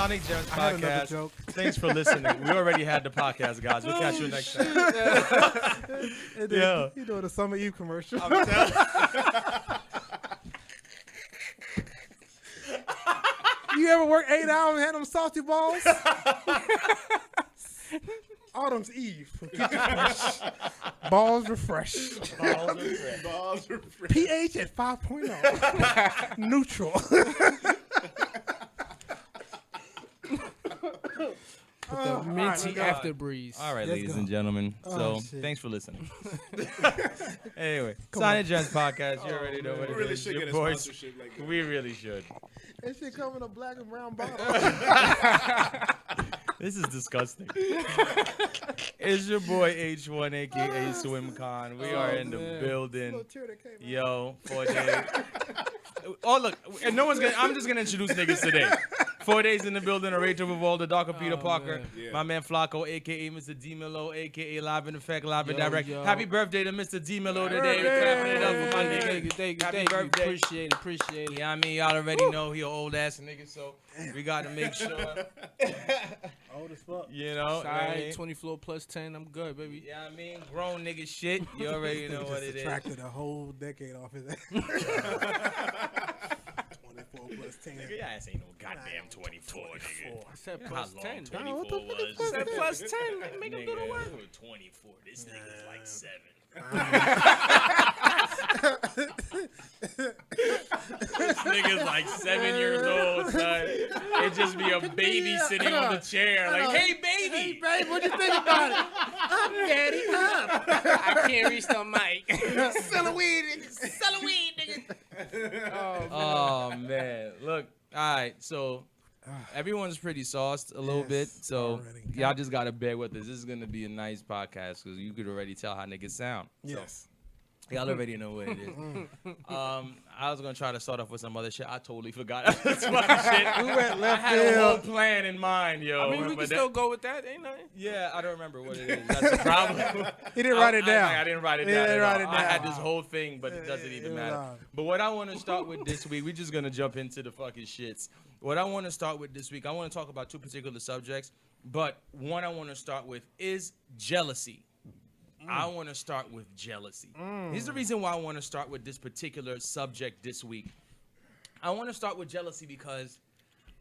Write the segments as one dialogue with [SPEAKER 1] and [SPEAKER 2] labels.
[SPEAKER 1] Sonik Gemz podcast. Thanks for listening. We already had the podcast, guys. We'll catch you next time.
[SPEAKER 2] Yeah. You doing a Summer Eve commercial.
[SPEAKER 1] I'm telling
[SPEAKER 2] You ever work 8 hours and had them salty balls? Autumn's Eve. Balls refreshed.
[SPEAKER 3] Balls refreshed.
[SPEAKER 2] pH at 5.0. Neutral.
[SPEAKER 4] The minty after breeze.
[SPEAKER 1] All right,
[SPEAKER 2] Let's
[SPEAKER 1] ladies
[SPEAKER 2] go.
[SPEAKER 1] and gentlemen.
[SPEAKER 2] Oh,
[SPEAKER 1] So,
[SPEAKER 2] shit.
[SPEAKER 1] thanks for listening. Anyway, Sonik Gemz podcast. You already know what
[SPEAKER 3] We
[SPEAKER 1] it
[SPEAKER 3] really
[SPEAKER 1] is.
[SPEAKER 3] should
[SPEAKER 1] Your
[SPEAKER 3] get a
[SPEAKER 1] boys-
[SPEAKER 3] sponsorship like that.
[SPEAKER 1] We really should.
[SPEAKER 2] That shit come in a black and brown bottle.
[SPEAKER 1] This is disgusting. It's your boy H1, aka SwimCon. We are in the building.
[SPEAKER 2] Little tear that came out.
[SPEAKER 1] Yo, 4 days. Oh, look, and no one's gonna. I'm just gonna introduce niggas today. 4 days in the building. Rachel Vivalda, Dr. Peter Parker,
[SPEAKER 4] man.
[SPEAKER 3] Yeah.
[SPEAKER 1] my man Flacco, aka Mr. D Milo, aka Live in Effect, Live in
[SPEAKER 4] Yo,
[SPEAKER 1] Direct.
[SPEAKER 4] yo.
[SPEAKER 1] Happy birthday to Mr. D Milo today. We're clapping it up for my nigga.
[SPEAKER 4] Thank you.
[SPEAKER 1] Happy birthday.
[SPEAKER 4] Appreciate it.
[SPEAKER 1] Yeah, I mean, y'all already know he an old ass nigga, so we got to make sure,
[SPEAKER 2] Old as fuck.
[SPEAKER 1] you know.
[SPEAKER 4] Side 20 floor plus 10. I'm good, baby.
[SPEAKER 1] Yeah, I mean, grown nigga shit. You already know what it is.
[SPEAKER 2] Subtracted a whole decade off his ass. 24 plus 10.
[SPEAKER 1] Nigga, your ass ain't no goddamn 24, nigga.
[SPEAKER 4] I said
[SPEAKER 1] How
[SPEAKER 4] plus
[SPEAKER 1] long
[SPEAKER 4] 10.
[SPEAKER 1] 24
[SPEAKER 2] what the fuck
[SPEAKER 1] was?
[SPEAKER 2] is
[SPEAKER 4] I said plus 10. Make him do the
[SPEAKER 1] Nigga,
[SPEAKER 4] work.
[SPEAKER 1] you were 24. This nigga's like 7. This nigga's like 7 years old, son. It just be a baby sitting on the chair, like, hey, baby.
[SPEAKER 2] Hey, babe, what you think about it? Up, daddy, up.
[SPEAKER 4] I can't reach the mic.
[SPEAKER 2] Sell a weed, nigga.
[SPEAKER 1] Oh, man. Look, all right, so everyone's pretty sauced a little bit, so
[SPEAKER 2] already.
[SPEAKER 1] y'all just got to bear with us. This is going to be a nice podcast because you could already tell how niggas sound.
[SPEAKER 2] Yes.
[SPEAKER 1] Y'all already know what it is. I was gonna try to start off with some other shit. I totally forgot. That's my shit.
[SPEAKER 2] We went left
[SPEAKER 1] I had a whole
[SPEAKER 2] field.
[SPEAKER 1] plan in mind, yo.
[SPEAKER 4] I mean, we
[SPEAKER 1] but
[SPEAKER 4] can
[SPEAKER 1] that-
[SPEAKER 4] still go with that, ain't nothing.
[SPEAKER 1] Yeah, I don't remember what it is. That's the problem.
[SPEAKER 2] He didn't write it down.
[SPEAKER 1] I didn't write it
[SPEAKER 2] He
[SPEAKER 1] down.
[SPEAKER 2] didn't
[SPEAKER 1] at
[SPEAKER 2] write
[SPEAKER 1] all.
[SPEAKER 2] it
[SPEAKER 1] I had
[SPEAKER 2] down.
[SPEAKER 1] this whole thing, but it doesn't even matter.
[SPEAKER 2] live.
[SPEAKER 1] But what I want to start with this week, we're just gonna jump into the fucking shits. What I want to start with this week, I want to talk about two particular subjects, but one I want to start with is jealousy. I want to start with jealousy. Here's the reason why I want to start with this particular subject this week. I want to start with jealousy because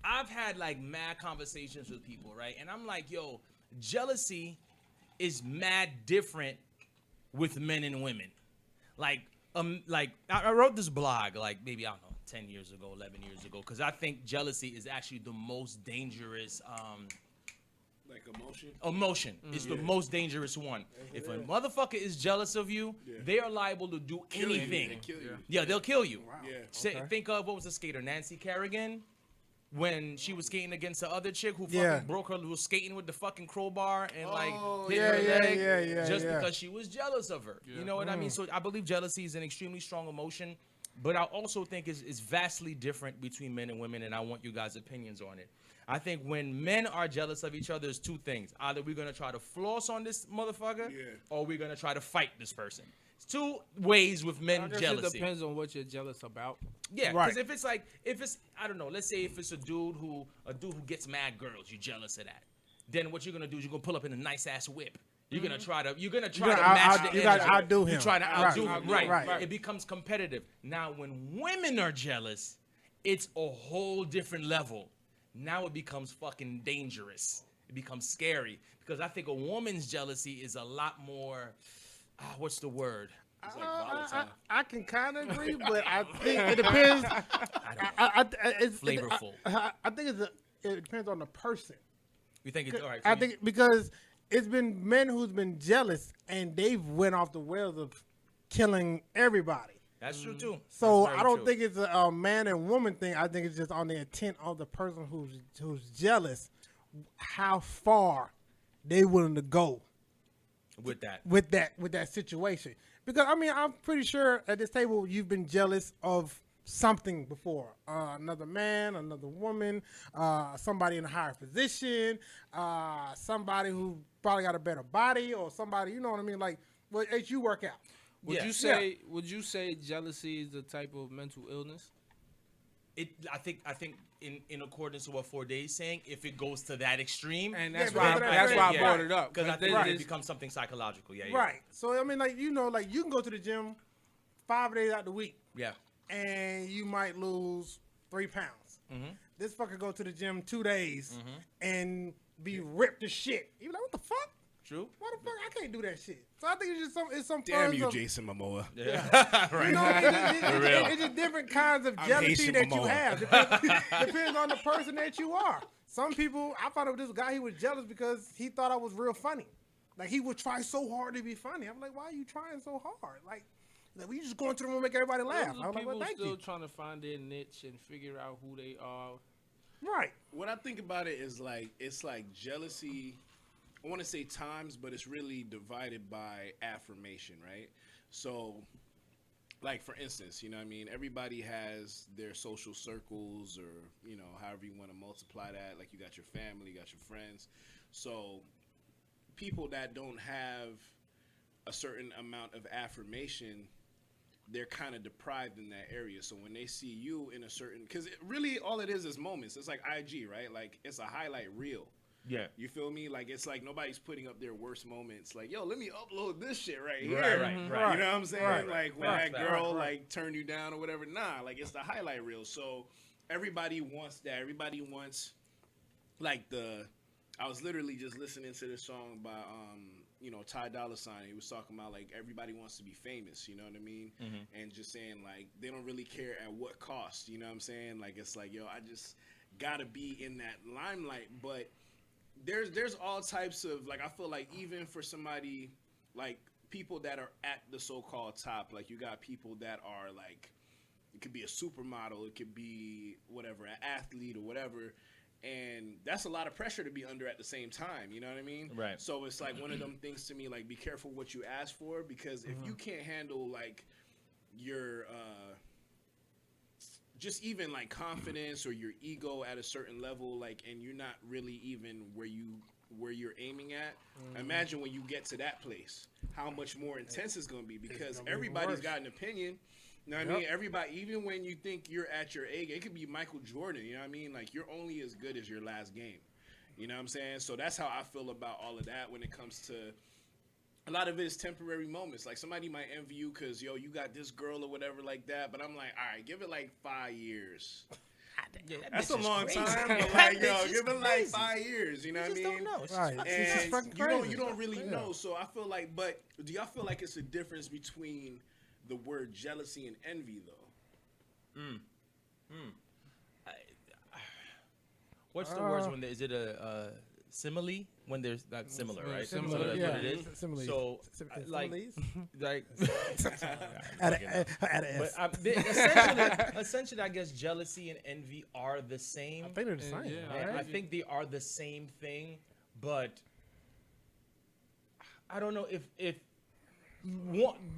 [SPEAKER 1] I've had like mad conversations with people, right? And I'm like, yo, jealousy is mad different with men and women. Like I wrote this blog like maybe, I don't know, 10 years ago, 11 years ago, because I think jealousy is actually the most dangerous
[SPEAKER 3] Like emotion.
[SPEAKER 1] emotion. It's the most dangerous one. If a motherfucker is jealous of you, they are liable to do anything.
[SPEAKER 3] They kill you.
[SPEAKER 1] Yeah, they'll kill you.
[SPEAKER 3] Yeah.
[SPEAKER 1] Think of, what was the skater, Nancy Kerrigan? When she was skating against the other chick who fucking
[SPEAKER 2] Yeah.
[SPEAKER 1] broke her, who was skating with the fucking crowbar and like hit
[SPEAKER 2] yeah,
[SPEAKER 1] her
[SPEAKER 2] yeah,
[SPEAKER 1] leg
[SPEAKER 2] yeah,
[SPEAKER 1] just
[SPEAKER 2] yeah.
[SPEAKER 1] because she was jealous of her. You know what I mean? So I believe jealousy is an extremely strong emotion, but I also think it's vastly different between men and women, and I want you guys' opinions on it. I think when men are jealous of each other, there's two things. Either we're going to try to floss on this motherfucker, or we're going to try to fight this person. It's two ways with
[SPEAKER 4] I
[SPEAKER 1] men
[SPEAKER 4] guess
[SPEAKER 1] jealousy.
[SPEAKER 4] it depends on what you're jealous about.
[SPEAKER 1] Yeah,
[SPEAKER 2] Right.
[SPEAKER 1] because if it's I don't know, let's say if it's a dude who gets mad girls, you're jealous of that. Then what you're gonna do is you're gonna pull up in a nice ass whip. You're gonna try to match
[SPEAKER 2] You
[SPEAKER 1] the
[SPEAKER 2] gotta
[SPEAKER 1] energy.
[SPEAKER 2] outdo him.
[SPEAKER 1] You're trying to outdo him, right.
[SPEAKER 2] Right.
[SPEAKER 1] It becomes competitive. Now when women are jealous, it's a whole different level. Now it becomes fucking dangerous. It becomes scary because I think a woman's jealousy is a lot more what's the word? It's like volatile.
[SPEAKER 2] I can kind of agree, but I think it depends. It's
[SPEAKER 1] Flavorful.
[SPEAKER 2] I think it depends on the person.
[SPEAKER 1] You think it's all right?
[SPEAKER 2] I think because it's been men who's been jealous and they've went off the rails of killing everybody.
[SPEAKER 1] that's true too.
[SPEAKER 2] So
[SPEAKER 1] That's
[SPEAKER 2] I
[SPEAKER 1] very
[SPEAKER 2] don't
[SPEAKER 1] true.
[SPEAKER 2] think it's a man and woman thing. I think it's just on the intent of the person who's jealous, how far they willing to go
[SPEAKER 1] with that.
[SPEAKER 2] with that situation. Because I mean, I'm pretty sure at this table you've been jealous of something before. Another man, another woman, somebody in a higher position, somebody who probably got a better body, or somebody, you know what I mean? Like, well, as you work out.
[SPEAKER 4] Would you say jealousy is a type of mental illness?
[SPEAKER 1] I think in accordance to what 4 Days saying, if it goes to that extreme,
[SPEAKER 4] And that's
[SPEAKER 2] Yeah,
[SPEAKER 4] why
[SPEAKER 2] but
[SPEAKER 4] that's why I
[SPEAKER 2] yeah.
[SPEAKER 4] brought it up.
[SPEAKER 1] because I think
[SPEAKER 2] Right.
[SPEAKER 1] it becomes something psychological. Yeah,
[SPEAKER 2] Right. So I mean, like you know, like you can go to the gym 5 days out the week,
[SPEAKER 1] Yeah.
[SPEAKER 2] and you might lose 3 pounds.
[SPEAKER 1] Mm-hmm.
[SPEAKER 2] This fucker go to the gym 2 days and be ripped to shit. You like, what the fuck?
[SPEAKER 1] True.
[SPEAKER 2] Why the fuck I can't do that shit? So I think it's some
[SPEAKER 3] Damn
[SPEAKER 2] forms
[SPEAKER 3] you,
[SPEAKER 2] of,
[SPEAKER 3] Jason Momoa.
[SPEAKER 1] Yeah.
[SPEAKER 2] you know,
[SPEAKER 1] For real.
[SPEAKER 2] it's just different kinds of
[SPEAKER 3] I'm
[SPEAKER 2] jealousy
[SPEAKER 3] Jason
[SPEAKER 2] that you
[SPEAKER 3] Momoa.
[SPEAKER 2] have. Depends on the person that you are. Some people, I found out this guy, he was jealous because he thought I was real funny. Like he would try so hard to be funny. I'm like, why are you trying so hard? Like we just going to the room and make everybody laugh.
[SPEAKER 4] Those
[SPEAKER 2] I
[SPEAKER 4] are
[SPEAKER 2] was like, well,
[SPEAKER 4] people
[SPEAKER 2] thank
[SPEAKER 4] still
[SPEAKER 2] you.
[SPEAKER 4] trying to find their niche and figure out who they are.
[SPEAKER 2] Right.
[SPEAKER 3] What I think about it is like it's like jealousy. I want to say times, but it's really divided by affirmation, right? So, like for instance, you know what I mean? Everybody has their social circles, or you know, however you want to multiply that. Like you got your family, you got your friends. So, people that don't have a certain amount of affirmation, they're kind of deprived in that area. So when they see you in a certain, because really all it is moments. It's like IG, right? Like it's a highlight reel.
[SPEAKER 1] Yeah.
[SPEAKER 3] You feel me? Like it's like nobody's putting up their worst moments. Like, yo, let me upload this shit right here.
[SPEAKER 1] Right, right.
[SPEAKER 3] You know what I'm saying?
[SPEAKER 2] Right,
[SPEAKER 3] like when
[SPEAKER 1] right,
[SPEAKER 3] that girl
[SPEAKER 2] right.
[SPEAKER 3] like turned you down or whatever. Nah, like it's the highlight reel. So everybody wants that. Everybody wants like I was literally just listening to this song by you know, Ty Dolla $ign. He was talking about like everybody wants to be famous, you know what I mean? And just saying like they don't really care at what cost, you know what I'm saying? Like it's like, yo, I just gotta be in that limelight. But there's all types of like, I feel like even for somebody like people that are at the so-called top, like you got people that are like, it could be a supermodel, it could be whatever, an athlete or whatever, and that's a lot of pressure to be under at the same time, you know what I mean?
[SPEAKER 1] Right.
[SPEAKER 3] So it's like one of them things to me, like be careful what you ask for, because if you can't handle like your just even like confidence or your ego at a certain level, like, and you're not really even where you're aiming at, imagine when you get to that place, how much more intense it's going to be, because
[SPEAKER 2] gonna be
[SPEAKER 3] everybody's
[SPEAKER 2] worse.
[SPEAKER 3] got an opinion. You know what I mean? Everybody, even when you think you're at your A game, it could be Michael Jordan, you know what I mean? Like, you're only as good as your last game. You know what I'm saying? So that's how I feel about all of that when it comes to, a lot of it is temporary moments. Like, somebody might envy you because, yo, you got this girl or whatever like that. But I'm like, all right, give it like 5 years.
[SPEAKER 1] Yeah, that
[SPEAKER 3] That's a
[SPEAKER 1] bitch is
[SPEAKER 3] long
[SPEAKER 1] crazy.
[SPEAKER 3] time. But
[SPEAKER 1] That
[SPEAKER 3] like, yo,
[SPEAKER 1] bitch is
[SPEAKER 3] give it like
[SPEAKER 1] crazy.
[SPEAKER 3] 5 years. You know
[SPEAKER 1] You
[SPEAKER 3] what I
[SPEAKER 1] just
[SPEAKER 3] mean?
[SPEAKER 1] don't know. It's
[SPEAKER 2] Right.
[SPEAKER 1] just
[SPEAKER 2] It's just
[SPEAKER 3] And
[SPEAKER 2] fucking
[SPEAKER 3] you
[SPEAKER 2] crazy.
[SPEAKER 3] don't really
[SPEAKER 2] Yeah.
[SPEAKER 3] know. So I feel like, but do y'all feel like it's a difference between the word jealousy and envy, though?
[SPEAKER 1] What's the words when there, is it a simile when there's not similar, right?
[SPEAKER 4] Similar,
[SPEAKER 1] So that's
[SPEAKER 2] yeah.
[SPEAKER 1] what it is.
[SPEAKER 2] Similes.
[SPEAKER 1] So like,
[SPEAKER 2] Similes?
[SPEAKER 1] like,
[SPEAKER 2] At a
[SPEAKER 1] but
[SPEAKER 2] S.
[SPEAKER 1] essentially, I guess jealousy and envy are the same.
[SPEAKER 2] I think they're the same.
[SPEAKER 4] Yeah,
[SPEAKER 2] right?
[SPEAKER 1] I think they are the same thing, but I don't know if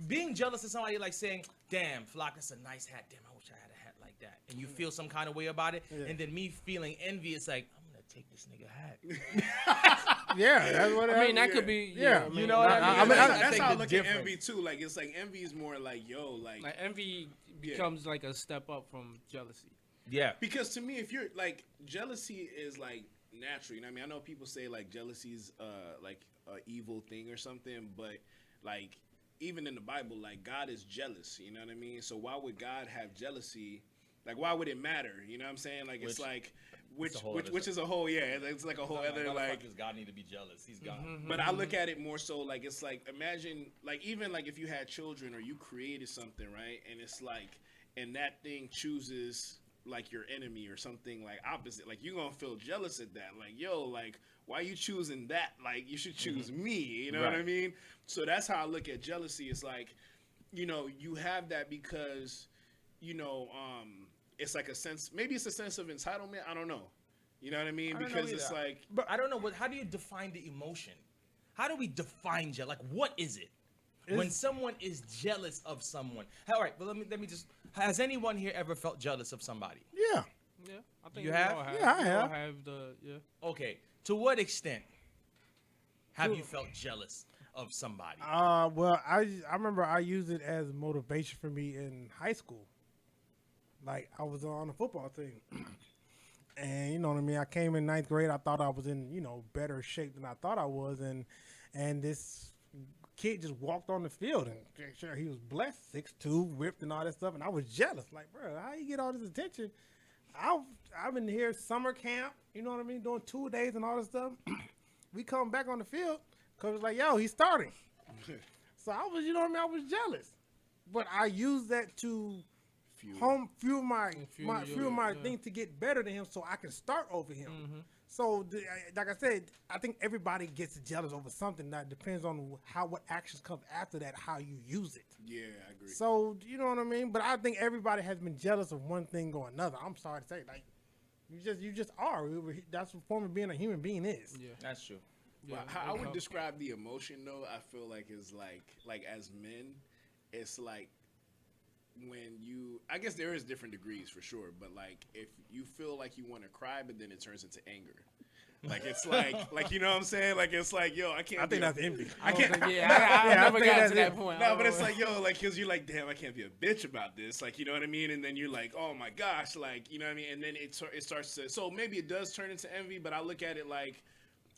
[SPEAKER 1] being jealous of somebody, like saying, "Damn, Flock, that's a nice hat. Damn, I wish I had a hat like that," and you feel some kind of way about it,
[SPEAKER 2] Yeah.
[SPEAKER 1] and then me feeling envy, it's like, I'm gonna take this nigga hat.
[SPEAKER 2] Yeah, that's what
[SPEAKER 4] I mean, that could be.
[SPEAKER 2] Yeah.
[SPEAKER 4] I mean,
[SPEAKER 1] You know what I mean?
[SPEAKER 2] I mean,
[SPEAKER 3] that's
[SPEAKER 1] think
[SPEAKER 3] how I
[SPEAKER 1] the
[SPEAKER 3] look
[SPEAKER 1] difference.
[SPEAKER 3] at envy too. Like it's like envy is more like, yo, like
[SPEAKER 4] envy
[SPEAKER 3] Yeah.
[SPEAKER 4] becomes like a step up from jealousy.
[SPEAKER 1] Yeah,
[SPEAKER 3] because to me, if you're like jealousy is like natural. You know what I mean? I know people say like jealousy's like a evil thing or something, but like even in the Bible, like God is jealous. You know what I mean? So why would God have jealousy? Like why would it matter? You know what I'm saying? Like it's
[SPEAKER 1] Which-
[SPEAKER 3] like
[SPEAKER 1] a whole other
[SPEAKER 3] which is a whole it's like a whole other like.
[SPEAKER 1] Does God need to be jealous? He's God.
[SPEAKER 3] But I look at it more so like it's like imagine like even like if you had children or you created something, right? And it's like and that thing chooses like your enemy or something like opposite, like you're gonna feel jealous at that. Like, yo, like why you choosing that? Like you should choose me, you know what I
[SPEAKER 1] Right.
[SPEAKER 3] mean? So that's how I look at jealousy. It's like, you know, you have that because, you know, it's like a sense, maybe it's a sense of entitlement. I don't know. You know what I mean?
[SPEAKER 1] I don't know
[SPEAKER 3] Because it's
[SPEAKER 1] either.
[SPEAKER 3] like,
[SPEAKER 1] But I don't know. How do you define the emotion? How do we define jealous? Like, what is it? When someone is jealous of someone. All right, but let me just. Has anyone here ever felt jealous of somebody?
[SPEAKER 2] Yeah.
[SPEAKER 4] Yeah, I think
[SPEAKER 1] You
[SPEAKER 4] we
[SPEAKER 1] have?
[SPEAKER 4] all
[SPEAKER 2] Yeah, I
[SPEAKER 4] we all
[SPEAKER 2] have.
[SPEAKER 4] have the
[SPEAKER 1] Okay. To what extent have you felt jealous of somebody?
[SPEAKER 2] Well, I remember I used it as motivation for me in high school. Like I was on the football team, and you know what I mean. I came in 9th grade. I thought I was in better shape than I thought I was, and this kid just walked on the field and sure he was blessed, 6'2", ripped and all that stuff, and I was jealous. Like, bro, how you get all this attention? I've been here summer camp, you know what I mean, doing 2 days and all this stuff. We come back on the field, coach was like, yo, he's starting. So I was, I was jealous, but I used that to fuel my thing to get better than him, so I can start over him.
[SPEAKER 4] Mm-hmm.
[SPEAKER 2] So, like I said, I think everybody gets jealous over something. That depends on what actions come after that, how you use it.
[SPEAKER 3] Yeah, I agree.
[SPEAKER 2] So, you know what I mean? But I think everybody has been jealous of one thing or another. I'm sorry to say, like, you just are. That's what form of being a human being is.
[SPEAKER 4] Yeah,
[SPEAKER 1] That's true.
[SPEAKER 4] yeah.
[SPEAKER 3] Well, how I would describe the emotion, though, I feel like is like as men, it's like when I guess there is different degrees for sure, but like if you feel like you want to cry, but then it turns into anger. Like it's like you know what I'm saying? Like it's like, yo, I can't.
[SPEAKER 2] I think that's envy.
[SPEAKER 3] I can't.
[SPEAKER 4] I never
[SPEAKER 2] think
[SPEAKER 4] got
[SPEAKER 2] that's
[SPEAKER 4] to that
[SPEAKER 2] it.
[SPEAKER 4] point.
[SPEAKER 3] No, but it's like, yo, like, cause you're like, damn, I can't be a bitch about this, like, you know what I mean? And then you're like, oh my gosh, like, you know what I mean? And then it starts to, so maybe it does turn into envy, but I look at it like,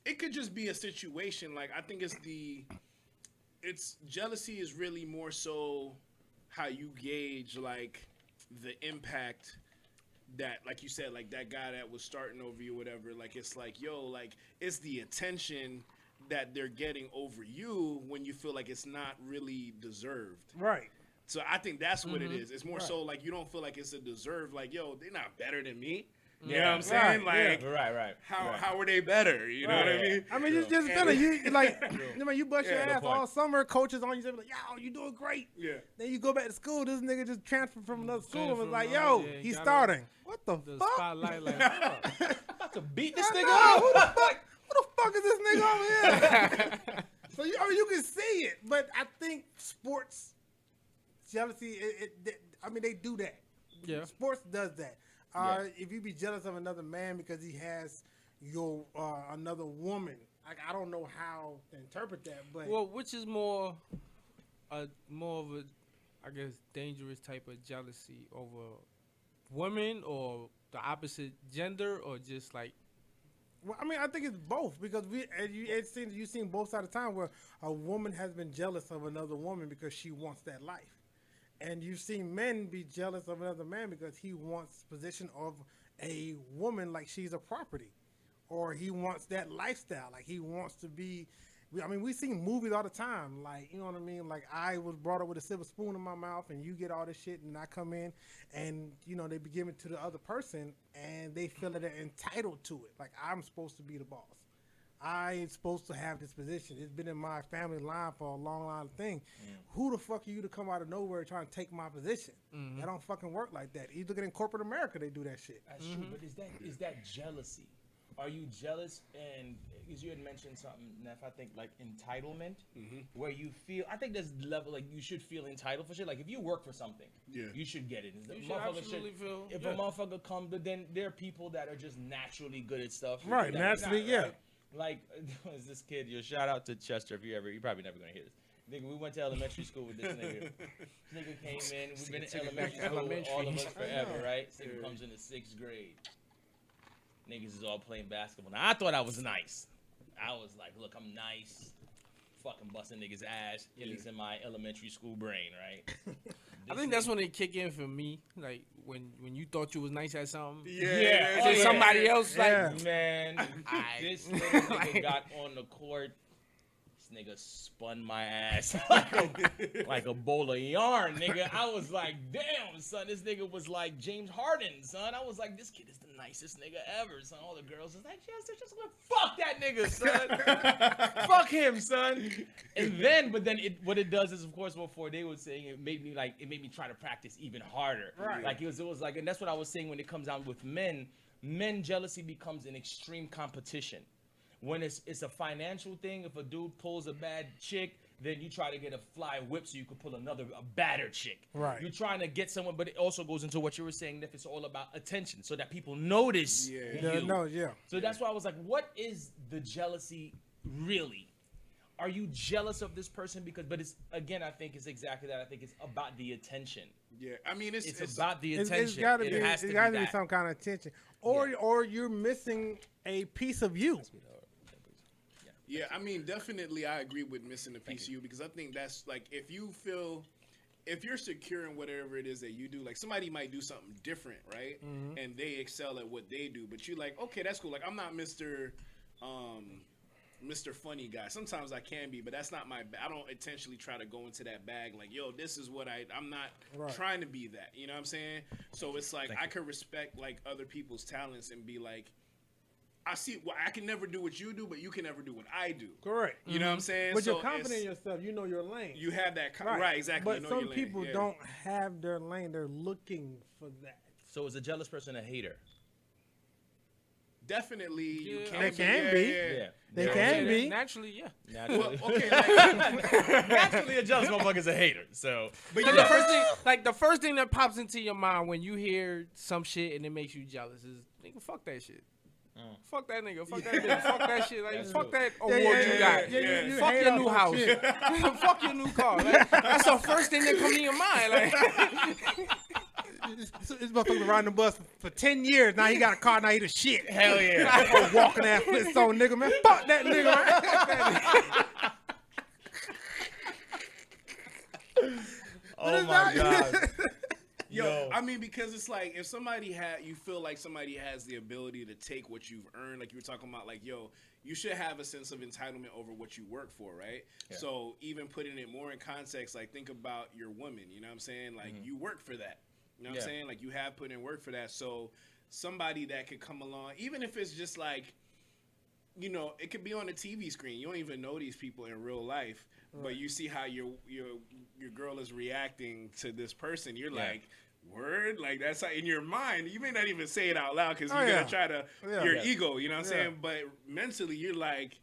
[SPEAKER 3] it could just be a situation. Like, I think it's jealousy is really more so how you gauge like the impact that, like you said, like that guy that was starting over you, whatever. Like it's like, yo, like it's the attention that they're getting over you when you feel like it's not really deserved.
[SPEAKER 2] Right.
[SPEAKER 3] So I think that's what it is. It's more so like you don't feel like it's a deserved. Like, yo, they're not better than me. You know what I'm saying?
[SPEAKER 2] Right,
[SPEAKER 3] like,
[SPEAKER 1] Right.
[SPEAKER 3] how are they better? You know what I mean?
[SPEAKER 2] I mean, it's just feeling you like, you bust your
[SPEAKER 3] Yeah,
[SPEAKER 2] ass all summer. Coaches on you, they be like, "Yo, you doing great."
[SPEAKER 3] Yeah.
[SPEAKER 2] Then you go back to school. This nigga just transferred from another school and was
[SPEAKER 4] from
[SPEAKER 2] like,
[SPEAKER 4] another-
[SPEAKER 2] "Yo,
[SPEAKER 4] yeah,
[SPEAKER 2] he's
[SPEAKER 4] got
[SPEAKER 2] starting." What the
[SPEAKER 4] The
[SPEAKER 2] fuck?
[SPEAKER 4] spotlight, like, fuck.
[SPEAKER 1] About to beat this
[SPEAKER 2] I
[SPEAKER 1] nigga
[SPEAKER 2] know,
[SPEAKER 1] up.
[SPEAKER 2] who the fuck is this nigga over here? So you can see it, but I think sports jealousy. They do that.
[SPEAKER 4] Yeah.
[SPEAKER 2] Sports does that. If you be jealous of another man because he has another woman, like I don't know how to interpret that, but
[SPEAKER 4] Well, which is more of a, I guess, dangerous type of jealousy over women or the opposite gender, or just like,
[SPEAKER 2] well, I mean, I think it's both because you've seen both sides of time where a woman has been jealous of another woman because she wants that life. And you've seen men be jealous of another man because he wants position of a woman like she's a property. Or he wants that lifestyle. Like he wants to be, I mean, we've seen movies all the time. Like, you know what I mean? Like I was brought up with a silver spoon in my mouth and you get all this shit and I come in and, they be giving it to the other person and they feel that they're entitled to it. Like I'm supposed to be the boss. I'm supposed to have this position. It's been in my family line for a long thing. Who the fuck are you to come out of nowhere trying to take my position? That don't fucking work like that. You look at in corporate America, they do that shit.
[SPEAKER 1] That's true, but is that jealousy? Are you jealous? And because you had mentioned something, Neff, I think like entitlement, where you feel. I think there's level like you should feel entitled for shit. Like if you work for something, you should get it.
[SPEAKER 4] you should absolutely feel.
[SPEAKER 1] If a motherfucker comes, but then there are people that are just naturally good at stuff.
[SPEAKER 2] Right,
[SPEAKER 1] that
[SPEAKER 2] naturally,
[SPEAKER 1] not,
[SPEAKER 2] yeah.
[SPEAKER 1] Right? Like there was this kid. Shout out to Chester if you're probably never gonna hear this. Nigga, we went to elementary school with this nigga. This nigga came in. We've been in elementary school with all of us forever, right? This nigga comes in the 6th grade. Niggas is all playing basketball. Now I thought I was nice. I was like, look, I'm nice. Fucking busting niggas' ass. At least in my elementary school brain, right?
[SPEAKER 4] I think that's when it kick in for me. Like when you thought you was nice at something.
[SPEAKER 1] Yeah.
[SPEAKER 4] And then somebody else like,
[SPEAKER 1] Man, this nigga got on the court. This nigga spun my ass like a bowl of yarn, nigga. I was like, damn, son, this nigga was like James Harden, son. I was like, this kid is the nicest nigga ever, son. All the girls was like, yes, they're just gonna fuck that nigga, son. Fuck him, son. And then, what it does is, of course, before they were saying, it made me try to practice even harder.
[SPEAKER 2] Right.
[SPEAKER 1] Like it was like, and that's what I was saying when it comes down with men. Men jealousy becomes an extreme competition. When it's a financial thing, if a dude pulls a bad chick, then you try to get a fly whip so you could pull a badder chick.
[SPEAKER 2] Right.
[SPEAKER 1] You're trying to get someone, but it also goes into what you were saying, if it's all about attention, so that people notice you.
[SPEAKER 2] Yeah.
[SPEAKER 1] So that's why I was like, what is the jealousy really? are you jealous of this person because? But it's again, I think it's exactly that. I think it's about the attention.
[SPEAKER 3] Yeah, I mean,
[SPEAKER 1] It's about the attention.
[SPEAKER 2] It's got to be.
[SPEAKER 1] It has to
[SPEAKER 2] It
[SPEAKER 1] be
[SPEAKER 2] got to be
[SPEAKER 1] that.
[SPEAKER 2] some kind of attention, or you're missing a piece of you.
[SPEAKER 3] Yeah, I mean, definitely, I agree with missing a piece of you because I think that's like if you're secure in whatever it is that you do, like somebody might do something different, right? And they excel at what they do, but you're like, okay, that's cool. Like I'm not Mr. Funny Guy. Sometimes I can be, but that's not I don't intentionally try to go into that bag. Like, yo, this is what I'm not trying to be that. You know what I'm saying? So it's like I could respect like other people's talents and be like, I see. Well, I can never do what you do, but you can never do what I do.
[SPEAKER 2] Correct.
[SPEAKER 3] You know what I'm saying?
[SPEAKER 2] But
[SPEAKER 3] so
[SPEAKER 2] you're confident in yourself. You know your lane.
[SPEAKER 3] You have that. Right. Exactly.
[SPEAKER 2] But
[SPEAKER 3] you know
[SPEAKER 2] some
[SPEAKER 3] your lane.
[SPEAKER 2] people don't have their lane. They're looking for that.
[SPEAKER 1] So is a jealous person a hater?
[SPEAKER 3] Definitely, you
[SPEAKER 4] Yeah.
[SPEAKER 3] can.
[SPEAKER 2] They can be.
[SPEAKER 1] Yeah.
[SPEAKER 2] They
[SPEAKER 1] Yeah.
[SPEAKER 2] can be.
[SPEAKER 4] Naturally, yeah.
[SPEAKER 1] Naturally.
[SPEAKER 3] Well, okay, like,
[SPEAKER 1] Naturally, a jealous motherfucker's a hater. So,
[SPEAKER 3] but
[SPEAKER 4] The first thing, the first thing that pops into your mind when you hear some shit and it makes you jealous is, nigga, fuck that shit. Fuck that nigga. Fuck that bitch. Fuck that shit. Like,
[SPEAKER 1] That's
[SPEAKER 4] fuck
[SPEAKER 1] true.
[SPEAKER 4] that award you got.
[SPEAKER 2] You
[SPEAKER 4] Fuck
[SPEAKER 2] hate
[SPEAKER 4] your
[SPEAKER 2] on
[SPEAKER 4] new
[SPEAKER 2] some
[SPEAKER 4] house.
[SPEAKER 2] shit.
[SPEAKER 4] Fuck your new car. Like, that's the first thing that comes to your mind. Like,
[SPEAKER 2] This motherfucker been riding the bus for 10 years. Now he got a car. Now he the shit.
[SPEAKER 1] hell yeah.
[SPEAKER 2] Oh, walking ass Flintstone nigga, man. Fuck that nigga, man.
[SPEAKER 1] Oh my god.
[SPEAKER 3] Yo, I mean, because it's like if you feel like somebody has the ability to take what you've earned, like you were talking about, like, yo, you should have a sense of entitlement over what you work for, right?
[SPEAKER 1] Yeah.
[SPEAKER 3] So even putting it more in context, like think about your woman, you know what I'm saying? Like you work for that. You know what I'm saying? Like you have put in work for that. So somebody that could come along, even if it's just like, you know, it could be on the TV screen. You don't even know these people in real life, but you see how your girl is reacting to this person. You're like, word, like that's how, in your mind. You may not even say it out loud because you're gonna try to your ego. You know what I'm saying? But mentally, you're like,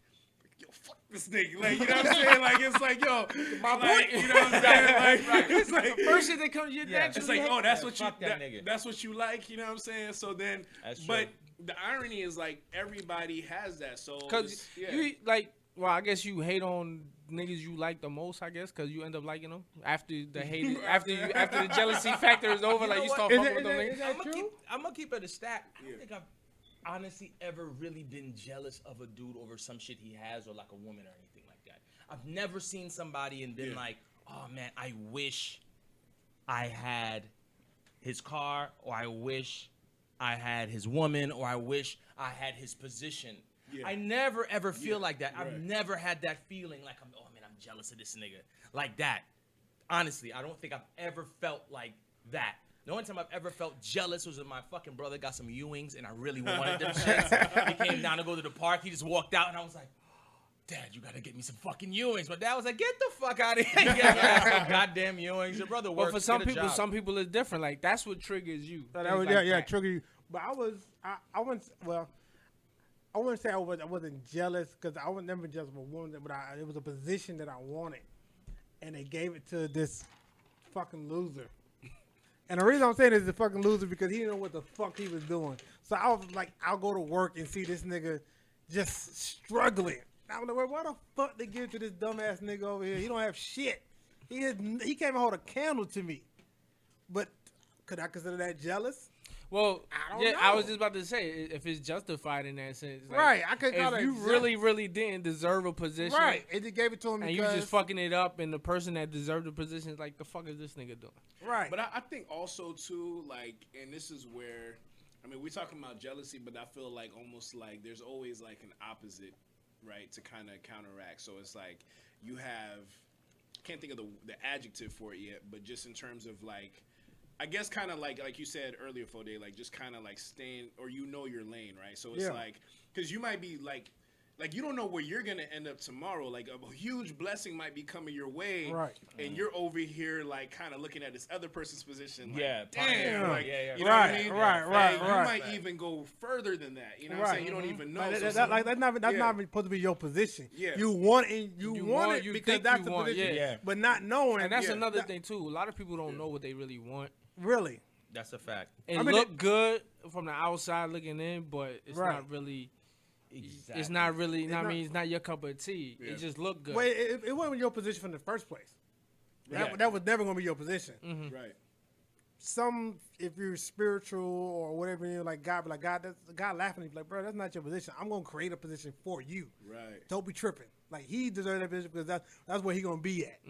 [SPEAKER 3] yo, fuck this nigga. Like, you know what I'm saying? Like, it's like, yo, my point. You know what I'm saying? Like, it's like
[SPEAKER 4] the first thing that comes to your naturally.
[SPEAKER 3] it's like, oh, that's what you
[SPEAKER 1] fuck that nigga.
[SPEAKER 3] that's what you like. You know what I'm saying? So then,
[SPEAKER 1] That's
[SPEAKER 3] but
[SPEAKER 1] true.
[SPEAKER 3] the irony is like everybody has that. So
[SPEAKER 4] Because you, like, well, I guess you hate on niggas you like the most, I guess, because you end up liking them after the hate, after the jealousy factor is over.
[SPEAKER 1] You
[SPEAKER 4] like,
[SPEAKER 1] know
[SPEAKER 4] you
[SPEAKER 1] what?
[SPEAKER 4] start
[SPEAKER 2] Is
[SPEAKER 4] fucking
[SPEAKER 2] it-
[SPEAKER 4] with them
[SPEAKER 2] is
[SPEAKER 4] niggas.
[SPEAKER 2] it- that true?
[SPEAKER 1] I'm gonna keep it a stack. I don't think I've honestly ever really been jealous of a dude over some shit he has or like a woman or anything like that. I've never seen somebody and been like, oh man, I wish I had his car, or I wish I had his woman, or I wish I had his position.
[SPEAKER 3] Yeah.
[SPEAKER 1] I never ever feel like that.
[SPEAKER 3] Right.
[SPEAKER 1] I've never had that feeling like oh man, I'm jealous of this nigga. Like that. Honestly, I don't think I've ever felt like that. The only time I've ever felt jealous was when my fucking brother got some Ewings and I really wanted them shits. He came down to go to the park. He just walked out and I was like, Dad, you gotta get me some fucking Ewings. My dad was like, get the fuck out of here. Get some goddamn Ewings. Your brother works.
[SPEAKER 4] But for some
[SPEAKER 1] get a
[SPEAKER 4] people,
[SPEAKER 1] job.
[SPEAKER 4] some people it's different. Like, that's what triggers you.
[SPEAKER 2] So that
[SPEAKER 4] Things
[SPEAKER 2] was,
[SPEAKER 4] like
[SPEAKER 2] yeah,
[SPEAKER 4] that.
[SPEAKER 2] trigger you. But I wouldn't, well, I wouldn't say I wasn't jealous because I was never jealous of a woman, but it was a position that I wanted, and they gave it to this fucking loser. And the reason I'm saying this is a fucking loser because he didn't know what the fuck he was doing. So I was like, I'll go to work and see this nigga just struggling. And I'm like, why the fuck they give it to this dumbass nigga over here? He don't have shit. He can't even hold a candle to me. But could I consider that jealous?
[SPEAKER 4] Well,
[SPEAKER 2] I don't
[SPEAKER 4] yeah, I was
[SPEAKER 2] know.
[SPEAKER 4] just about to say if it's justified in that sense. Like,
[SPEAKER 2] Right, I could call
[SPEAKER 4] If
[SPEAKER 2] it
[SPEAKER 4] you
[SPEAKER 2] exempt.
[SPEAKER 4] really didn't deserve a position,
[SPEAKER 2] Right, and they gave it to him
[SPEAKER 4] and you
[SPEAKER 2] because
[SPEAKER 4] just fucking it up, and the person that deserved the position is like, the fuck is this nigga doing?
[SPEAKER 2] right.
[SPEAKER 3] But I think also too, like, and this is where, I mean, we're talking about jealousy, but I feel like almost like there's always like an opposite, right, to kind of counteract. So it's like you have, can't think of the adjective for it yet, but just in terms of like, I guess kind of like you said earlier, Fode, like just kind of like staying, or you know your lane, right? So it's
[SPEAKER 2] Yeah.
[SPEAKER 3] like, because you might be like you don't know where you're gonna end up tomorrow. Like a huge blessing might be coming your way,
[SPEAKER 2] Right.
[SPEAKER 3] And you're over here like kind of looking at this other person's position. Like,
[SPEAKER 1] Yeah,
[SPEAKER 3] damn,
[SPEAKER 1] yeah,
[SPEAKER 3] like,
[SPEAKER 1] yeah.
[SPEAKER 3] you know what I
[SPEAKER 2] Right,
[SPEAKER 3] mean?
[SPEAKER 2] right,
[SPEAKER 3] And
[SPEAKER 2] right.
[SPEAKER 3] You might even go further than that. You know what I'm
[SPEAKER 2] Right.
[SPEAKER 3] saying? You don't even know.
[SPEAKER 2] Like,
[SPEAKER 3] So
[SPEAKER 2] that's
[SPEAKER 3] some-
[SPEAKER 2] not
[SPEAKER 3] yeah.
[SPEAKER 2] even supposed to be your position.
[SPEAKER 3] Yeah.
[SPEAKER 2] You want it, you
[SPEAKER 4] You
[SPEAKER 2] want
[SPEAKER 4] want-
[SPEAKER 2] it
[SPEAKER 4] you
[SPEAKER 2] because
[SPEAKER 4] think
[SPEAKER 2] that's
[SPEAKER 4] you
[SPEAKER 2] the
[SPEAKER 4] want,
[SPEAKER 2] position.
[SPEAKER 1] yeah.
[SPEAKER 2] But not knowing.
[SPEAKER 4] And that's
[SPEAKER 2] yeah,
[SPEAKER 4] another
[SPEAKER 2] that-
[SPEAKER 4] thing too. A lot of people don't know what they really want.
[SPEAKER 2] Really.
[SPEAKER 1] That's a fact.
[SPEAKER 4] It
[SPEAKER 2] I mean,
[SPEAKER 4] look good from the outside looking in, but it's
[SPEAKER 2] Right.
[SPEAKER 4] not really
[SPEAKER 1] Exactly.
[SPEAKER 4] it's not really.
[SPEAKER 2] It's not-
[SPEAKER 4] I mean, it's not your cup of tea.
[SPEAKER 3] Yeah.
[SPEAKER 4] It just looked good.
[SPEAKER 2] Well, it wasn't your position from the first place.
[SPEAKER 1] Right.
[SPEAKER 2] That was never going to be your position.
[SPEAKER 3] Right.
[SPEAKER 2] If you're spiritual or whatever, you're like God, be like God, that's God laughing at you, like, bro, that's not your position. I'm gonna create a position for you.
[SPEAKER 3] Right.
[SPEAKER 2] Don't be tripping. Like he deserves that position because that's where he gonna be at.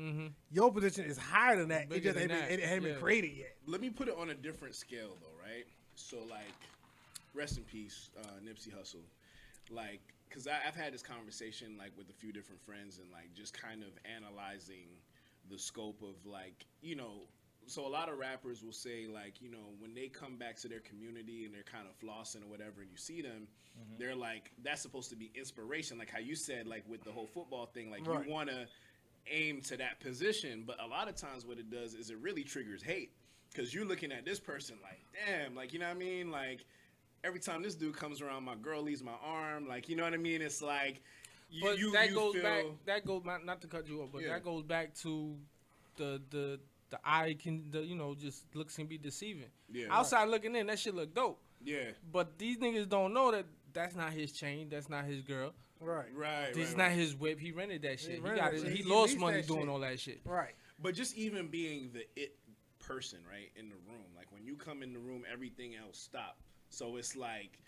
[SPEAKER 2] Your position is higher than that. It
[SPEAKER 4] Bigger
[SPEAKER 2] just
[SPEAKER 4] than that.
[SPEAKER 2] it hasn't been
[SPEAKER 4] Yeah.
[SPEAKER 2] created yet.
[SPEAKER 3] Let me put it on a different scale, though, right? So, like, rest in peace, Nipsey Hussle. Like, because I've had this conversation, like, with a few different friends and, like, just kind of analyzing the scope of, like, you know, so a lot of rappers will say, like, you know, when they come back to their community and they're kind of flossing or whatever, and you see them, they're like, that's supposed to be inspiration. Like how you said, like, with the whole football thing, like,
[SPEAKER 2] Right.
[SPEAKER 3] you want to aim to that position. But a lot of times what it does is it really triggers hate. Because you're looking at this person like, damn, like, you know what I mean? Like, every time this dude comes around, my girl leaves my arm. Like, you know what I mean? It's like,
[SPEAKER 4] But that goes
[SPEAKER 3] feel,
[SPEAKER 4] back. That goes not to cut you off, but
[SPEAKER 3] Yeah.
[SPEAKER 4] that goes back to the eye can just looks can be deceiving.
[SPEAKER 3] Yeah.
[SPEAKER 4] Outside looking in, that shit look dope.
[SPEAKER 3] Yeah.
[SPEAKER 4] But these niggas don't know that that's not his chain. That's not his girl.
[SPEAKER 2] Right.
[SPEAKER 3] Right.
[SPEAKER 4] This is
[SPEAKER 3] right.
[SPEAKER 4] not his whip. He rented that shit. He
[SPEAKER 2] rented
[SPEAKER 4] got
[SPEAKER 2] that
[SPEAKER 4] it.
[SPEAKER 2] shit.
[SPEAKER 4] He
[SPEAKER 2] He
[SPEAKER 4] lost
[SPEAKER 2] leased
[SPEAKER 4] money
[SPEAKER 2] that
[SPEAKER 4] doing
[SPEAKER 2] shit.
[SPEAKER 4] all that shit.
[SPEAKER 2] Right.
[SPEAKER 3] But just even being the it person, right, in the room. Like, when you come in the room, everything else stop. So it's like,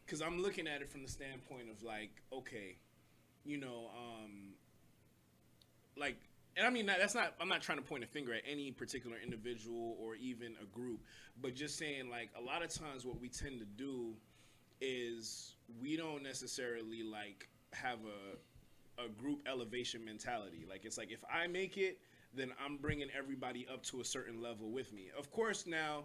[SPEAKER 3] because I'm looking at it from the standpoint of, like, okay, you know, like, and I mean, that's not, I'm not trying to point a finger at any particular individual or even a group, but just saying, like, a lot of times what we tend to do is we don't necessarily, like, have a group elevation mentality. Like, it's like, if I make it, then I'm bringing everybody up to a certain level with me. Of course, now,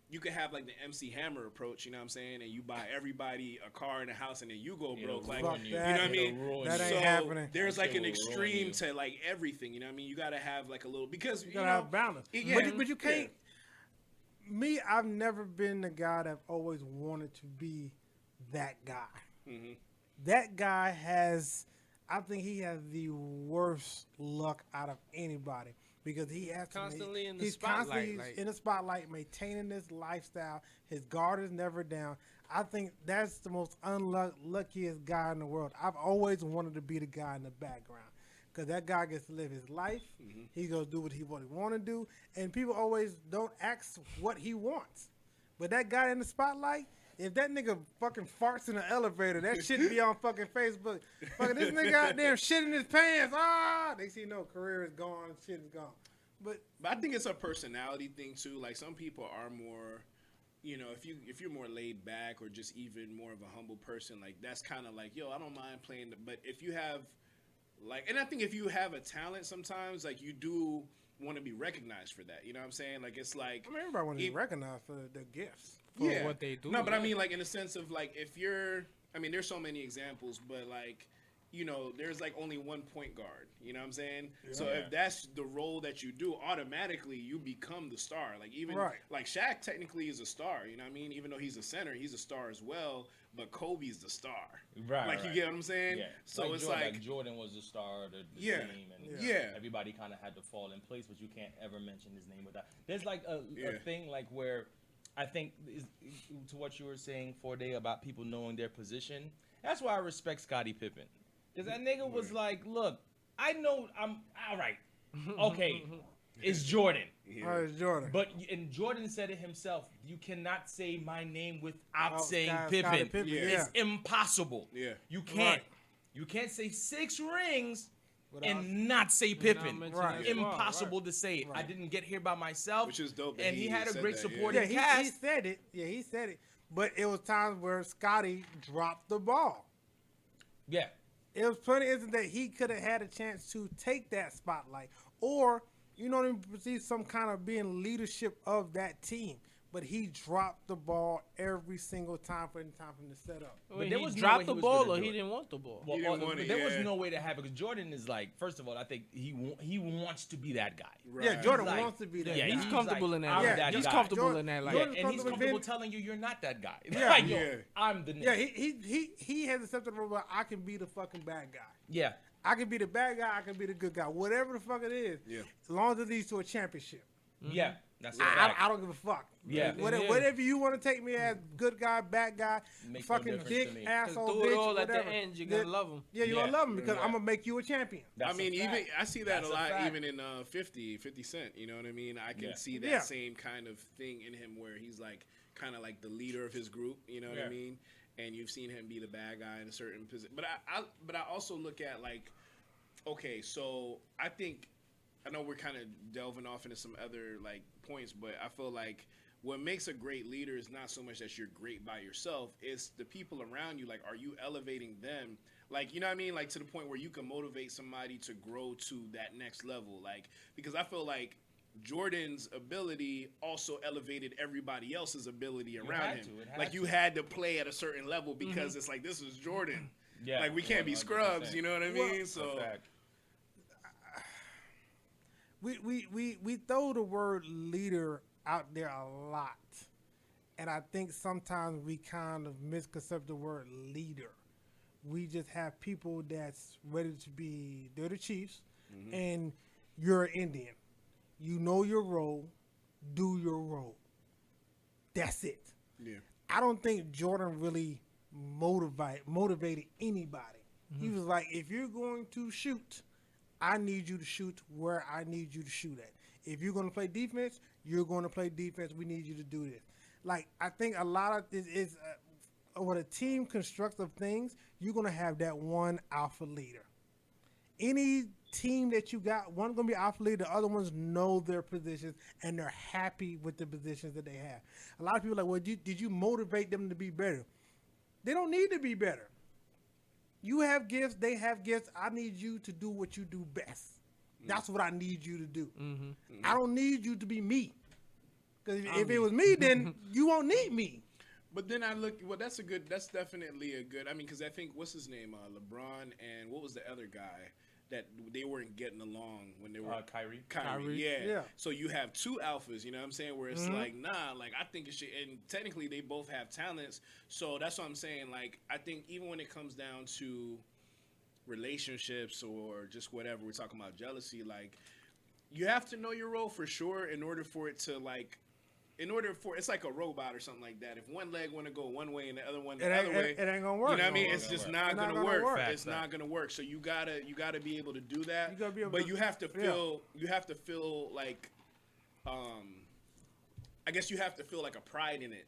[SPEAKER 3] you could have, like, the MC Hammer approach, you know what I'm saying? And you buy everybody a car and a house, and then you go broke. Like,
[SPEAKER 2] Fuck
[SPEAKER 3] you know
[SPEAKER 2] that.
[SPEAKER 3] what I mean?
[SPEAKER 2] That ain't
[SPEAKER 3] So
[SPEAKER 2] happening.
[SPEAKER 3] there's, like, an
[SPEAKER 1] That shit will ruin
[SPEAKER 3] extreme
[SPEAKER 1] you.
[SPEAKER 3] to, like, everything, you know what I mean? You got to have, like, a little, because,
[SPEAKER 2] You gotta have balance.
[SPEAKER 3] yeah,
[SPEAKER 2] But you can't. Me, I've never been the guy that always wanted to be that guy.
[SPEAKER 3] Mhm.
[SPEAKER 2] That guy has, I think he has the worst luck out of anybody because he has to
[SPEAKER 4] Constantly in the
[SPEAKER 2] he's
[SPEAKER 4] spotlight,
[SPEAKER 2] constantly
[SPEAKER 4] like-
[SPEAKER 2] in the spotlight, maintaining this lifestyle. His guard is never down. I think that's the most unluckiest guy in the world. I've always wanted to be the guy in the background. Because that guy gets to live his life. He's going to do what he want to do. And people always don't ask what he wants. But that guy in the spotlight, if that nigga fucking farts in the elevator, that shit be on fucking Facebook. Fucking this nigga out there shit in his pants. They see no career is gone, shit is gone. But
[SPEAKER 3] But I think it's a personality thing, too. Like, some people are more, you know, if you're more laid back or just even more of a humble person, like, that's kind of like, yo, I don't mind playing. But if you have, like, and I think if you have a talent sometimes, like, you do want to be recognized for that. You know what I'm saying? Like, it's like,
[SPEAKER 2] I mean, everybody wants to be
[SPEAKER 3] It-
[SPEAKER 2] recognized for their gifts.
[SPEAKER 4] For what they do.
[SPEAKER 3] No, but I
[SPEAKER 4] yeah.
[SPEAKER 3] mean, like, in the sense of, like, if you're, I mean, there's so many examples, but, like, you know, there's, like, only one point guard. You know what I'm saying? So
[SPEAKER 1] Yeah.
[SPEAKER 3] if that's the role that you do, automatically you become the star. Like, even,
[SPEAKER 2] Right.
[SPEAKER 3] like, Shaq technically is a star. You know what I mean? Even though he's a center, he's a star as well. But Kobe's the star.
[SPEAKER 1] Right.
[SPEAKER 3] Like,
[SPEAKER 1] right.
[SPEAKER 3] you get what I'm saying?
[SPEAKER 1] Yeah.
[SPEAKER 3] So it's
[SPEAKER 1] Jordan,
[SPEAKER 3] like,
[SPEAKER 1] Jordan was the star of the
[SPEAKER 3] Yeah.
[SPEAKER 1] team, and
[SPEAKER 3] Yeah.
[SPEAKER 1] everybody kind of had to fall in place, but you can't ever mention his name without. There's like a
[SPEAKER 3] Yeah.
[SPEAKER 1] thing like where I think to what you were saying Forday about people knowing their position. That's why I respect Scottie Pippen, because that nigga was like, look, I know I'm all right. Okay, it's Jordan.
[SPEAKER 3] yeah.
[SPEAKER 2] It's Jordan.
[SPEAKER 1] But and Jordan said it himself. You cannot say my name without saying
[SPEAKER 2] Scottie
[SPEAKER 1] Pippen.
[SPEAKER 2] Pippen,
[SPEAKER 3] Yeah.
[SPEAKER 1] It's impossible.
[SPEAKER 3] Yeah.
[SPEAKER 1] You can't.
[SPEAKER 2] Right.
[SPEAKER 1] You can't say 6 rings
[SPEAKER 2] Without-
[SPEAKER 1] and not say Pippen.
[SPEAKER 4] mention
[SPEAKER 2] Right.
[SPEAKER 4] that as well,
[SPEAKER 1] Impossible
[SPEAKER 4] right.
[SPEAKER 1] to say it. I
[SPEAKER 2] Right.
[SPEAKER 1] didn't get here by myself.
[SPEAKER 3] Which is dope that
[SPEAKER 1] And he had a
[SPEAKER 3] said
[SPEAKER 1] great
[SPEAKER 3] that, yeah.
[SPEAKER 1] supporting
[SPEAKER 2] yeah, he
[SPEAKER 1] cast.
[SPEAKER 2] said it. Yeah, he said it. But it was times where Scotty dropped the ball.
[SPEAKER 1] Yeah.
[SPEAKER 2] It was plenty of instances that he could have had a chance to take that spotlight or, you know, see some kind of being leadership of that team. But he dropped the ball every single time for him to set up.
[SPEAKER 4] When
[SPEAKER 1] But there
[SPEAKER 4] he
[SPEAKER 1] was no way
[SPEAKER 4] dropped
[SPEAKER 1] he
[SPEAKER 4] the
[SPEAKER 1] was
[SPEAKER 4] ball,
[SPEAKER 1] gonna
[SPEAKER 4] or
[SPEAKER 1] do
[SPEAKER 4] he
[SPEAKER 1] it.
[SPEAKER 4] didn't want the ball.
[SPEAKER 1] Well,
[SPEAKER 3] He didn't want it,
[SPEAKER 1] there was
[SPEAKER 3] yeah.
[SPEAKER 1] no way to have it because Jordan is like, first of all, I think he wants to be that guy.
[SPEAKER 3] Right.
[SPEAKER 2] Yeah, Jordan
[SPEAKER 1] He's like-
[SPEAKER 2] wants to be that
[SPEAKER 1] Yeah,
[SPEAKER 2] guy.
[SPEAKER 4] he's comfortable in that.
[SPEAKER 1] I'm
[SPEAKER 2] Yeah,
[SPEAKER 1] that
[SPEAKER 4] he's
[SPEAKER 1] guy.
[SPEAKER 4] comfortable
[SPEAKER 2] Jordan-
[SPEAKER 4] in that. Like,
[SPEAKER 1] Yeah,
[SPEAKER 2] Jordan's
[SPEAKER 1] and he's
[SPEAKER 2] comfortable
[SPEAKER 1] comfortable
[SPEAKER 2] being-
[SPEAKER 1] telling you you're not that guy.
[SPEAKER 2] Yeah.
[SPEAKER 1] Like, yo,
[SPEAKER 3] Yeah.
[SPEAKER 1] I'm the nigga.
[SPEAKER 2] Yeah, he has accepted the role where I can be the fucking bad guy.
[SPEAKER 1] Yeah.
[SPEAKER 2] I can be the bad guy. I can be the good guy. Whatever the fuck it is.
[SPEAKER 3] Yeah.
[SPEAKER 2] As long as it leads to a championship.
[SPEAKER 1] Yeah. That's a fact.
[SPEAKER 2] I don't give a fuck.
[SPEAKER 1] Yeah.
[SPEAKER 2] Whatever you want to take me as, good guy, bad guy,
[SPEAKER 1] Makes no
[SPEAKER 2] fucking
[SPEAKER 1] difference
[SPEAKER 2] dick,
[SPEAKER 1] to me.
[SPEAKER 2] asshole,
[SPEAKER 4] Through
[SPEAKER 2] bitch,
[SPEAKER 4] it all,
[SPEAKER 2] whatever.
[SPEAKER 4] at the end, you're gonna love him.
[SPEAKER 2] Yeah, you're
[SPEAKER 1] Yeah.
[SPEAKER 2] gonna love him because
[SPEAKER 1] Yeah.
[SPEAKER 2] I'm gonna make you a champion.
[SPEAKER 1] That's
[SPEAKER 3] I mean,
[SPEAKER 1] a fact.
[SPEAKER 3] even I see that
[SPEAKER 1] That's
[SPEAKER 3] a
[SPEAKER 1] a
[SPEAKER 3] lot,
[SPEAKER 1] fact.
[SPEAKER 3] even in 50 Cent. You know what I mean? I can
[SPEAKER 1] Yeah.
[SPEAKER 3] see that
[SPEAKER 2] Yeah.
[SPEAKER 3] same kind of thing in him, where he's like kind of like the leader of his group. You know what
[SPEAKER 1] Yeah.
[SPEAKER 3] I mean? And you've seen him be the bad guy in a certain position. But I also look at like, okay, so I know we're kind of delving off into some other like points, but I feel like what makes a great leader is not so much that you're great by yourself, it's the people around you. Like, are you elevating them? Like, you know what I mean? Like, to the point where you can motivate somebody to grow to that next level. Like, because I feel like Jordan's ability also elevated everybody else's ability around him. Like, you had to play at a certain level because it's like, this is Jordan.
[SPEAKER 1] Yeah.
[SPEAKER 3] Like, we can't be
[SPEAKER 1] 100%.
[SPEAKER 3] scrubs, you know what I mean?
[SPEAKER 2] Well,
[SPEAKER 3] So,
[SPEAKER 1] Fact.
[SPEAKER 2] We throw the word leader out there a lot, and I think sometimes we kind of misconcept the word leader. We just have people that's ready to be. They're the chiefs, and you're an Indian. You know your role. Do your role. That's it.
[SPEAKER 3] yeah.
[SPEAKER 2] I don't think Jordan really motivated anybody. He was like, if you're going to shoot, I need you to shoot where I need you to shoot at. If you're going to play defense, you're going to play defense. We need you to do this. Like, I think a lot of this is with a team construct of things, you're going to have that one alpha leader. Any team that you got, one going to be alpha leader, the other ones know their positions, and they're happy with the positions that they have. A lot of people are like, well, did you motivate them to be better? They don't need to be better. You have gifts, they have gifts. I need you to do what you do best. That's what I need you to do. I don't need you to be me. Because if it was me, then you won't need me.
[SPEAKER 3] But then I look, well, that's definitely a good, I mean, because I think, what's his name? LeBron, and what was the other guy that they weren't getting along when they were?
[SPEAKER 1] Kyrie.
[SPEAKER 3] Kyrie, yeah.
[SPEAKER 2] Yeah.
[SPEAKER 3] So you have two alphas, you know what I'm saying? Where it's like, nah, like, I think it should, and technically they both have talents. So that's what I'm saying. Like, I think even when it comes down to relationships or just whatever, we're talking about jealousy, like, you have to know your role for sure in order for it to, like, it's like a robot or something like that. If one leg want to go one way and the other one the other way,
[SPEAKER 2] it ain't gonna work.
[SPEAKER 3] you know what I mean?
[SPEAKER 2] No,
[SPEAKER 3] It's just
[SPEAKER 2] it's
[SPEAKER 3] not
[SPEAKER 2] not
[SPEAKER 3] gonna
[SPEAKER 2] gonna
[SPEAKER 3] work.
[SPEAKER 2] work.
[SPEAKER 3] It's not gonna work. So you gotta be able to do that.
[SPEAKER 2] You gotta be able
[SPEAKER 3] but
[SPEAKER 2] to-
[SPEAKER 3] you have to feel like, I guess you have to feel like a pride in it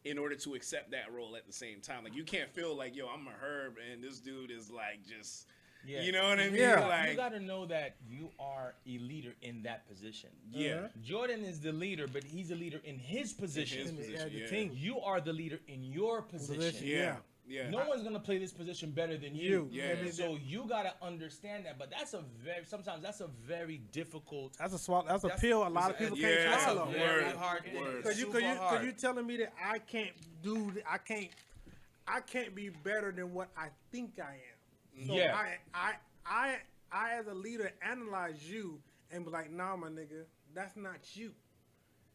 [SPEAKER 3] in order to accept that role at the same time. Like, you can't feel like, yo, I'm a herb and this dude is like just.
[SPEAKER 1] Yeah.
[SPEAKER 3] You know what I mean?
[SPEAKER 2] Yeah.
[SPEAKER 3] Like,
[SPEAKER 1] You got to know that you are a leader in that position.
[SPEAKER 3] yeah.
[SPEAKER 1] Jordan is the leader, but he's a leader in his position.
[SPEAKER 3] his
[SPEAKER 2] Yeah,
[SPEAKER 3] position,
[SPEAKER 2] the
[SPEAKER 3] yeah.
[SPEAKER 2] team.
[SPEAKER 1] You are the leader in your position.
[SPEAKER 3] Yeah. Yeah.
[SPEAKER 1] No one's gonna play this position better than you.
[SPEAKER 3] Yeah.
[SPEAKER 1] So you gotta understand that. But sometimes that's a very difficult.
[SPEAKER 2] That's a pill a lot of people
[SPEAKER 3] yeah,
[SPEAKER 2] can't
[SPEAKER 3] that's a
[SPEAKER 2] swallow.
[SPEAKER 1] very
[SPEAKER 3] Word,
[SPEAKER 1] hard thing.
[SPEAKER 3] word.
[SPEAKER 1] It's
[SPEAKER 2] Because
[SPEAKER 1] super hard.
[SPEAKER 2] you telling me that I can't be better than what I think I am. So
[SPEAKER 1] Yeah.
[SPEAKER 2] I as a leader analyze you and be like, nah, my nigga, that's not you.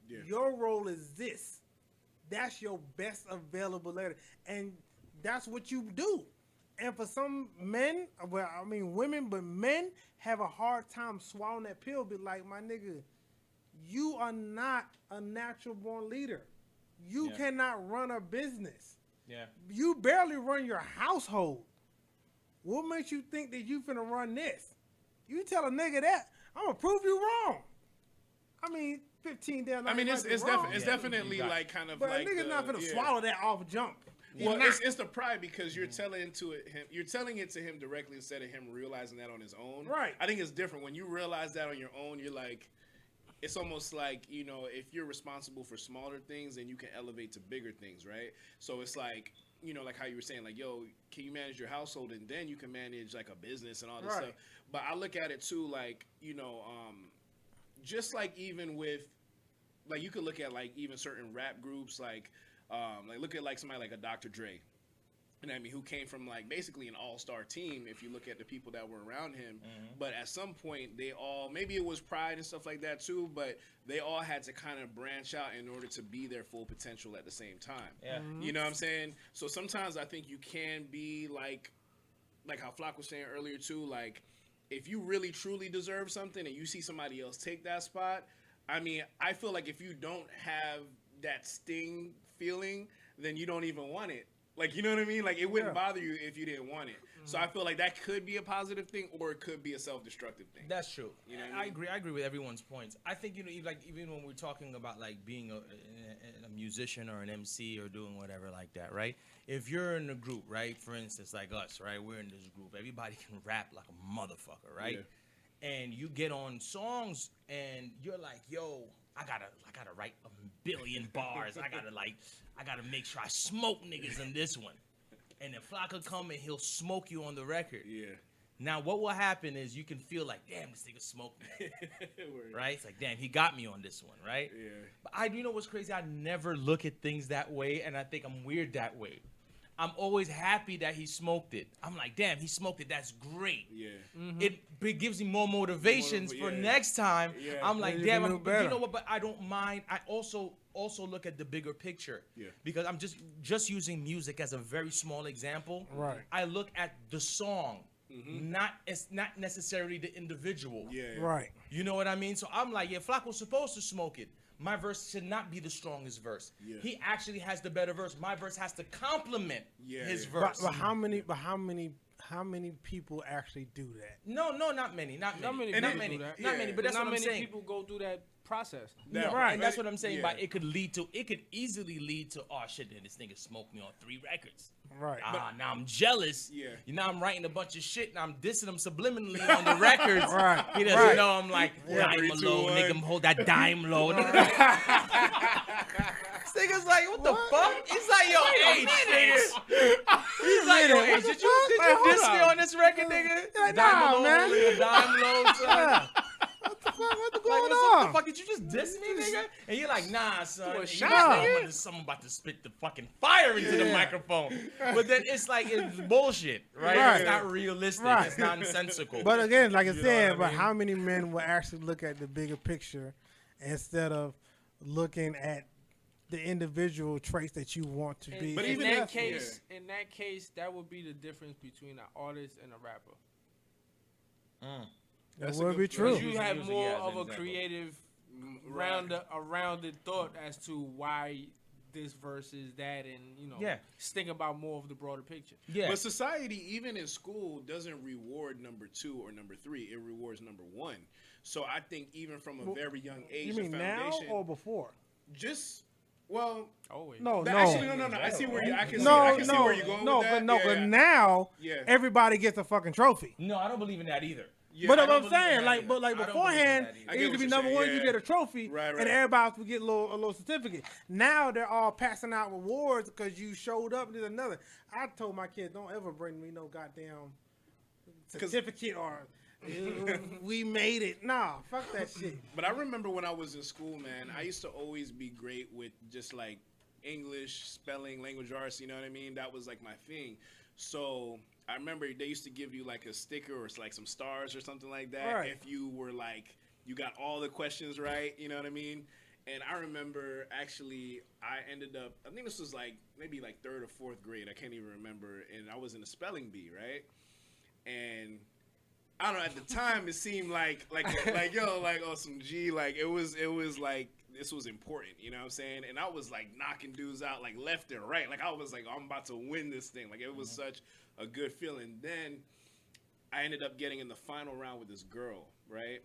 [SPEAKER 3] Yeah.
[SPEAKER 2] Your role is this. That's your best available leader, and that's what you do. And for some men, well, I mean women, but men have a hard time swallowing that pill. Be like, my nigga, you are not a natural born leader. You
[SPEAKER 1] Yeah.
[SPEAKER 2] cannot run a business.
[SPEAKER 1] Yeah.
[SPEAKER 2] You barely run your household. What makes you think that you finna run this? You tell a nigga that, I'm gonna prove you wrong. I mean, 15 down.
[SPEAKER 3] I mean, it's
[SPEAKER 2] wrong.
[SPEAKER 3] definitely
[SPEAKER 1] You got it.
[SPEAKER 3] like kind of
[SPEAKER 2] But
[SPEAKER 3] like
[SPEAKER 2] a nigga's not finna
[SPEAKER 3] yeah.
[SPEAKER 2] swallow that off jump. He's
[SPEAKER 3] Well,
[SPEAKER 2] not.
[SPEAKER 3] it's the pride because you're telling it to him directly instead of him realizing that on his own.
[SPEAKER 2] Right.
[SPEAKER 3] I think it's different when you realize that on your own. You're like, it's almost like, you know, if you're responsible for smaller things, then you can elevate to bigger things, right? So it's like, you know, like how you were saying, like, yo, can you manage your household and then you can manage like a business and all this
[SPEAKER 2] Right.
[SPEAKER 3] stuff. But I look at it too, like, you know, just like even with, like, you could look at like even certain rap groups, like look at like somebody like a Dr. Dre. And I mean, who came from like basically an all-star team if you look at the people that were around him. But at some point, they all, maybe it was pride and stuff like that too, but they all had to kind of branch out in order to be their full potential at the same time.
[SPEAKER 1] Yeah.
[SPEAKER 3] You know what I'm saying? So sometimes I think you can be like how Flock was saying earlier too, like if you really truly deserve something and you see somebody else take that spot, I mean, I feel like if you don't have that sting feeling, then you don't even want it. Like, you know what I mean? Like, it wouldn't bother you if you didn't want it. So I feel like that could be a positive thing, or it could be a self-destructive thing.
[SPEAKER 1] That's true.
[SPEAKER 3] You know what
[SPEAKER 1] I
[SPEAKER 3] I mean?
[SPEAKER 1] agree. I agree with everyone's points. I think even when we're talking about like being a musician or an MC or doing whatever like that, right? If you're in a group, right? For instance, like us, right? We're in this group. Everybody can rap like a motherfucker, right?
[SPEAKER 3] Yeah.
[SPEAKER 1] And you get on songs and you're like, yo, I gotta write a billion bars. I gotta make sure I smoke niggas in this one. And then Flocka come and he'll smoke you on the record.
[SPEAKER 3] Yeah.
[SPEAKER 1] Now, what will happen is you can feel like, damn, this nigga smoked me. Right? It's like, damn, he got me on this one, right?
[SPEAKER 3] Yeah.
[SPEAKER 1] But you know what's crazy? I never look at things that way, and I think I'm weird that way. I'm always happy that he smoked it. I'm like, damn, he smoked it. That's great.
[SPEAKER 3] Yeah.
[SPEAKER 1] It gives me more motivations for
[SPEAKER 3] yeah.
[SPEAKER 1] next time.
[SPEAKER 3] Yeah.
[SPEAKER 1] I'm like,
[SPEAKER 2] You
[SPEAKER 1] damn,
[SPEAKER 2] can do
[SPEAKER 1] but you
[SPEAKER 2] better.
[SPEAKER 1] know what? But I don't mind. I also look at the bigger picture.
[SPEAKER 3] Yeah.
[SPEAKER 1] Because I'm just using music as a very small example.
[SPEAKER 2] Right.
[SPEAKER 1] I look at the song, not necessarily the individual.
[SPEAKER 3] Yeah.
[SPEAKER 2] Right.
[SPEAKER 1] You know what I mean? So I'm like, yeah, Flock was supposed to smoke it. My verse should not be the strongest verse.
[SPEAKER 3] Yeah.
[SPEAKER 1] He actually has the better verse. My verse has to complement his
[SPEAKER 3] yeah.
[SPEAKER 1] verse.
[SPEAKER 2] But how many people actually do that?
[SPEAKER 1] No, not many. Not many.
[SPEAKER 4] people
[SPEAKER 1] Not
[SPEAKER 4] do
[SPEAKER 1] many.
[SPEAKER 4] that.
[SPEAKER 1] Not many. But that's
[SPEAKER 4] not
[SPEAKER 1] what I'm
[SPEAKER 4] many
[SPEAKER 1] saying.
[SPEAKER 4] people go through that process.
[SPEAKER 1] No,
[SPEAKER 2] Right.
[SPEAKER 1] and that's what I'm saying.
[SPEAKER 3] Yeah.
[SPEAKER 1] But it could easily lead to, oh shit, then this nigga smoked me on 3 records.
[SPEAKER 2] Right.
[SPEAKER 1] Now I'm jealous.
[SPEAKER 3] Yeah.
[SPEAKER 1] You know, I'm writing a bunch of shit and I'm dissing him subliminally on the records.
[SPEAKER 2] Right.
[SPEAKER 1] He doesn't
[SPEAKER 2] Right.
[SPEAKER 1] know I'm like, dime
[SPEAKER 3] 3, 2,
[SPEAKER 1] low,
[SPEAKER 3] 1.
[SPEAKER 1] nigga, hold that dime low. This nigga's like, what the fuck? He's like, yo, age, nigga. He's like, yo, age, did you diss me on this record, nigga?
[SPEAKER 2] Like,
[SPEAKER 1] Dime
[SPEAKER 2] nah,
[SPEAKER 1] low,
[SPEAKER 2] man.
[SPEAKER 1] nigga, dime low, son.
[SPEAKER 2] Yeah. What's
[SPEAKER 1] Like,
[SPEAKER 2] going
[SPEAKER 1] what the
[SPEAKER 2] on?
[SPEAKER 1] fuck? Did you just diss me, nigga? And you're like, nah, son.
[SPEAKER 4] a
[SPEAKER 1] And
[SPEAKER 4] shot,
[SPEAKER 1] you like,
[SPEAKER 2] nigga.
[SPEAKER 1] someone about to spit the fucking fire into the
[SPEAKER 2] Yeah.
[SPEAKER 1] microphone. But then it's like, it's bullshit, right?
[SPEAKER 2] Right.
[SPEAKER 1] It's not realistic.
[SPEAKER 2] Right.
[SPEAKER 1] It's nonsensical.
[SPEAKER 2] But again, like I
[SPEAKER 1] You know
[SPEAKER 2] said,
[SPEAKER 1] what I
[SPEAKER 2] but
[SPEAKER 1] mean?
[SPEAKER 2] how many men will actually look at the bigger picture instead of looking at the individual traits that you want to be?
[SPEAKER 3] But
[SPEAKER 4] in
[SPEAKER 3] even
[SPEAKER 4] that
[SPEAKER 3] if-
[SPEAKER 4] case, that would be the difference between an artist and a rapper.
[SPEAKER 2] that
[SPEAKER 3] That's a
[SPEAKER 2] would
[SPEAKER 3] good
[SPEAKER 2] be
[SPEAKER 3] point.
[SPEAKER 2] true.
[SPEAKER 4] You
[SPEAKER 1] Using
[SPEAKER 4] have
[SPEAKER 1] music,
[SPEAKER 4] more
[SPEAKER 1] yeah, as
[SPEAKER 4] of
[SPEAKER 1] an
[SPEAKER 4] a
[SPEAKER 1] example.
[SPEAKER 4] creative,
[SPEAKER 3] Right.
[SPEAKER 4] a rounded thought as to why this verse is that, and
[SPEAKER 1] Yeah.
[SPEAKER 4] just think about more of the broader picture.
[SPEAKER 1] yeah.
[SPEAKER 3] But society, even in school, doesn't reward number 2 or number 3. It rewards number 1. So I think even from a very young age,
[SPEAKER 2] You
[SPEAKER 3] the
[SPEAKER 2] mean now
[SPEAKER 3] foundation,
[SPEAKER 2] or before?
[SPEAKER 3] just well,
[SPEAKER 4] Always.
[SPEAKER 2] No,
[SPEAKER 3] but
[SPEAKER 2] no.
[SPEAKER 3] actually, no. I see where I can
[SPEAKER 2] No,
[SPEAKER 3] see
[SPEAKER 2] no,
[SPEAKER 3] where you're going
[SPEAKER 2] no,
[SPEAKER 3] with that.
[SPEAKER 2] but no,
[SPEAKER 3] Yeah,
[SPEAKER 2] but
[SPEAKER 3] yeah.
[SPEAKER 2] now
[SPEAKER 3] Yeah.
[SPEAKER 2] everybody gets a fucking trophy.
[SPEAKER 1] No, I don't believe in that either.
[SPEAKER 3] Yeah,
[SPEAKER 2] But
[SPEAKER 3] I
[SPEAKER 2] I'm
[SPEAKER 3] don't believe in
[SPEAKER 2] saying,
[SPEAKER 3] that
[SPEAKER 2] like,
[SPEAKER 3] either.
[SPEAKER 2] but like
[SPEAKER 1] I don't
[SPEAKER 2] beforehand,
[SPEAKER 1] believe in that
[SPEAKER 3] either. I
[SPEAKER 2] it
[SPEAKER 3] get
[SPEAKER 2] used to
[SPEAKER 3] what
[SPEAKER 2] be
[SPEAKER 3] you're
[SPEAKER 2] number
[SPEAKER 3] saying,
[SPEAKER 2] one, you
[SPEAKER 3] yeah.
[SPEAKER 2] get a trophy,
[SPEAKER 3] Right,
[SPEAKER 2] and
[SPEAKER 3] right.
[SPEAKER 2] everybody would get a little certificate. Now they're all passing out awards because you showed up. And there's another. I told my kids, don't ever bring me no goddamn certificate or we made it. Nah, fuck that shit.
[SPEAKER 3] But I remember when I was in school, man, I used to always be great with just like English, spelling, language arts, you know what I mean? That was like my thing. So I remember they used to give you like a sticker or like some stars or something like that
[SPEAKER 2] Right.
[SPEAKER 3] if you were like, you got all the questions right, you know what I mean? And I remember actually I ended up, I think this was like maybe like 3rd or 4th grade, I can't even remember, and I was in a spelling bee, right? And I don't know, at the time it seemed like yo, like oh some G, like it was like this was important, you know what I'm saying? And I was like knocking dudes out like left and right. Like I was like, I'm about to win this thing. Like it was such a good feeling. Then I ended up getting in the final round with this girl, right?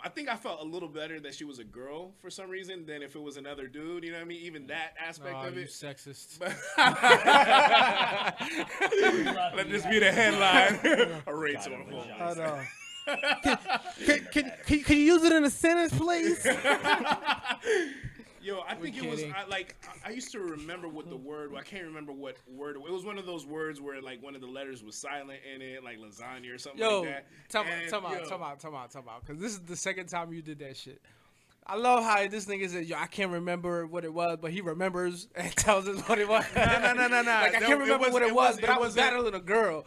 [SPEAKER 3] I think I felt a little better that she was a girl for some reason than if it was another dude, you know what I mean? Even that aspect
[SPEAKER 4] Oh,
[SPEAKER 3] of
[SPEAKER 4] you
[SPEAKER 3] it.
[SPEAKER 4] sexist.
[SPEAKER 3] Let this be the headline. A rape to a hole.
[SPEAKER 2] I know. Can you use it in a sentence, please?
[SPEAKER 3] Yo, I think it was
[SPEAKER 4] kidding.
[SPEAKER 3] I used to remember what the word. I can't remember what word. It was one of those words where like one of the letters was silent in it, like lasagna or something
[SPEAKER 4] Yo,
[SPEAKER 3] like that.
[SPEAKER 4] time
[SPEAKER 3] And,
[SPEAKER 4] out. Because this is the second time you did that shit. I love how this nigga said, yo, I can't remember what it was, but he remembers and tells us what it was.
[SPEAKER 3] No.
[SPEAKER 4] Like, I
[SPEAKER 3] No,
[SPEAKER 4] can't remember what it was, but I was
[SPEAKER 3] wasn't-
[SPEAKER 4] battling a girl.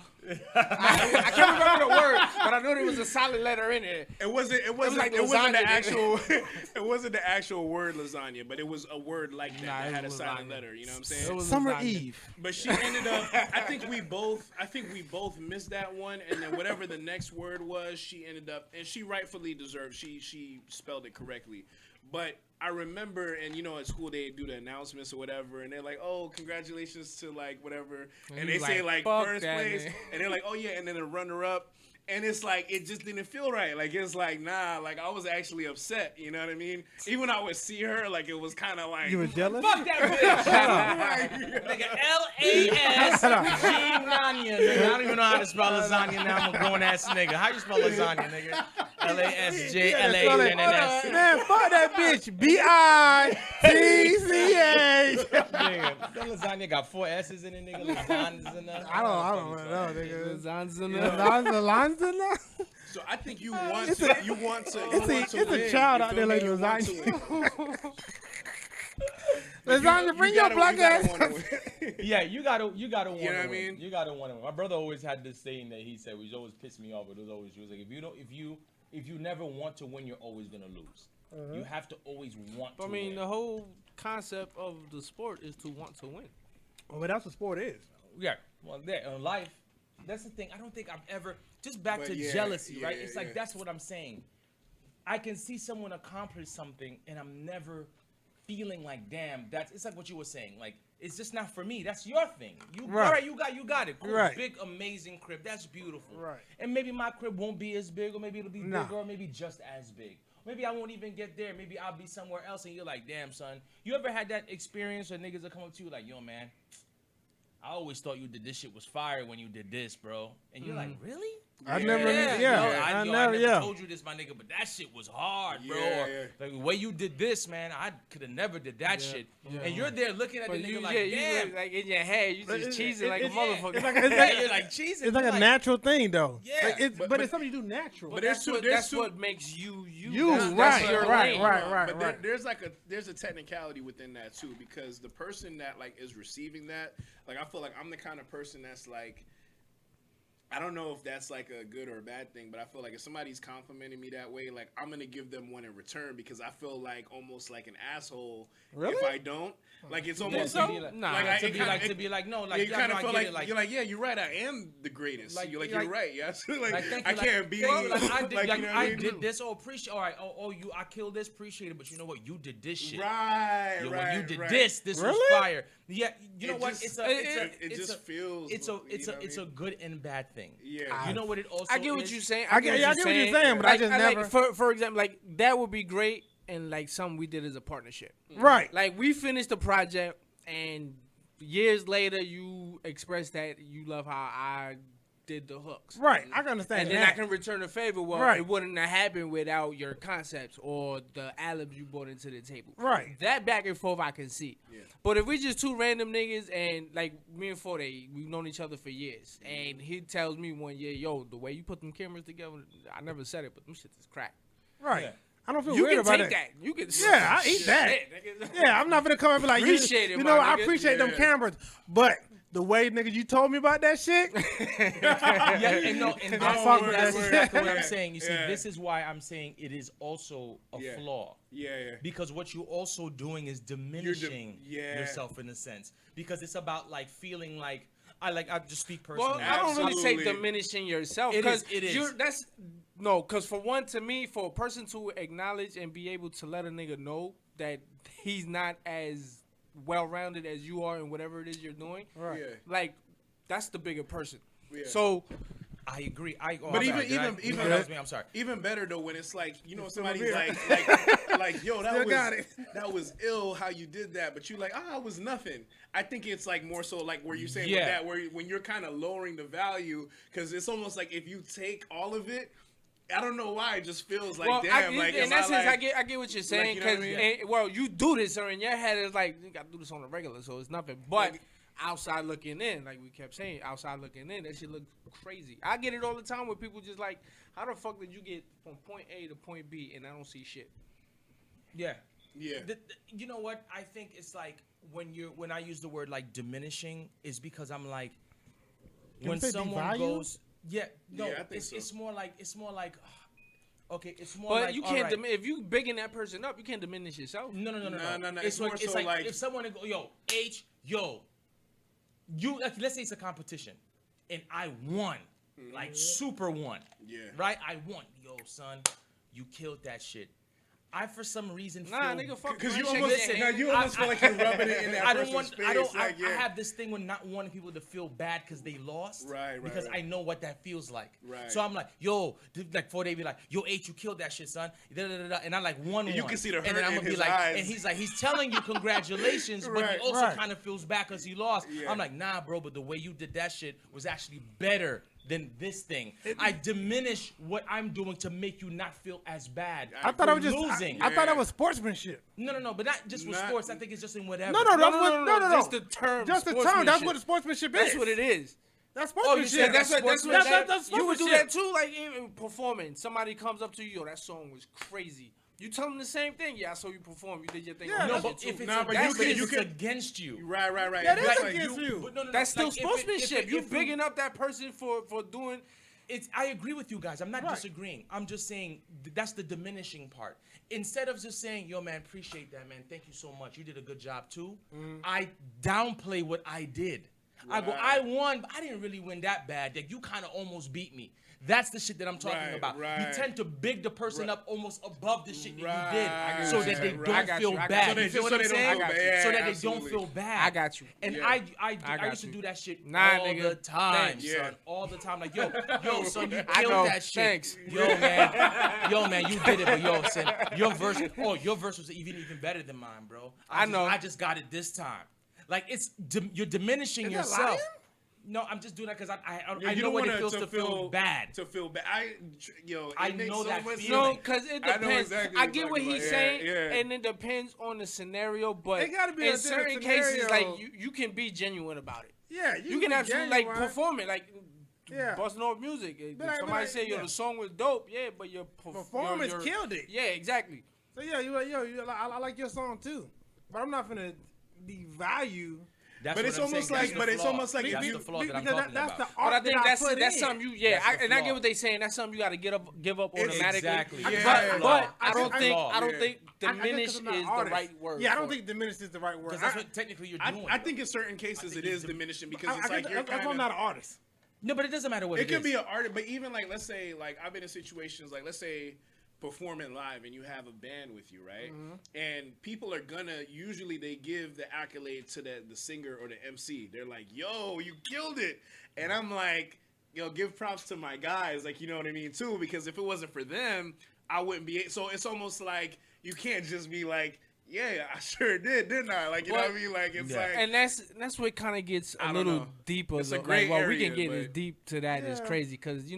[SPEAKER 4] I can't remember the word, but I knew there was a silent letter in it.
[SPEAKER 3] It wasn't
[SPEAKER 4] like
[SPEAKER 3] the
[SPEAKER 4] lasagna,
[SPEAKER 3] actual. It wasn't the actual word lasagna, but it was a word like that
[SPEAKER 4] Nah,
[SPEAKER 3] that
[SPEAKER 4] it
[SPEAKER 3] had a
[SPEAKER 4] was
[SPEAKER 3] silent
[SPEAKER 4] lasagna.
[SPEAKER 3] letter. You know what I'm
[SPEAKER 4] It
[SPEAKER 3] saying?
[SPEAKER 4] was
[SPEAKER 2] Summer
[SPEAKER 4] lasagna.
[SPEAKER 2] Eve.
[SPEAKER 3] But she ended up. I think we both missed that one, and then whatever the next word was, she ended up, and she rightfully deserved. She spelled it correctly, But I remember, and you know, at school they do the announcements or whatever, and they're like, "Oh, congratulations to like whatever," and they say like
[SPEAKER 4] "Fuck
[SPEAKER 3] first
[SPEAKER 4] that,
[SPEAKER 3] place,
[SPEAKER 4] man."
[SPEAKER 3] and they're like, "Oh yeah," and then the runner up. And it's like, it just didn't feel right. Like, it's like, nah, like, I was actually upset. You know what I mean? Even when I would see her, like, it was kind of like.
[SPEAKER 2] You was jealous?
[SPEAKER 1] Fuck that bitch. Nigga, L-A-S-G-Nanya. Nigga, I don't even know how to spell lasagna now. I'm a grown ass nigga. How you spell lasagna, nigga? L-A-S-J-L-A-N-N-S.
[SPEAKER 2] Man, fuck that bitch. B-I-T-C-H.
[SPEAKER 1] Nigga, that lasagna got 4 S's in it, nigga. Lasagna's in there.
[SPEAKER 2] I don't know, nigga.
[SPEAKER 4] Lasagna.
[SPEAKER 3] So I think you want to.
[SPEAKER 2] It's a child out there like lasagna. Lasagna, bring your black ass.
[SPEAKER 1] Yeah, you gotta want to
[SPEAKER 3] know what I mean?
[SPEAKER 1] You gotta want to. My brother always had this saying that he said, which always pissed me off. But he was like, if you never want to win, you're always gonna lose. You have to always want to.
[SPEAKER 4] I mean,
[SPEAKER 1] win.
[SPEAKER 4] the whole concept of the sport is to want to win.
[SPEAKER 2] Well, that's what sport is.
[SPEAKER 1] Yeah. Well, in life, that's the thing. I don't think I've ever just back to jealousy, right? It's like that's what I'm saying. I can see someone accomplish something, and I'm never feeling like, damn, it's like what you were saying. Like, it's just not for me. That's your thing. All right, you got it. Cool,
[SPEAKER 2] right.
[SPEAKER 1] Big, amazing crib. That's beautiful.
[SPEAKER 2] Right.
[SPEAKER 1] And maybe my crib won't be as big, or maybe it'll be bigger, or maybe just as big. Maybe I won't even get there. Maybe I'll be somewhere else, and you're like, damn, son. You ever had that experience where niggas will come up to you like, yo, man, I always thought you did this shit was fire when you did this, bro. And you're like, really?
[SPEAKER 2] I never
[SPEAKER 1] told you this, my nigga, but that shit was hard, bro. Like the way you did this, man, I could have never did that shit.
[SPEAKER 4] Yeah.
[SPEAKER 1] And you're there looking at the nigga like,
[SPEAKER 4] you
[SPEAKER 1] damn.
[SPEAKER 4] like in your head, you just cheesing like a motherfucker.
[SPEAKER 1] You're like cheesing.
[SPEAKER 2] It's like a natural thing, though.
[SPEAKER 1] Yeah.
[SPEAKER 2] Like, but it's something you do natural.
[SPEAKER 3] But
[SPEAKER 4] that's what makes you.
[SPEAKER 2] Right.
[SPEAKER 3] But there's a technicality within that too, because the person that like is receiving that, like I feel like I'm the kind of person that's like, I don't know if that's like a good or a bad thing, but I feel like if somebody's complimenting me that way, like I'm gonna give them one in return, because I feel like almost like an asshole if I don't. Like it's almost
[SPEAKER 1] to be like, no, like you kind of
[SPEAKER 3] feel like you're like, yeah, you're right, I am the greatest. Like you're right, yes. I can't be
[SPEAKER 1] I did this. Oh, appreciate. All right. I killed this. Appreciate it. But you know what? You did this shit.
[SPEAKER 3] Right.
[SPEAKER 1] When you did this was fire. Yeah. You know what? It's a good and bad thing.
[SPEAKER 3] Yeah.
[SPEAKER 1] You know what it also.
[SPEAKER 4] I get what you're saying.
[SPEAKER 2] I get what you're saying, but I just never.
[SPEAKER 4] For example, like that would be great, and like something we did as a partnership.
[SPEAKER 2] Right.
[SPEAKER 4] Like we finished the project, and years later, you expressed that you love how I did the hooks.
[SPEAKER 2] Right. I can understand.
[SPEAKER 4] And then I can return the favor. Well,
[SPEAKER 2] right.
[SPEAKER 4] It wouldn't have happened without your concepts or the alibs you brought into the table.
[SPEAKER 2] Right.
[SPEAKER 4] That back and forth I can see. Yeah. But if we just two random niggas, and like me and Forte, we've known each other for years, and he tells me one year, yo, the way you put them cameras together, I never said it, but them shit is crack.
[SPEAKER 2] Right. Yeah. I don't feel
[SPEAKER 4] you
[SPEAKER 2] weird about it.
[SPEAKER 4] You can take that. You can.
[SPEAKER 2] Yeah, I eat that. Yeah, I'm not gonna come and be like,
[SPEAKER 4] appreciate it.
[SPEAKER 2] You know, I appreciate them cameras, but the way, nigga, you told me about that shit.
[SPEAKER 1] And that's exactly what I'm saying. You see, this is why I'm saying it is also a flaw.
[SPEAKER 3] Yeah.
[SPEAKER 1] Because what you're also doing is diminishing yourself in a sense. Because it's about like feeling like I just speak personally.
[SPEAKER 4] Well, I don't really say diminishing yourself, because
[SPEAKER 1] it is.
[SPEAKER 4] Because for one, to me, for a person to acknowledge and be able to let a nigga know that he's not as well-rounded as you are in whatever it is you're doing,
[SPEAKER 2] right?
[SPEAKER 4] Like that's the bigger person.
[SPEAKER 3] Yeah.
[SPEAKER 4] So
[SPEAKER 1] I agree.
[SPEAKER 3] But I'm sorry. Even better though when it's like, you know, somebody's like yo, that was ill how you did that, but you like, it was nothing. I think it's like more so like where you're saying with that, where when you're kind of lowering the value, because it's almost like if you take all of it. I don't know why it just feels like damn. In that sense,
[SPEAKER 4] I get what you're saying, because you do this, or in your head it's like you got to do this on the regular, so it's nothing. But outside looking in, like we kept saying, outside looking in, that shit look crazy. I get it all the time where people just like, how the fuck did you get from point A to point B and I don't see shit?
[SPEAKER 1] Yeah.
[SPEAKER 3] Yeah.
[SPEAKER 1] You know what? I think it's like when I use the word like diminishing is because I'm like when someone goes. Yeah, no, it's more like okay, it's more
[SPEAKER 4] but
[SPEAKER 1] like. But you
[SPEAKER 4] can't if you bigging that person up, you can't diminish yourself.
[SPEAKER 1] No.
[SPEAKER 3] It's more so like
[SPEAKER 1] if someone go, you let's say it's a competition, and I won, like super won.
[SPEAKER 3] Yeah.
[SPEAKER 1] Right, I won. Yo, son, you killed that shit. I for some reason feel
[SPEAKER 4] nigga, fuck.
[SPEAKER 3] Because you
[SPEAKER 4] Shake
[SPEAKER 3] almost,
[SPEAKER 4] your hand.
[SPEAKER 3] feel like you're rubbing it in that
[SPEAKER 1] I don't
[SPEAKER 3] person's
[SPEAKER 1] want.
[SPEAKER 3] face.
[SPEAKER 1] I don't.
[SPEAKER 3] like,
[SPEAKER 1] I have this thing with not wanting people to feel bad because they lost.
[SPEAKER 3] Right,
[SPEAKER 1] Because
[SPEAKER 3] right.
[SPEAKER 1] I know what that feels like.
[SPEAKER 3] Right.
[SPEAKER 1] So I'm like, yo, like before they be like, yo, H, you killed that shit, son. Da, da, da, da. And I like won.
[SPEAKER 3] You can see the
[SPEAKER 1] and
[SPEAKER 3] hurt
[SPEAKER 1] then I'm
[SPEAKER 3] in
[SPEAKER 1] gonna be
[SPEAKER 3] his
[SPEAKER 1] like,
[SPEAKER 3] eyes.
[SPEAKER 1] and he's like, he's telling you congratulations, but
[SPEAKER 3] Right,
[SPEAKER 1] he also
[SPEAKER 2] right.
[SPEAKER 1] kind of feels bad because he lost.
[SPEAKER 3] Yeah.
[SPEAKER 1] I'm like, nah, bro, but the way you did that shit was actually better than this thing. I diminish what I'm doing to make you not feel as bad.
[SPEAKER 2] I thought it was just
[SPEAKER 1] losing.
[SPEAKER 2] I thought that was sportsmanship.
[SPEAKER 1] No, but not just with
[SPEAKER 3] Not-
[SPEAKER 1] sports. I think it's just in whatever.
[SPEAKER 2] No, that's what. No.
[SPEAKER 4] Just the term.
[SPEAKER 2] Just the term. That's what the
[SPEAKER 4] sportsmanship.
[SPEAKER 2] sportsmanship is.
[SPEAKER 4] That's what it is.
[SPEAKER 2] That's
[SPEAKER 1] Oh, you
[SPEAKER 2] sportsmanship.
[SPEAKER 1] said
[SPEAKER 4] That's what.
[SPEAKER 2] That's
[SPEAKER 4] You would do
[SPEAKER 2] sportsmanship.
[SPEAKER 4] that too, like even performing. Somebody comes up to you, yo, that song was crazy. You tell them the same thing. Yeah, I saw you perform. You did your thing.
[SPEAKER 2] Yeah,
[SPEAKER 4] on
[SPEAKER 1] No,
[SPEAKER 4] that
[SPEAKER 1] but
[SPEAKER 4] shit
[SPEAKER 1] if
[SPEAKER 4] too.
[SPEAKER 1] it's,
[SPEAKER 3] Nah, but
[SPEAKER 1] that's
[SPEAKER 3] you can-
[SPEAKER 1] if
[SPEAKER 3] you
[SPEAKER 1] it's
[SPEAKER 3] can-
[SPEAKER 1] against you.
[SPEAKER 3] Right.
[SPEAKER 2] That is
[SPEAKER 3] Like,
[SPEAKER 2] against you.
[SPEAKER 1] But no,
[SPEAKER 4] That's still
[SPEAKER 1] like, if it-
[SPEAKER 4] sportsmanship.
[SPEAKER 1] if
[SPEAKER 4] You
[SPEAKER 1] it-
[SPEAKER 4] bigging up that person for doing.
[SPEAKER 1] I agree with you guys. I'm not
[SPEAKER 2] Right.
[SPEAKER 1] disagreeing. I'm just saying that's the diminishing part. Instead of just saying, yo, man, appreciate that, man. Thank you so much. You did a good job, too. I downplay what I did. I go, I won, but I didn't really win that bad. Like, you kind of almost beat me. That's the shit that I'm talking
[SPEAKER 3] Right,
[SPEAKER 1] about. You
[SPEAKER 3] right.
[SPEAKER 1] tend to big the person up almost above the shit that
[SPEAKER 3] Right.
[SPEAKER 1] you
[SPEAKER 3] I
[SPEAKER 1] did,
[SPEAKER 3] got
[SPEAKER 1] so
[SPEAKER 3] you.
[SPEAKER 1] that they
[SPEAKER 3] Right.
[SPEAKER 1] don't
[SPEAKER 4] I got
[SPEAKER 1] feel
[SPEAKER 4] you. I got
[SPEAKER 1] bad.
[SPEAKER 4] you.
[SPEAKER 1] You feel
[SPEAKER 3] So
[SPEAKER 1] what
[SPEAKER 3] they
[SPEAKER 1] I'm
[SPEAKER 3] don't
[SPEAKER 1] saying?
[SPEAKER 3] feel bad.
[SPEAKER 1] So
[SPEAKER 3] Yeah,
[SPEAKER 1] that they
[SPEAKER 3] absolutely.
[SPEAKER 1] don't feel bad.
[SPEAKER 4] I got you.
[SPEAKER 1] And
[SPEAKER 3] Yeah.
[SPEAKER 1] I
[SPEAKER 4] got
[SPEAKER 1] used to
[SPEAKER 4] you.
[SPEAKER 1] do that shit
[SPEAKER 4] Nah,
[SPEAKER 1] all
[SPEAKER 4] nigga.
[SPEAKER 1] the time,
[SPEAKER 4] Thanks.
[SPEAKER 1] son.
[SPEAKER 3] Yeah.
[SPEAKER 1] All the time. Like, yo, son, you
[SPEAKER 4] I
[SPEAKER 1] killed
[SPEAKER 4] know.
[SPEAKER 1] that shit.
[SPEAKER 4] Thanks.
[SPEAKER 1] Yo, man, you did it. But yo, son, your verse was even better than mine, bro.
[SPEAKER 4] I know.
[SPEAKER 1] I just got it this time. Like, you're diminishing
[SPEAKER 2] Is that
[SPEAKER 1] yourself.
[SPEAKER 2] lying?
[SPEAKER 1] No, I'm just doing that because I
[SPEAKER 3] You
[SPEAKER 1] know
[SPEAKER 3] don't
[SPEAKER 1] what
[SPEAKER 3] want
[SPEAKER 1] it feels to feel bad.
[SPEAKER 3] To feel bad. I
[SPEAKER 1] I
[SPEAKER 3] makes
[SPEAKER 1] know
[SPEAKER 3] so
[SPEAKER 1] that
[SPEAKER 3] much
[SPEAKER 1] feeling.
[SPEAKER 4] No,
[SPEAKER 3] sense.
[SPEAKER 4] because it
[SPEAKER 3] I know
[SPEAKER 4] depends.
[SPEAKER 3] exactly
[SPEAKER 4] I
[SPEAKER 3] what
[SPEAKER 4] get
[SPEAKER 3] you're
[SPEAKER 4] what
[SPEAKER 3] talking
[SPEAKER 4] he's
[SPEAKER 3] about.
[SPEAKER 4] saying,
[SPEAKER 3] Yeah.
[SPEAKER 4] and it depends on the scenario. But
[SPEAKER 2] It gotta be
[SPEAKER 4] in
[SPEAKER 2] a
[SPEAKER 4] certain
[SPEAKER 2] different
[SPEAKER 4] cases,
[SPEAKER 2] scenario.
[SPEAKER 4] like you can be genuine about it.
[SPEAKER 2] Yeah,
[SPEAKER 4] You can
[SPEAKER 2] be
[SPEAKER 4] absolutely like
[SPEAKER 2] genuine.
[SPEAKER 4] perform it, like
[SPEAKER 2] Yeah.
[SPEAKER 4] busting off music. If
[SPEAKER 2] But like-
[SPEAKER 4] somebody
[SPEAKER 2] but
[SPEAKER 4] say, "Yo,
[SPEAKER 2] yeah.
[SPEAKER 4] the song was dope," yeah, but your
[SPEAKER 2] Performance killed it.
[SPEAKER 4] Yeah, exactly.
[SPEAKER 2] So yeah, I like your song too, but I'm not gonna devalue.
[SPEAKER 1] That's
[SPEAKER 3] But
[SPEAKER 1] what
[SPEAKER 3] it's
[SPEAKER 1] I'm
[SPEAKER 3] almost
[SPEAKER 1] saying.
[SPEAKER 3] like-
[SPEAKER 1] That's
[SPEAKER 3] but
[SPEAKER 1] the
[SPEAKER 3] it's
[SPEAKER 1] flaw.
[SPEAKER 3] almost like if
[SPEAKER 1] That's
[SPEAKER 3] you-
[SPEAKER 1] the flaw that I'm
[SPEAKER 2] because
[SPEAKER 1] talking
[SPEAKER 2] that's
[SPEAKER 1] about.
[SPEAKER 2] the
[SPEAKER 4] But I
[SPEAKER 2] art
[SPEAKER 4] think
[SPEAKER 2] that
[SPEAKER 4] that's
[SPEAKER 2] I put
[SPEAKER 4] that's
[SPEAKER 2] in.
[SPEAKER 4] something you. Yeah,
[SPEAKER 1] That's the
[SPEAKER 4] and I
[SPEAKER 1] flaw.
[SPEAKER 4] get what they saying. That's something you got to give up
[SPEAKER 3] It's
[SPEAKER 4] automatically.
[SPEAKER 1] Exactly.
[SPEAKER 3] Yeah.
[SPEAKER 4] But I
[SPEAKER 2] I
[SPEAKER 4] don't
[SPEAKER 2] just-
[SPEAKER 4] think
[SPEAKER 1] I-
[SPEAKER 4] I don't
[SPEAKER 3] yeah.
[SPEAKER 4] think
[SPEAKER 2] I guess 'cause
[SPEAKER 4] diminish
[SPEAKER 2] I'm not
[SPEAKER 4] is
[SPEAKER 2] an
[SPEAKER 4] the
[SPEAKER 2] artist.
[SPEAKER 4] right word.
[SPEAKER 2] Yeah, I don't
[SPEAKER 4] for it.
[SPEAKER 2] think diminish is the right word.
[SPEAKER 1] Because that's what technically you're doing.
[SPEAKER 3] I think in certain cases
[SPEAKER 1] think
[SPEAKER 3] it is
[SPEAKER 1] it's
[SPEAKER 3] diminishing because it's like you're
[SPEAKER 2] that's why
[SPEAKER 3] kind
[SPEAKER 2] I'm
[SPEAKER 3] of.
[SPEAKER 2] not an artist.
[SPEAKER 1] no, but it doesn't matter what
[SPEAKER 3] It could
[SPEAKER 1] is.
[SPEAKER 3] be an artist, but even like let's say like I've been in situations like let's say performing live and you have a band with you, right? And people are gonna usually they give the accolade to the singer or the MC. They're like, "Yo, you killed it," and I'm like, "Yo, give props to my guys," like you know what I mean too, because if it wasn't for them, I wouldn't be. So it's almost like you can't just be like, "Yeah, I sure did, didn't I?" Like you know what I mean? Like it's
[SPEAKER 1] Yeah.
[SPEAKER 3] like.
[SPEAKER 4] And that's what kind of gets a
[SPEAKER 3] I don't
[SPEAKER 4] little
[SPEAKER 3] know.
[SPEAKER 4] deeper.
[SPEAKER 3] It's a
[SPEAKER 4] though.
[SPEAKER 3] gray
[SPEAKER 4] Like, well, we
[SPEAKER 3] area,
[SPEAKER 4] can get as
[SPEAKER 3] but-
[SPEAKER 4] deep to that as
[SPEAKER 2] Yeah.
[SPEAKER 4] crazy because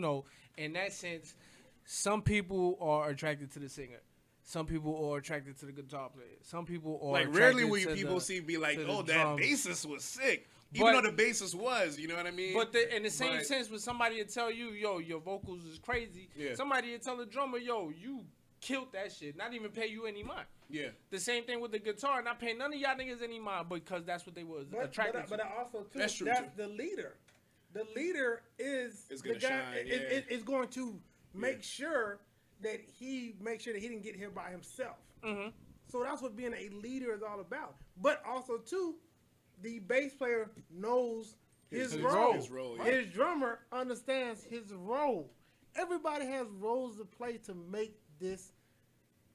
[SPEAKER 4] in that sense, some people are attracted to the singer. Some people are attracted to the guitar player. Some people are
[SPEAKER 3] Like rarely
[SPEAKER 4] attracted
[SPEAKER 3] will you
[SPEAKER 4] to
[SPEAKER 3] people
[SPEAKER 4] the-
[SPEAKER 3] see be like,
[SPEAKER 4] to the
[SPEAKER 3] "Oh, that
[SPEAKER 4] drums.
[SPEAKER 3] bassist was sick,"
[SPEAKER 4] But-
[SPEAKER 3] even though the bassist was. You know what I mean?
[SPEAKER 4] But in the same
[SPEAKER 3] But-
[SPEAKER 4] sense, when somebody will tell you, "Yo, your vocals is crazy,"
[SPEAKER 3] Yeah.
[SPEAKER 4] somebody will tell the drummer, "Yo, you killed that shit." Not even pay you any mind.
[SPEAKER 3] yeah,
[SPEAKER 4] The same thing with the guitar. Not paying none of y'all niggas any mind because that's what they was attracted
[SPEAKER 2] But
[SPEAKER 4] to.
[SPEAKER 2] I also too,
[SPEAKER 3] That's true,
[SPEAKER 2] that's
[SPEAKER 3] too.
[SPEAKER 2] the leader. The leader is
[SPEAKER 3] Is
[SPEAKER 2] the
[SPEAKER 3] gonna
[SPEAKER 2] guy.
[SPEAKER 3] shine, yeah.
[SPEAKER 2] Is going to make sure that he didn't get here by himself. So that's what being a leader is all about. But also too, the bass player knows his role.
[SPEAKER 3] His role, yeah.
[SPEAKER 2] His drummer understands his role. Everybody has roles to play to make this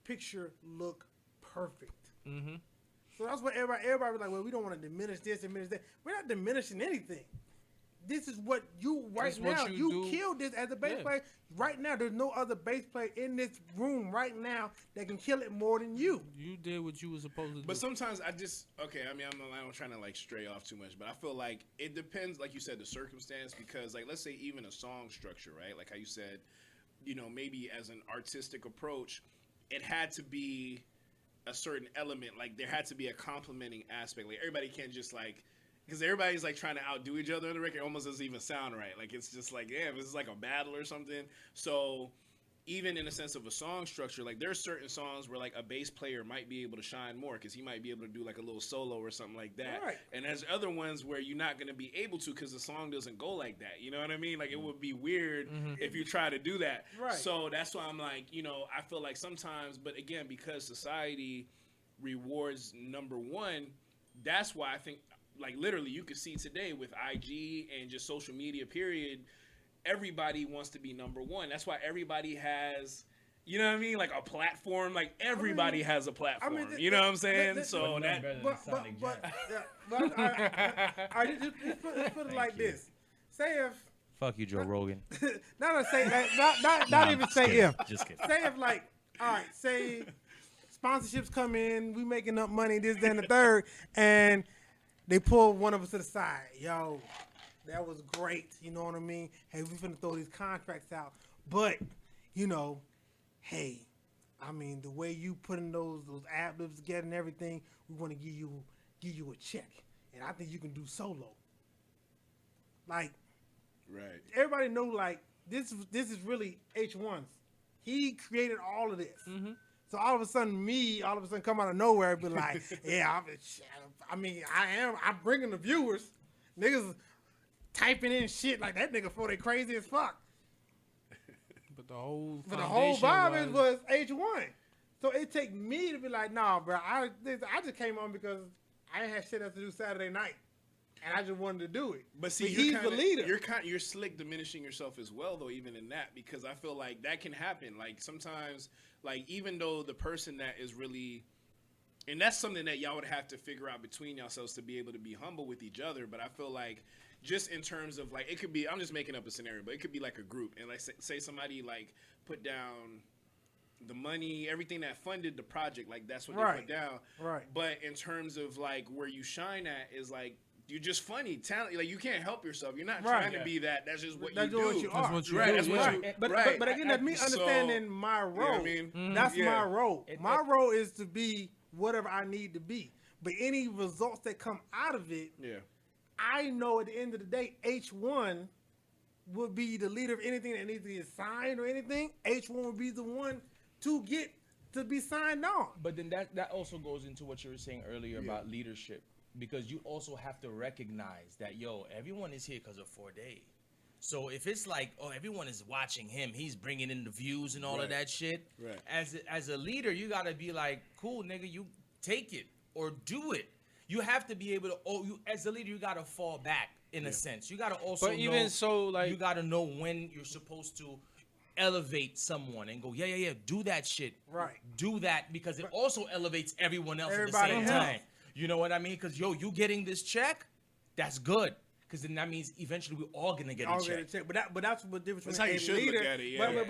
[SPEAKER 2] picture look perfect. So that's what everybody was like, well, we don't want to diminish this, diminish that. We're not diminishing anything. This is what you
[SPEAKER 4] That's
[SPEAKER 2] now.
[SPEAKER 4] what you do.
[SPEAKER 2] killed this as a bass
[SPEAKER 4] Yeah.
[SPEAKER 2] player. Right now, there's no other bass player in this room right now that can kill it more than you.
[SPEAKER 4] You did what you were supposed to do.
[SPEAKER 3] But sometimes I just I mean I'm trying to like stray off too much, but I feel like it depends, like you said, the circumstance. Because like let's say even a song structure, right? Like how you said, maybe as an artistic approach, it had to be a certain element. Like there had to be a complementing aspect. Like everybody can't just like. Because everybody's like trying to outdo each other on the record, it almost doesn't even sound right. Like it's just like, damn, this is like a battle or something. So even in the sense of a song structure, like there's certain songs where like a bass player might be able to shine more because he might be able to do like a little solo or something like that.
[SPEAKER 2] Right.
[SPEAKER 3] And there's other ones where you're not going to be able to because the song doesn't go like that. You know what I mean? Like it would be weird if you try to do that.
[SPEAKER 2] Right.
[SPEAKER 3] So that's why I'm like, I feel like sometimes, but again, because society rewards number one, that's why I think, like literally you could see today with IG and just social media period, everybody wants to be number one. That's why everybody has You know what I mean? Like a platform. Like everybody has a platform.
[SPEAKER 2] th-
[SPEAKER 3] you know what I'm saying?
[SPEAKER 2] th-
[SPEAKER 3] So that.
[SPEAKER 2] But I just put it like this. Say if
[SPEAKER 1] Fuck you, Joe Rogan.
[SPEAKER 2] not even say if.
[SPEAKER 1] Just kidding.
[SPEAKER 2] Say if like, all right, say sponsorships come in, we making up money, this, that, and the third, and they pull one of us to the side. Yo, that was great. You know what I mean? Hey, we finna throw these contracts out, but you know, hey, I mean the way you putting those ad libs together and everything, we want to give you a check, and I think you can do solo. Like.
[SPEAKER 3] Right.
[SPEAKER 2] Everybody know like this is really H1's. He created all of this. Mm-hmm. So all of a sudden come out of nowhere and be like, yeah, I'm bringing the viewers. Niggas typing in shit like that nigga before they crazy as fuck.
[SPEAKER 4] But the whole
[SPEAKER 2] vibe was H1. So it take me to be like, nah, bro, I just came on because I ain't had shit else to do Saturday night. And I just wanted to do it.
[SPEAKER 3] But see,
[SPEAKER 2] he's the leader.
[SPEAKER 3] You're slick diminishing yourself as well, though, even in that, because I feel like that can happen. Like sometimes, like even though the person that is really, and that's something that y'all would have to figure out between yourselves to be able to be humble with each other. But I feel like just in terms of like, it could be, I'm just making up a scenario, but it could be like a group, and like say somebody like put down the money, everything that funded the project, like that's what they put down.
[SPEAKER 2] Right.
[SPEAKER 3] But in terms of like where you shine at is like. You're just funny, talent. Like you can't help yourself. You're not trying to be that. That's just what you do.
[SPEAKER 2] What you are.
[SPEAKER 4] That's what you
[SPEAKER 3] right.
[SPEAKER 4] do.
[SPEAKER 3] That's what you.
[SPEAKER 2] But again, that's me understanding my role.
[SPEAKER 3] You know what I mean?
[SPEAKER 2] Mm-hmm. That's my role. My role is to be whatever I need to be. But any results that come out of it, I know at the end of the day, H1 would be the leader of anything that needs to get signed or anything. H1 would be the one to get to be signed on.
[SPEAKER 1] But then that also goes into what you were saying earlier about leadership. Because you also have to recognize that, everyone is here because of 4Day. So if it's like, everyone is watching him, he's bringing in the views and all of that shit.
[SPEAKER 3] Right.
[SPEAKER 1] As a leader, you got to be like, cool, nigga, you take it or do it. You have to be able to, as a leader, you got to fall back in a sense. You got to also
[SPEAKER 4] but even so, like,
[SPEAKER 1] you got to know when you're supposed to elevate someone and go, yeah, do that shit.
[SPEAKER 2] Right.
[SPEAKER 1] Do that because it also elevates everyone else at the same time. You know what I mean? Because, you getting this check, that's good. Because then that means eventually we're all going to get a check.
[SPEAKER 2] But that's what the difference
[SPEAKER 3] between a leader. Look at it,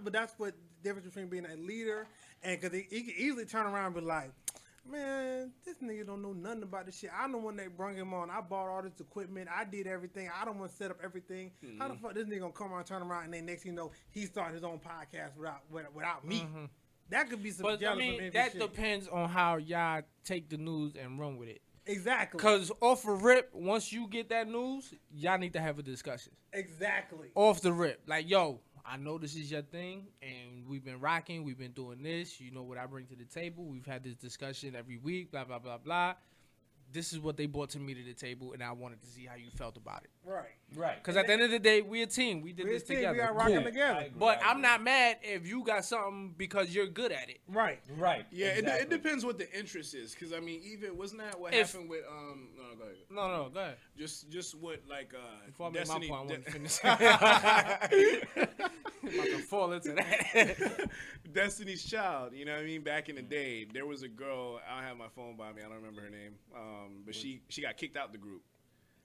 [SPEAKER 2] but that's what the difference between being a leader and because he can easily turn around and be like, man, this nigga don't know nothing about this shit. I'm the one that brought him on. I bought all this equipment. I did everything. I don't want to set up everything. Mm-hmm. How the fuck this nigga gonna come around, turn around, and then next thing you know, he started his own podcast without me. Mm-hmm. That could be some jealous.
[SPEAKER 4] I mean, that depends on how y'all take the news and run with it.
[SPEAKER 2] Exactly.
[SPEAKER 4] Because off the rip, once you get that news, y'all need to have a discussion.
[SPEAKER 2] Exactly.
[SPEAKER 4] Off the rip. Like, yo, I know this is your thing, and we've been rocking. We've been doing this. You know what I bring to the table. We've had this discussion every week, blah, blah, blah, blah. This is what they brought to me to the table, and I wanted to see how you felt about it.
[SPEAKER 2] Right.
[SPEAKER 4] Because at the end of the day, we're a team. We did this together.
[SPEAKER 2] We are rocking together.
[SPEAKER 4] But I'm not mad if you got something because you're good at it.
[SPEAKER 2] Right.
[SPEAKER 3] Yeah,
[SPEAKER 1] exactly.
[SPEAKER 3] it depends what the interest is. Because, I mean, even, wasn't that what happened with, no, go ahead.
[SPEAKER 4] No, go ahead.
[SPEAKER 3] Just what, like,
[SPEAKER 4] before I
[SPEAKER 3] Destiny.
[SPEAKER 4] make my point, I want to finish. I'm about to fall into that.
[SPEAKER 3] Destiny's Child, you know what I mean? Back in the day, there was a girl, I don't have my phone by me, I don't remember her name, but she got kicked out the group.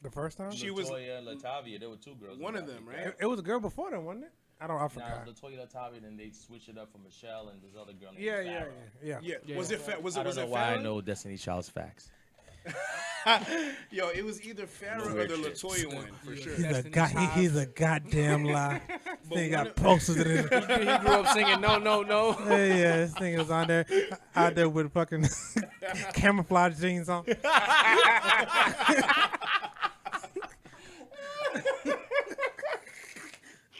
[SPEAKER 2] The first time?
[SPEAKER 1] She was Latavia. There were two girls.
[SPEAKER 3] One of them, right?
[SPEAKER 2] It was a girl before then, wasn't it? I forgot.
[SPEAKER 1] Nah, it was Latoya Latavia, and they switched it up for Michelle and this other girl named
[SPEAKER 2] Yeah.
[SPEAKER 3] Was it
[SPEAKER 1] I don't know why I know Destiny Child's facts.
[SPEAKER 3] Yo, it was either Farrah or the Latoya one, for sure.
[SPEAKER 2] He's a goddamn lie. They got posters in it.
[SPEAKER 4] He grew up singing No.
[SPEAKER 2] Yeah, this thing was out there with fucking camouflage jeans on.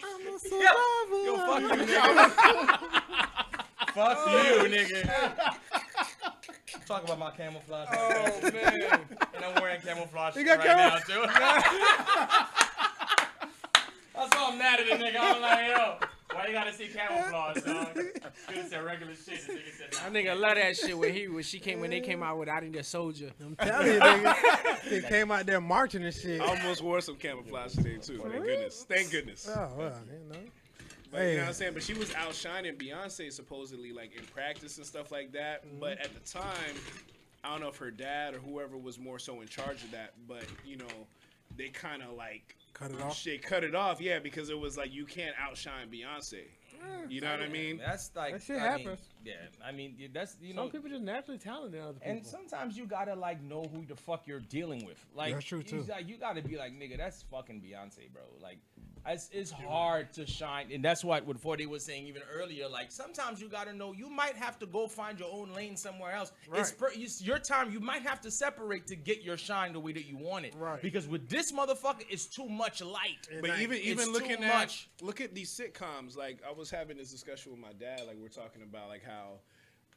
[SPEAKER 2] I'm a survivor.
[SPEAKER 1] Yo, fuck you, nigga. Fuck you, nigga. Talk about my camouflage.
[SPEAKER 4] Oh, man.
[SPEAKER 1] And I'm wearing camouflage
[SPEAKER 2] You got
[SPEAKER 1] now, too. That's why I'm mad at the nigga. I'm like, yo, why you gotta see camouflage, dog? Could say regular shit. This nigga said
[SPEAKER 4] that nigga love that shit when they came out with I Need a Soldier.
[SPEAKER 2] I'm telling you, nigga. They came out there marching and shit.
[SPEAKER 3] I almost wore some camouflage today, too. Thank goodness.
[SPEAKER 2] Oh, well, you know.
[SPEAKER 3] But you know what I'm saying? But she was outshining Beyonce supposedly, like in practice and stuff like that. Mm-hmm. But at the time, I don't know if her dad or whoever was more so in charge of that. But you know, they kind of like
[SPEAKER 2] cut it off.
[SPEAKER 3] Shit, cut it off, yeah, because it was like you can't outshine Beyonce. You know what I mean?
[SPEAKER 1] That's like
[SPEAKER 2] that shit happens.
[SPEAKER 1] I mean that's
[SPEAKER 2] some people just naturally talented than other people.
[SPEAKER 1] And sometimes you gotta like know who the fuck you're dealing with. Like
[SPEAKER 2] that's true too.
[SPEAKER 1] You gotta be like, nigga, that's fucking Beyonce, bro. Like it's hard to shine, and that's what 40 was saying even earlier. Like sometimes you gotta know you might have to go find your own lane somewhere else.
[SPEAKER 2] Right.
[SPEAKER 1] It's your time. You might have to separate to get your shine the way that you want it.
[SPEAKER 2] Right.
[SPEAKER 1] Because with this motherfucker, it's too much light.
[SPEAKER 3] But even looking
[SPEAKER 1] at
[SPEAKER 3] look at these sitcoms. Like I was having this discussion with my dad. Like we're talking about like how,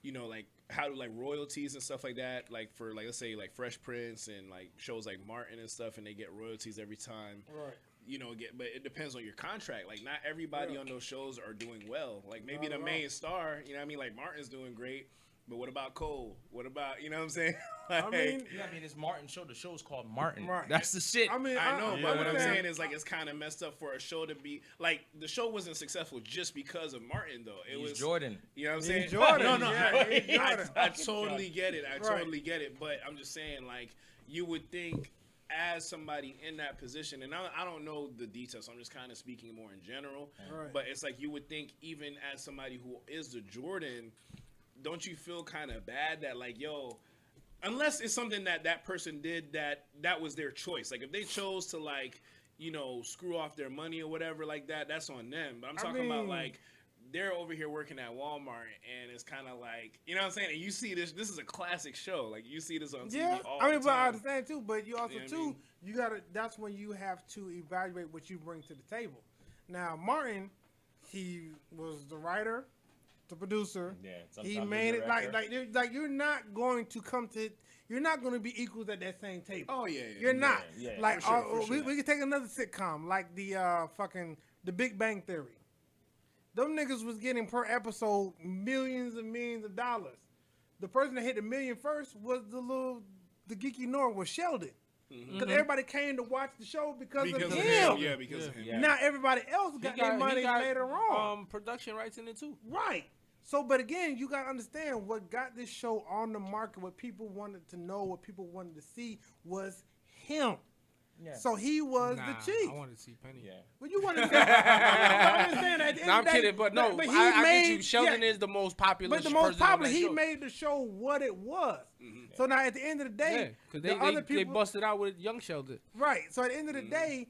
[SPEAKER 3] you know, like how do like royalties and stuff like that. Like for like let's say like Fresh Prince and like shows like Martin and stuff, and they get royalties every time.
[SPEAKER 2] Right.
[SPEAKER 3] You know, but it depends on your contract. Like, not everybody on those shows are doing well. Like, maybe the main star, you know what I mean? Like, Martin's doing great, but what about Cole? What about, you know what I'm saying? Like,
[SPEAKER 1] I mean, it's Martin's show. The show's called Martin.
[SPEAKER 2] Right.
[SPEAKER 1] That's the shit.
[SPEAKER 2] I mean,
[SPEAKER 3] I know, but what I'm saying is, like, it's kind of messed up for a show to be, like, the show wasn't successful just because of Martin, though. It was
[SPEAKER 1] Jordan.
[SPEAKER 3] You know what I'm saying?
[SPEAKER 2] Jordan.
[SPEAKER 3] No,
[SPEAKER 2] Yeah,
[SPEAKER 3] I totally get it. I totally get it. But I'm just saying, like, you would think, as somebody in that position, and I don't know the details, so I'm just kind of speaking more in general, but it's like you would think even as somebody who is the Jordan, don't you feel kind of bad that like, yo, unless it's something that person did that was their choice. Like if they chose to like, you know, screw off their money or whatever like that, that's on them. But I'm talking about like, they're over here working at Walmart, and it's kind of like, you know what I'm saying? And you see this is a classic show. Like, you see this on TV all the time.
[SPEAKER 2] But I understand, too. But you also, you got to, that's when you have to evaluate what you bring to the table. Now, Martin, he was the writer, the producer.
[SPEAKER 1] Yeah,
[SPEAKER 2] he made it like you're not going to come to, you're not going to be equals at that same table.
[SPEAKER 3] Oh, yeah.
[SPEAKER 2] You're not.
[SPEAKER 1] Yeah,
[SPEAKER 2] like,
[SPEAKER 3] for sure.
[SPEAKER 2] We can take another sitcom, like the Big Bang Theory. Them niggas was getting per episode millions and millions of dollars. The person that hit the million first was the geeky nerd was Sheldon. Because everybody came to watch the show because of him.
[SPEAKER 3] Yeah, because of him.
[SPEAKER 2] Yeah. Now everybody else got their money later on.
[SPEAKER 4] Production rights in it too.
[SPEAKER 2] Right. So, but again, you got to understand what got this show on the market, what people wanted to know, what people wanted to see was him. Yeah. So he was the chief.
[SPEAKER 4] I wanted to see Penny.
[SPEAKER 2] Yeah. But you wanted to see I'm
[SPEAKER 4] kidding, but no, I get you. Sheldon is the most popular.
[SPEAKER 2] But the most popular, he made the show what it was. Mm-hmm. So now at the end of the day,
[SPEAKER 4] because they busted out with young Sheldon.
[SPEAKER 2] Right. So at the end of the day,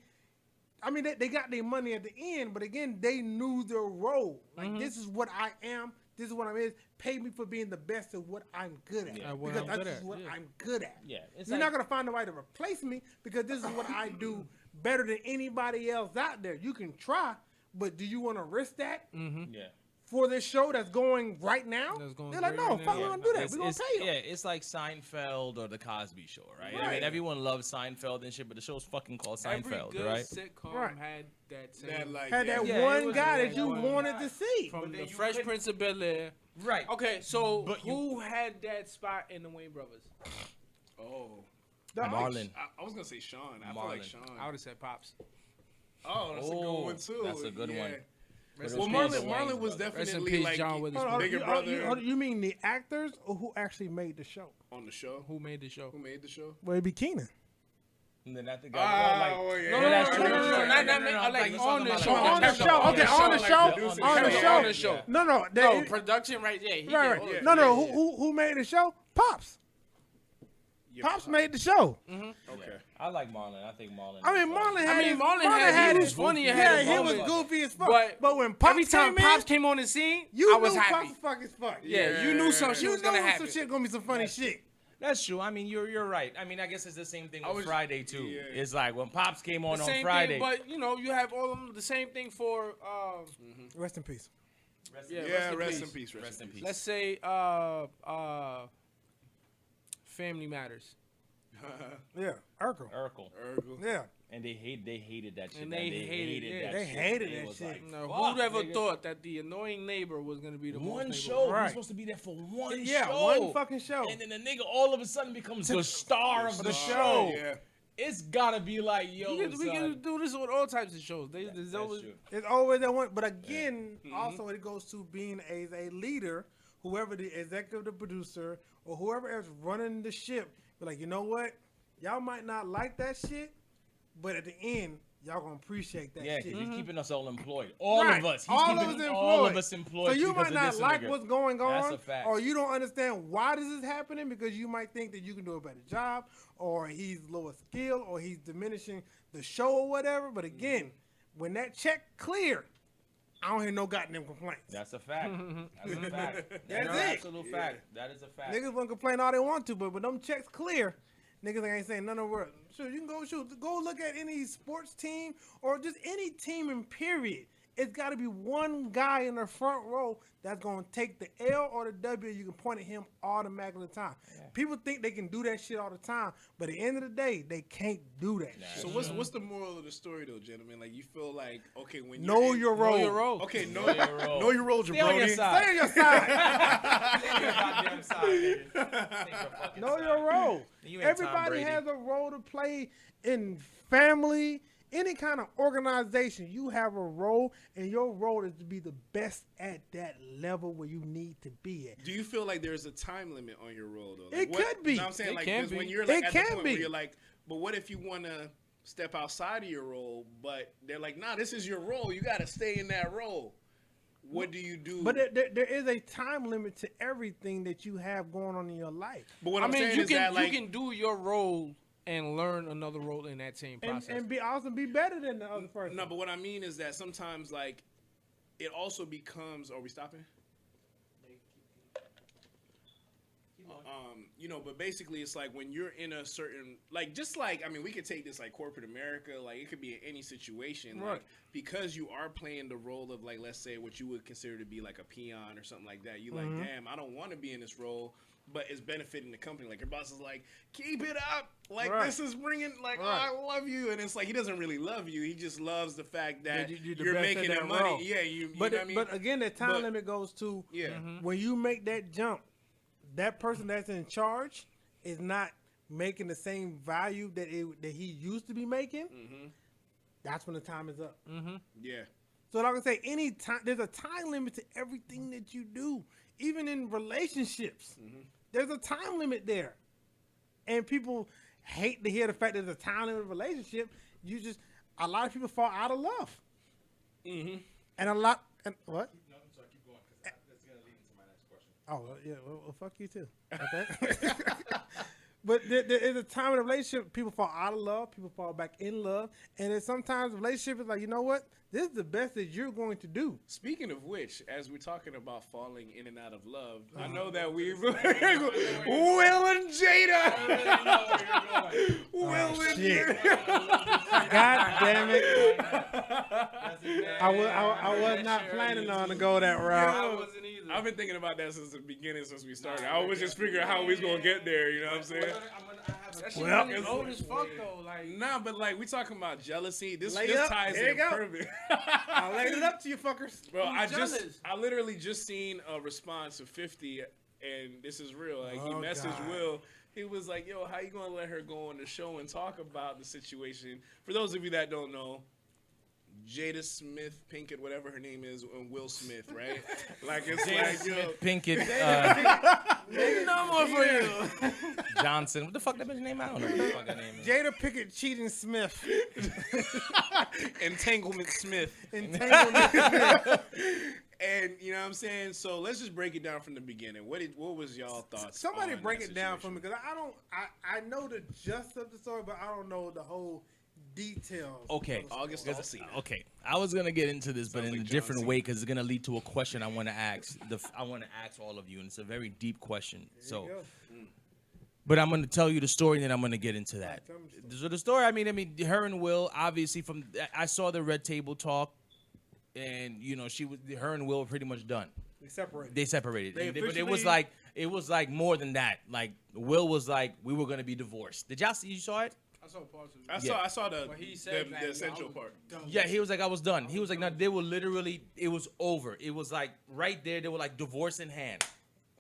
[SPEAKER 2] I mean, they got their money at the end, but again, they knew their role. Like, this is what I am. This is what I'm is. Pay me for being the best of what I'm good at. Because that's what I'm good at.
[SPEAKER 1] Yeah,
[SPEAKER 2] you're not going to find nobody to replace me because this is what I do better than anybody else out there. You can try, but do you want to risk that?
[SPEAKER 1] Yeah.
[SPEAKER 2] For this show that's going right now? They're like, no, fuck, we're going to do that. We're going to pay you.
[SPEAKER 1] Yeah, it's like Seinfeld or The Cosby Show, right? I mean, everyone loves Seinfeld and shit, but the show's fucking called Seinfeld,
[SPEAKER 4] Every good
[SPEAKER 1] right?
[SPEAKER 4] sitcom had that same...
[SPEAKER 2] Had that one guy that you wanted to see.
[SPEAKER 4] From the Fresh Prince of Bel-Air.
[SPEAKER 1] Right.
[SPEAKER 4] Okay, so who had that spot in the Wayne Brothers?
[SPEAKER 3] Oh.
[SPEAKER 1] Marlon.
[SPEAKER 3] I was going to say Sean. I feel like Sean.
[SPEAKER 4] I would have said Pops.
[SPEAKER 3] Oh, that's a good one, too.
[SPEAKER 1] That's a good one.
[SPEAKER 3] Well, Marlon was definitely like bigger brother.
[SPEAKER 2] You mean the actors or who actually made the show?
[SPEAKER 3] On the show?
[SPEAKER 4] Who made the show?
[SPEAKER 2] Well, it'd be Keenan.
[SPEAKER 1] And then not the guy.
[SPEAKER 4] Like on the show.
[SPEAKER 2] On the show. Okay, on the show. On the show. No,
[SPEAKER 4] production right there.
[SPEAKER 2] Right. No. Who made the show? Pops. Pops made the show.
[SPEAKER 3] Okay.
[SPEAKER 1] I like Marlon. I think Marlon.
[SPEAKER 2] I mean, Marlon
[SPEAKER 4] had he was funny.
[SPEAKER 2] Yeah, he was goofy as fuck. But when Pops
[SPEAKER 4] every time Pops came on the scene, I was happy.
[SPEAKER 2] Pops was fucking as fuck.
[SPEAKER 4] Yeah, you knew some shit was gonna happen.
[SPEAKER 2] Some shit gonna be some funny shit.
[SPEAKER 1] That's true. I mean, you're right. I mean, I guess it's the same thing with Friday too. Yeah. It's like when Pops came on Friday.
[SPEAKER 4] Thing, but you know, you have all of them. The same thing for.
[SPEAKER 2] Rest in peace.
[SPEAKER 3] Rest in peace.
[SPEAKER 4] Let's say Family Matters.
[SPEAKER 2] Yeah, Urkel. Yeah.
[SPEAKER 1] And they hated that shit.
[SPEAKER 4] And they hated that shit.
[SPEAKER 2] They hated that shit.
[SPEAKER 4] Who'd ever thought that the annoying neighbor was gonna be the
[SPEAKER 1] one
[SPEAKER 4] most
[SPEAKER 1] show?
[SPEAKER 2] Right.
[SPEAKER 1] He's supposed to be there for one show.
[SPEAKER 2] Yeah, one fucking show.
[SPEAKER 1] And then the nigga all of a sudden becomes the star of the show.
[SPEAKER 3] Yeah.
[SPEAKER 1] it's gotta be like, yo,
[SPEAKER 4] we can do this with all types of shows. There's always
[SPEAKER 2] It's always that one. But again, also it goes to being as a leader, whoever the executive producer or whoever else running the ship, be like, you know what? Y'all might not like that shit, but at the end, y'all gonna appreciate that shit.
[SPEAKER 1] He's keeping us all employed. All
[SPEAKER 2] Right.
[SPEAKER 1] of us. He's
[SPEAKER 2] All
[SPEAKER 1] keeping
[SPEAKER 2] of us
[SPEAKER 1] all of us employed.
[SPEAKER 2] So you
[SPEAKER 1] because
[SPEAKER 2] might
[SPEAKER 1] of
[SPEAKER 2] not
[SPEAKER 1] this
[SPEAKER 2] like
[SPEAKER 1] nigga.
[SPEAKER 2] what's going on,
[SPEAKER 1] That's a fact.
[SPEAKER 2] or you don't understand why this is happening because you might think that you can do a better job, or he's lower skill, or he's diminishing the show or whatever. But again, when that check clear, I don't hear no goddamn complaints.
[SPEAKER 1] That's a fact. That's a fact.
[SPEAKER 2] That's
[SPEAKER 1] That's an
[SPEAKER 2] it.
[SPEAKER 1] absolute fact. That is a fact.
[SPEAKER 2] Niggas want to complain all they want to, but when them checks clear, niggas ain't saying none of the word. Shoot, you can go look at any sports team or just any team in period. It's got to be one guy in the front row that's going to take the L or the W. You can point at him automatically all the time. Yeah. People think they can do that shit all the time, but at the end of the day, they can't do that shit.
[SPEAKER 3] So what's the moral of the story, though, gentlemen? Like, you feel like, okay, when
[SPEAKER 2] know your role.
[SPEAKER 4] Know your role.
[SPEAKER 3] Okay, know
[SPEAKER 1] your role.
[SPEAKER 3] Know your role,
[SPEAKER 1] Stay on your
[SPEAKER 3] jabroni.
[SPEAKER 1] side.
[SPEAKER 2] Stay on your side.
[SPEAKER 1] Stay on your goddamn side, nigga. Stay your fucking
[SPEAKER 2] Know
[SPEAKER 1] side.
[SPEAKER 2] your role.
[SPEAKER 1] You ain't Tom
[SPEAKER 2] Everybody
[SPEAKER 1] Brady.
[SPEAKER 2] has a role to play in family, any kind of organization. You have a role, and your role is to be the best at that level where you need to be at.
[SPEAKER 3] Do you feel like there's a time limit on your role, though?
[SPEAKER 2] It could be.
[SPEAKER 3] You know what I'm saying?
[SPEAKER 4] It
[SPEAKER 3] Like,
[SPEAKER 4] can
[SPEAKER 3] 'cause
[SPEAKER 4] be.
[SPEAKER 3] when you're like
[SPEAKER 2] It
[SPEAKER 3] at the
[SPEAKER 2] can
[SPEAKER 3] point
[SPEAKER 2] be.
[SPEAKER 3] where you're like, but what if you want to step outside of your role, but they're like, nah, this is your role. You got to stay in that role. What do you do?
[SPEAKER 2] But there is a time limit to everything that you have going on in your life.
[SPEAKER 3] But what
[SPEAKER 4] I
[SPEAKER 3] I'm
[SPEAKER 4] mean,
[SPEAKER 3] saying
[SPEAKER 4] you
[SPEAKER 3] is that, like,
[SPEAKER 4] can do your role and learn another role in that same process.
[SPEAKER 2] And be also be better than the other person.
[SPEAKER 3] no, but what I mean is that sometimes, like, it also becomes. Are we stopping? You know, but basically, it's like when you're in a certain, like, just like, I mean, we could take this like corporate America, like it could be in any situation,
[SPEAKER 2] Right.
[SPEAKER 3] like, because you are playing the role of, like, let's say what you would consider to be like a peon or something like that. You like, damn, I don't want to be in this role, but it's benefiting the company. Like, your boss is like, keep it up, like,
[SPEAKER 2] Right.
[SPEAKER 3] this is bringing, like,
[SPEAKER 2] Right.
[SPEAKER 3] oh, I love you, and it's like he doesn't really love you. He just loves the fact that
[SPEAKER 2] You're the
[SPEAKER 3] you're
[SPEAKER 2] best at
[SPEAKER 3] making
[SPEAKER 2] that
[SPEAKER 3] that money.
[SPEAKER 2] role.
[SPEAKER 3] Yeah, you
[SPEAKER 2] But
[SPEAKER 3] know what I mean?
[SPEAKER 2] but again, that time
[SPEAKER 3] But-
[SPEAKER 2] limit goes to
[SPEAKER 3] Yeah.
[SPEAKER 2] when you make that jump. That person that's in charge is not making the same value that he used to be making. That's when the time is up.
[SPEAKER 3] Yeah.
[SPEAKER 2] So like I say, any time there's a time limit to everything that you do, even in relationships. There's a time limit there, and people hate to hear the fact there's a time limit in a relationship. A lot of people fall out of love, and what?
[SPEAKER 1] No, I'm sorry. Keep going. 'Cause that's gonna lead into my next question.
[SPEAKER 2] Oh, yeah, well, fuck you too. Okay. But there is a time in a relationship, people fall out of love, people fall back in love, and then sometimes the relationship is like, you know what? This is the best that you're going to do.
[SPEAKER 3] Speaking of which, as we're talking about falling in and out of love, I know that we've Will and Jada. Will and
[SPEAKER 2] shit.
[SPEAKER 3] Jada.
[SPEAKER 2] God damn it. I was not planning on to go that route.
[SPEAKER 4] I wasn't either.
[SPEAKER 3] I've been thinking about that since the beginning, since we started. I was just figuring out how we was gonna get there. You know what I'm saying?
[SPEAKER 4] That shit
[SPEAKER 2] Well,
[SPEAKER 4] really old as fuck though. Like,
[SPEAKER 3] Nah, but like we talking about jealousy. This
[SPEAKER 2] Lay up.
[SPEAKER 3] ties
[SPEAKER 2] There you
[SPEAKER 3] in
[SPEAKER 2] go.
[SPEAKER 3] perfect.
[SPEAKER 2] I laid it up to you fuckers.
[SPEAKER 3] Bro,
[SPEAKER 4] Who's jealous?
[SPEAKER 3] I literally just seen a response of 50, and this is real. Like, he
[SPEAKER 2] Oh,
[SPEAKER 3] messaged
[SPEAKER 2] God.
[SPEAKER 3] Will. He was like, "Yo, how you gonna let her go on the show and talk about the situation?" For those of you that don't know, Jada Smith Pinkett, whatever her name is, and Will Smith, right? Like, it's like, yo,
[SPEAKER 1] Pinkett
[SPEAKER 3] no more for you.
[SPEAKER 1] Johnson. What the fuck that bitch name? I don't know what the fuck that name is.
[SPEAKER 2] Jada Pickett cheating Smith.
[SPEAKER 3] Entanglement Smith.
[SPEAKER 2] Entanglement Smith.
[SPEAKER 3] And you know what I'm saying? So let's just break it down from the beginning. What was y'all thoughts?
[SPEAKER 2] Somebody
[SPEAKER 3] on
[SPEAKER 2] break
[SPEAKER 3] that
[SPEAKER 2] it down for
[SPEAKER 3] situation?
[SPEAKER 2] me because I know the gist of the story, but I don't know the whole details.
[SPEAKER 1] Okay.
[SPEAKER 3] August Alsina.
[SPEAKER 1] Okay, I was gonna get into this, but
[SPEAKER 3] Sounds
[SPEAKER 1] in
[SPEAKER 3] like
[SPEAKER 1] a different
[SPEAKER 3] John
[SPEAKER 1] way because it's gonna lead to a question I want to ask. I want to ask all of you, and it's a very deep question. So, but I'm gonna tell you the story, and then I'm gonna get into that.
[SPEAKER 2] Tell me the
[SPEAKER 1] So the story, I mean, her and Will, obviously, I saw the Red Table Talk, and you know, her and Will were pretty much done.
[SPEAKER 2] We separated.
[SPEAKER 1] They separated,
[SPEAKER 2] They
[SPEAKER 1] but it
[SPEAKER 2] officially-
[SPEAKER 1] was like more than that. Like Will was like, we were gonna be divorced. Did y'all see? You saw it?
[SPEAKER 4] I saw parts of it.
[SPEAKER 3] I saw the
[SPEAKER 4] But he said that,
[SPEAKER 3] the
[SPEAKER 4] yo,
[SPEAKER 3] essential
[SPEAKER 4] I was
[SPEAKER 3] part.
[SPEAKER 1] Yeah, he was like, I was done. He was like, no, they were literally, it was over. It was like right there, they were like divorce in hand.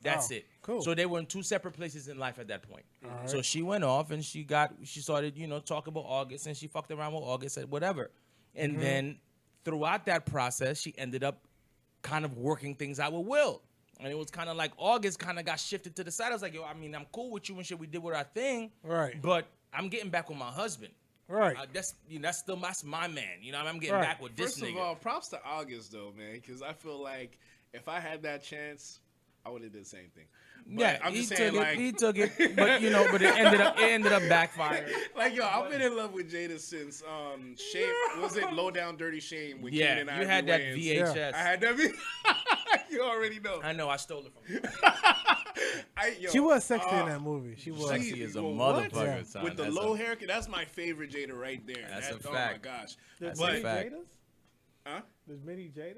[SPEAKER 1] That's
[SPEAKER 2] Oh,
[SPEAKER 1] it.
[SPEAKER 2] cool.
[SPEAKER 1] So they were in two separate places in life at that point.
[SPEAKER 2] Alright.
[SPEAKER 1] So she went off and she started, talking about August, and she fucked around with August and whatever. And then throughout that process, she ended up kind of working things out with Will. And it was kind of like August kind of got shifted to the side. I was like, yo, I mean, I'm cool with you and shit. We did with our thing.
[SPEAKER 2] Right.
[SPEAKER 1] But I'm getting back with my husband.
[SPEAKER 2] Right.
[SPEAKER 1] That's my man. I'm getting back with this
[SPEAKER 3] First
[SPEAKER 1] nigga.
[SPEAKER 3] of all, props to August though, man, because I feel like if I had that chance, I would have did the same thing. But
[SPEAKER 1] Yeah,
[SPEAKER 3] I'm just
[SPEAKER 1] he
[SPEAKER 3] saying,
[SPEAKER 1] took
[SPEAKER 3] like,
[SPEAKER 1] it. He took it, but but it ended up backfiring.
[SPEAKER 3] like, yo, I've been in love with Jada since Shame. Was it Low Down Dirty Shame? With
[SPEAKER 1] Yeah,
[SPEAKER 3] Keenan
[SPEAKER 1] you
[SPEAKER 3] Ivory
[SPEAKER 1] had that
[SPEAKER 3] Wayans?
[SPEAKER 1] VHS.
[SPEAKER 3] I had that. You already know.
[SPEAKER 1] I know. I stole it from you.
[SPEAKER 2] She was sexy in that movie. She was.
[SPEAKER 1] Sexy as a
[SPEAKER 3] What?
[SPEAKER 1] motherfucker, son.
[SPEAKER 3] With the
[SPEAKER 1] That's
[SPEAKER 3] low
[SPEAKER 1] a-
[SPEAKER 3] haircut. That's my favorite Jada right there.
[SPEAKER 1] That's a
[SPEAKER 3] Oh
[SPEAKER 1] fact.
[SPEAKER 3] my gosh.
[SPEAKER 1] That's
[SPEAKER 3] But-
[SPEAKER 1] a fact.
[SPEAKER 3] Huh?
[SPEAKER 2] There's many Jadas?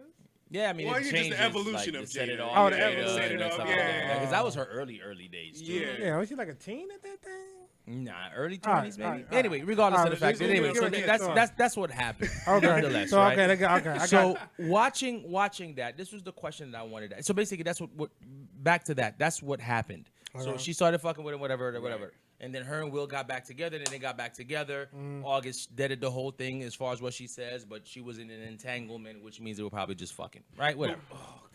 [SPEAKER 1] Yeah, I mean,
[SPEAKER 3] Well,
[SPEAKER 1] it
[SPEAKER 3] you're just
[SPEAKER 1] changes,
[SPEAKER 3] the evolution
[SPEAKER 1] like,
[SPEAKER 3] of
[SPEAKER 1] to set it
[SPEAKER 3] Jada.
[SPEAKER 1] off.
[SPEAKER 2] Oh, the
[SPEAKER 1] Jada
[SPEAKER 2] evolution.
[SPEAKER 3] Set it
[SPEAKER 1] and
[SPEAKER 3] up,
[SPEAKER 1] stuff
[SPEAKER 3] yeah.
[SPEAKER 1] like that. Because that was her early days, too.
[SPEAKER 3] Yeah.
[SPEAKER 2] Yeah, was she like a teen at that thing?
[SPEAKER 1] Nah, early
[SPEAKER 2] All right,
[SPEAKER 1] 20s, maybe.
[SPEAKER 2] all right,
[SPEAKER 1] Anyway, regardless
[SPEAKER 2] all
[SPEAKER 1] of the
[SPEAKER 2] right,
[SPEAKER 1] fact.
[SPEAKER 2] just
[SPEAKER 1] Anyway,
[SPEAKER 2] give
[SPEAKER 1] so
[SPEAKER 2] me a
[SPEAKER 1] that's
[SPEAKER 2] story.
[SPEAKER 1] that's what happened.
[SPEAKER 2] Okay.
[SPEAKER 1] Nonetheless,
[SPEAKER 2] So,
[SPEAKER 1] right?
[SPEAKER 2] okay, I got
[SPEAKER 1] So
[SPEAKER 2] it.
[SPEAKER 1] watching that, this was the question that I wanted. So basically, back to that. That's what happened. So she started fucking with him, whatever. And then her and Will got back together. Then they got back together. August deaded the whole thing as far as what she says, but she was in an entanglement, which means they were probably just fucking. Right? Whatever.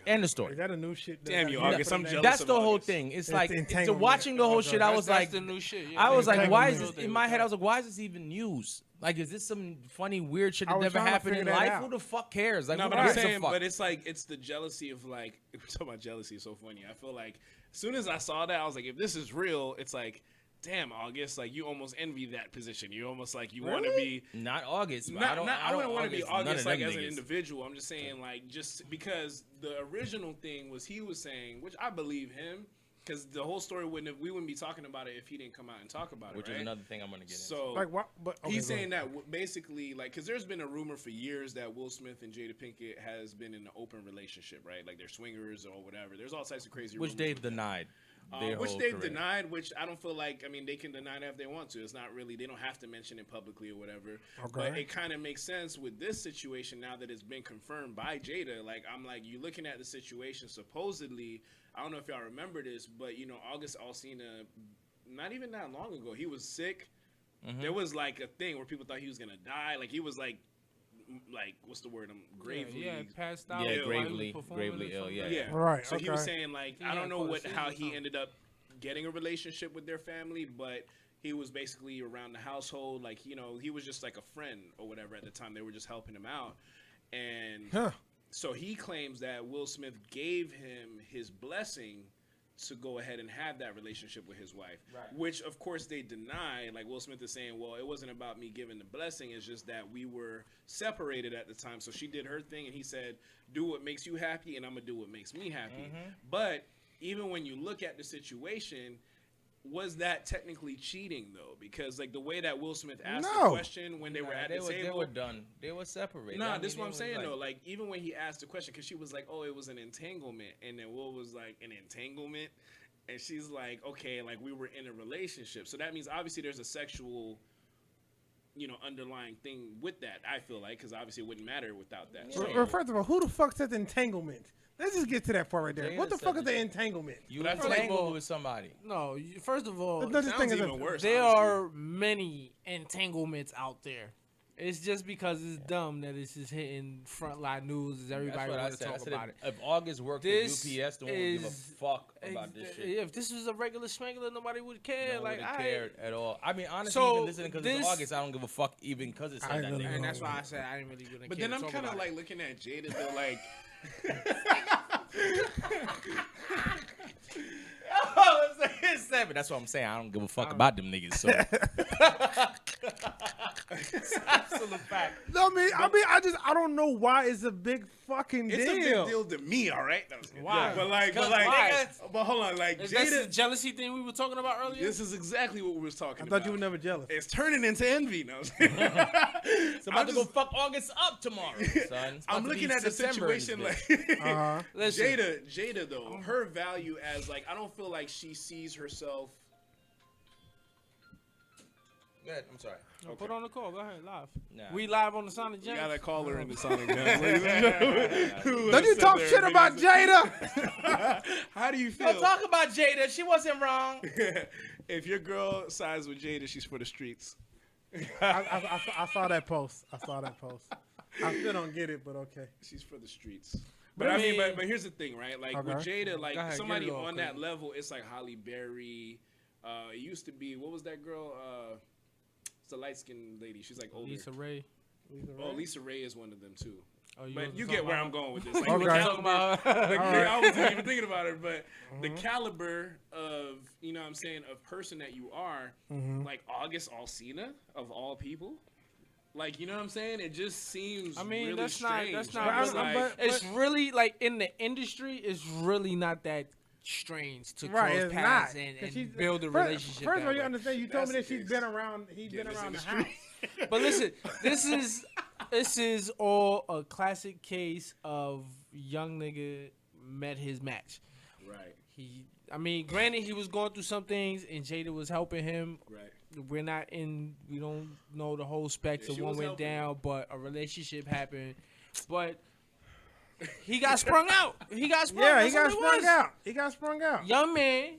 [SPEAKER 1] End of story.
[SPEAKER 2] Is that a new shit?
[SPEAKER 3] Damn you, August. I'm jealous.
[SPEAKER 1] That's
[SPEAKER 3] of
[SPEAKER 1] the whole
[SPEAKER 3] August.
[SPEAKER 1] thing. It's
[SPEAKER 2] It's
[SPEAKER 1] like
[SPEAKER 2] entanglement.
[SPEAKER 1] watching the whole shit. I was
[SPEAKER 4] That's
[SPEAKER 1] like,
[SPEAKER 4] the new shit. Yeah.
[SPEAKER 1] I was like, why is
[SPEAKER 2] Entanglement.
[SPEAKER 1] this in my head? I was like, why is this even news? Like, is this some funny weird shit
[SPEAKER 2] I
[SPEAKER 1] that
[SPEAKER 2] was
[SPEAKER 1] never
[SPEAKER 2] trying to
[SPEAKER 1] happened in
[SPEAKER 2] figure that
[SPEAKER 1] life?
[SPEAKER 2] out.
[SPEAKER 1] Who the fuck cares? Like,
[SPEAKER 3] No,
[SPEAKER 1] who
[SPEAKER 3] but I'm
[SPEAKER 1] gives a
[SPEAKER 3] saying,
[SPEAKER 1] fuck?
[SPEAKER 3] but it's like it's the jealousy of like we're talking about jealousy. Is so funny. I feel like as soon as I saw that, I was like, if this is real, it's like, damn, August, like you almost envy that position. You almost like you want to be.
[SPEAKER 1] Not August. But
[SPEAKER 3] I wouldn't want to be August
[SPEAKER 1] none of
[SPEAKER 3] like
[SPEAKER 1] them
[SPEAKER 3] as an
[SPEAKER 1] niggas.
[SPEAKER 3] individual. I'm just saying like just because the original thing was he was saying, which I believe him, because the whole story we wouldn't be talking about it if he didn't come out and talk about it.
[SPEAKER 1] Which
[SPEAKER 3] right?
[SPEAKER 1] is another thing I'm gonna get into.
[SPEAKER 3] So
[SPEAKER 2] Like what? But okay,
[SPEAKER 3] he's
[SPEAKER 2] go
[SPEAKER 3] saying
[SPEAKER 2] ahead.
[SPEAKER 3] that basically, like, because there's been a rumor for years that Will Smith and Jada Pinkett has been in an open relationship, right? Like they're swingers or whatever. There's all types of crazy
[SPEAKER 1] Which
[SPEAKER 3] rumors.
[SPEAKER 1] they've denied. Their
[SPEAKER 3] Which
[SPEAKER 1] whole
[SPEAKER 3] they've
[SPEAKER 1] career.
[SPEAKER 3] denied, which I don't feel like, I mean, they can deny that if they want to. It's not really, they don't have to mention it publicly or whatever. But
[SPEAKER 2] Okay.
[SPEAKER 3] it kind of makes sense with this situation now that it's been confirmed by Jada. Like, I'm like, you looking at the situation, supposedly, I don't know if y'all remember this, but, August Alsina, not even that long ago, he was sick.
[SPEAKER 1] Mm-hmm.
[SPEAKER 3] There was, like, a thing where people thought he was going to die. Like, he was, like, what's the word? Gravely.
[SPEAKER 4] Yeah, passed out.
[SPEAKER 1] Yeah,
[SPEAKER 4] while he was
[SPEAKER 1] gravely
[SPEAKER 4] performing
[SPEAKER 1] ill,
[SPEAKER 4] or
[SPEAKER 1] yeah.
[SPEAKER 4] something.
[SPEAKER 3] Yeah.
[SPEAKER 2] Right,
[SPEAKER 3] So he was
[SPEAKER 2] okay.
[SPEAKER 3] saying like
[SPEAKER 4] He
[SPEAKER 3] I don't
[SPEAKER 4] had
[SPEAKER 3] know
[SPEAKER 4] caught a
[SPEAKER 3] how
[SPEAKER 4] seizure or
[SPEAKER 3] he
[SPEAKER 4] something.
[SPEAKER 3] ended up getting a relationship with their family, but he was basically around the household. Like he was just like a friend or whatever at the time. They were just helping him out, and so he claims that Will Smith gave him his blessing to go ahead and have that relationship with his wife, which of course they deny. Like Will Smith is saying, well, it wasn't about me giving the blessing. It's just that we were separated at the time. So she did her thing and he said, do what makes you happy and I'm gonna do what makes me happy. But even when you look at the situation, was that technically cheating though? Because like the way that Will Smith asked the question when they were at the table,
[SPEAKER 1] they were done. They were separated.
[SPEAKER 3] nah,
[SPEAKER 1] I mean,
[SPEAKER 3] this is what
[SPEAKER 1] it
[SPEAKER 3] I'm
[SPEAKER 1] was
[SPEAKER 3] saying though. Like even when he asked the question, because she was like, "Oh, it was an entanglement," and then Will was like, "An entanglement," and she's like, "Okay, like we were in a relationship." So that means obviously there's a sexual, underlying thing with that. I feel like because obviously it wouldn't matter without that. So,
[SPEAKER 2] Well, first of all, who the fuck says entanglement? Let's just get to that part right there.
[SPEAKER 1] Jada
[SPEAKER 2] What the
[SPEAKER 1] said
[SPEAKER 2] fuck is
[SPEAKER 1] that
[SPEAKER 2] the
[SPEAKER 1] shit.
[SPEAKER 2] entanglement?
[SPEAKER 1] You
[SPEAKER 3] But I feel like-
[SPEAKER 1] entangled with somebody.
[SPEAKER 4] No, first of all,
[SPEAKER 2] There's
[SPEAKER 3] sounds
[SPEAKER 2] thing is
[SPEAKER 3] even worse.
[SPEAKER 4] there
[SPEAKER 3] honestly.
[SPEAKER 4] are many entanglements out there. It's just because it's dumb that it's just hitting frontline news. As
[SPEAKER 1] That's
[SPEAKER 4] everybody
[SPEAKER 1] what I
[SPEAKER 4] want to
[SPEAKER 1] said. I
[SPEAKER 4] talk
[SPEAKER 1] said
[SPEAKER 4] about it.
[SPEAKER 1] if August worked
[SPEAKER 4] This
[SPEAKER 1] at UPS, no one would give a
[SPEAKER 4] is-
[SPEAKER 1] fuck about this shit.
[SPEAKER 4] If this was a regular smangler, nobody would care.
[SPEAKER 1] No one
[SPEAKER 4] like
[SPEAKER 1] would
[SPEAKER 4] I
[SPEAKER 1] cared at all. I mean, honestly,
[SPEAKER 4] So,
[SPEAKER 1] even listening because it's
[SPEAKER 4] this-
[SPEAKER 1] August, I don't give a fuck even because it's
[SPEAKER 2] I
[SPEAKER 1] that
[SPEAKER 2] really
[SPEAKER 1] nigga.
[SPEAKER 2] don't.
[SPEAKER 4] and that's why I said I didn't really care.
[SPEAKER 3] But then
[SPEAKER 4] to
[SPEAKER 3] I'm
[SPEAKER 4] talk
[SPEAKER 3] kind of
[SPEAKER 4] about it.
[SPEAKER 3] like looking at Jada though, like.
[SPEAKER 1] Oh, it's 7. That's what I'm saying. I don't give a fuck about them niggas. So it's absolute fact.
[SPEAKER 2] No, I don't know why it's a big fucking
[SPEAKER 3] It's
[SPEAKER 2] deal.
[SPEAKER 3] a big deal to me, all right. That was good.
[SPEAKER 4] Why?
[SPEAKER 3] But like,
[SPEAKER 4] Why?
[SPEAKER 3] but hold on, like
[SPEAKER 4] Is that the
[SPEAKER 3] Jada.
[SPEAKER 4] jealousy thing we were talking about earlier?
[SPEAKER 3] This is exactly what we was talking
[SPEAKER 2] I
[SPEAKER 3] about.
[SPEAKER 2] thought you were never jealous.
[SPEAKER 3] It's turning into envy now.
[SPEAKER 1] It's about
[SPEAKER 3] I'm
[SPEAKER 1] to
[SPEAKER 3] just-
[SPEAKER 1] go fuck August up tomorrow, son. It's about
[SPEAKER 3] I'm
[SPEAKER 1] to
[SPEAKER 3] looking
[SPEAKER 1] be
[SPEAKER 3] at the
[SPEAKER 1] September in this
[SPEAKER 3] situation
[SPEAKER 1] bitch.
[SPEAKER 3] like
[SPEAKER 4] Listen.
[SPEAKER 3] Jada though, her value as like I don't feel like she sees herself.
[SPEAKER 1] Go ahead. I'm sorry.
[SPEAKER 4] No, put on the call. Go ahead, live.
[SPEAKER 1] Nah.
[SPEAKER 4] We live on the Sonik
[SPEAKER 3] We
[SPEAKER 4] Gemz.
[SPEAKER 3] got a caller in the Sonik Gemz, ladies and gentlemen.
[SPEAKER 2] Don't you talk shit about Jada?
[SPEAKER 3] How do you feel?
[SPEAKER 1] Don't talk about Jada. She wasn't wrong.
[SPEAKER 3] If your girl sides with Jada, she's for the streets.
[SPEAKER 2] I saw that post. I still don't get it, but okay.
[SPEAKER 3] She's for the streets. But I mean, but here's the thing, right? Like with Jada, like
[SPEAKER 4] ahead,
[SPEAKER 3] somebody
[SPEAKER 4] get it off,
[SPEAKER 3] on that level, it's like Halle Berry. It used to be, what was that girl? It's a light skinned lady. She's like older.
[SPEAKER 4] Lisa Ray.
[SPEAKER 3] Oh, Lisa Ray is one of them too.
[SPEAKER 4] Oh,
[SPEAKER 3] But you get where I'm going with this. Like,
[SPEAKER 2] Okay.
[SPEAKER 3] the
[SPEAKER 4] Talking
[SPEAKER 3] caliber,
[SPEAKER 4] about
[SPEAKER 3] I wasn't even thinking about her, but the caliber of, you know what I'm saying, of person that you are, like August Alsina, of all people. Like, you know what I'm saying? It just seems really
[SPEAKER 4] that's
[SPEAKER 3] strange.
[SPEAKER 4] not
[SPEAKER 2] But
[SPEAKER 4] really,
[SPEAKER 2] I'm- but-
[SPEAKER 4] it's really like in the industry, it's really not that strange to
[SPEAKER 2] Right,
[SPEAKER 4] cross
[SPEAKER 2] it's
[SPEAKER 4] paths
[SPEAKER 2] not.
[SPEAKER 4] and
[SPEAKER 2] 'Cause she's-
[SPEAKER 4] build a
[SPEAKER 2] First
[SPEAKER 4] relationship.
[SPEAKER 2] of all,
[SPEAKER 4] that
[SPEAKER 2] you
[SPEAKER 4] way.
[SPEAKER 2] understand. You told me that
[SPEAKER 3] That's the
[SPEAKER 2] she's
[SPEAKER 3] case.
[SPEAKER 2] been around. He's been
[SPEAKER 3] Getting us
[SPEAKER 2] around
[SPEAKER 3] in
[SPEAKER 2] the
[SPEAKER 3] the
[SPEAKER 2] house.
[SPEAKER 4] But listen, this is all a classic case of young nigga met his match.
[SPEAKER 3] Right,
[SPEAKER 4] I mean, granted, he was going through some things, and Jada was helping him.
[SPEAKER 3] right.
[SPEAKER 4] We don't know the whole specs
[SPEAKER 3] Yeah,
[SPEAKER 4] of
[SPEAKER 3] she
[SPEAKER 4] what
[SPEAKER 3] was
[SPEAKER 4] went
[SPEAKER 3] helping.
[SPEAKER 4] down, but a relationship happened. But he got sprung out. He got sprung.
[SPEAKER 2] Yeah, he
[SPEAKER 4] That's
[SPEAKER 2] got
[SPEAKER 4] what it
[SPEAKER 2] sprung
[SPEAKER 4] was.
[SPEAKER 2] out. He got sprung out.
[SPEAKER 4] Young man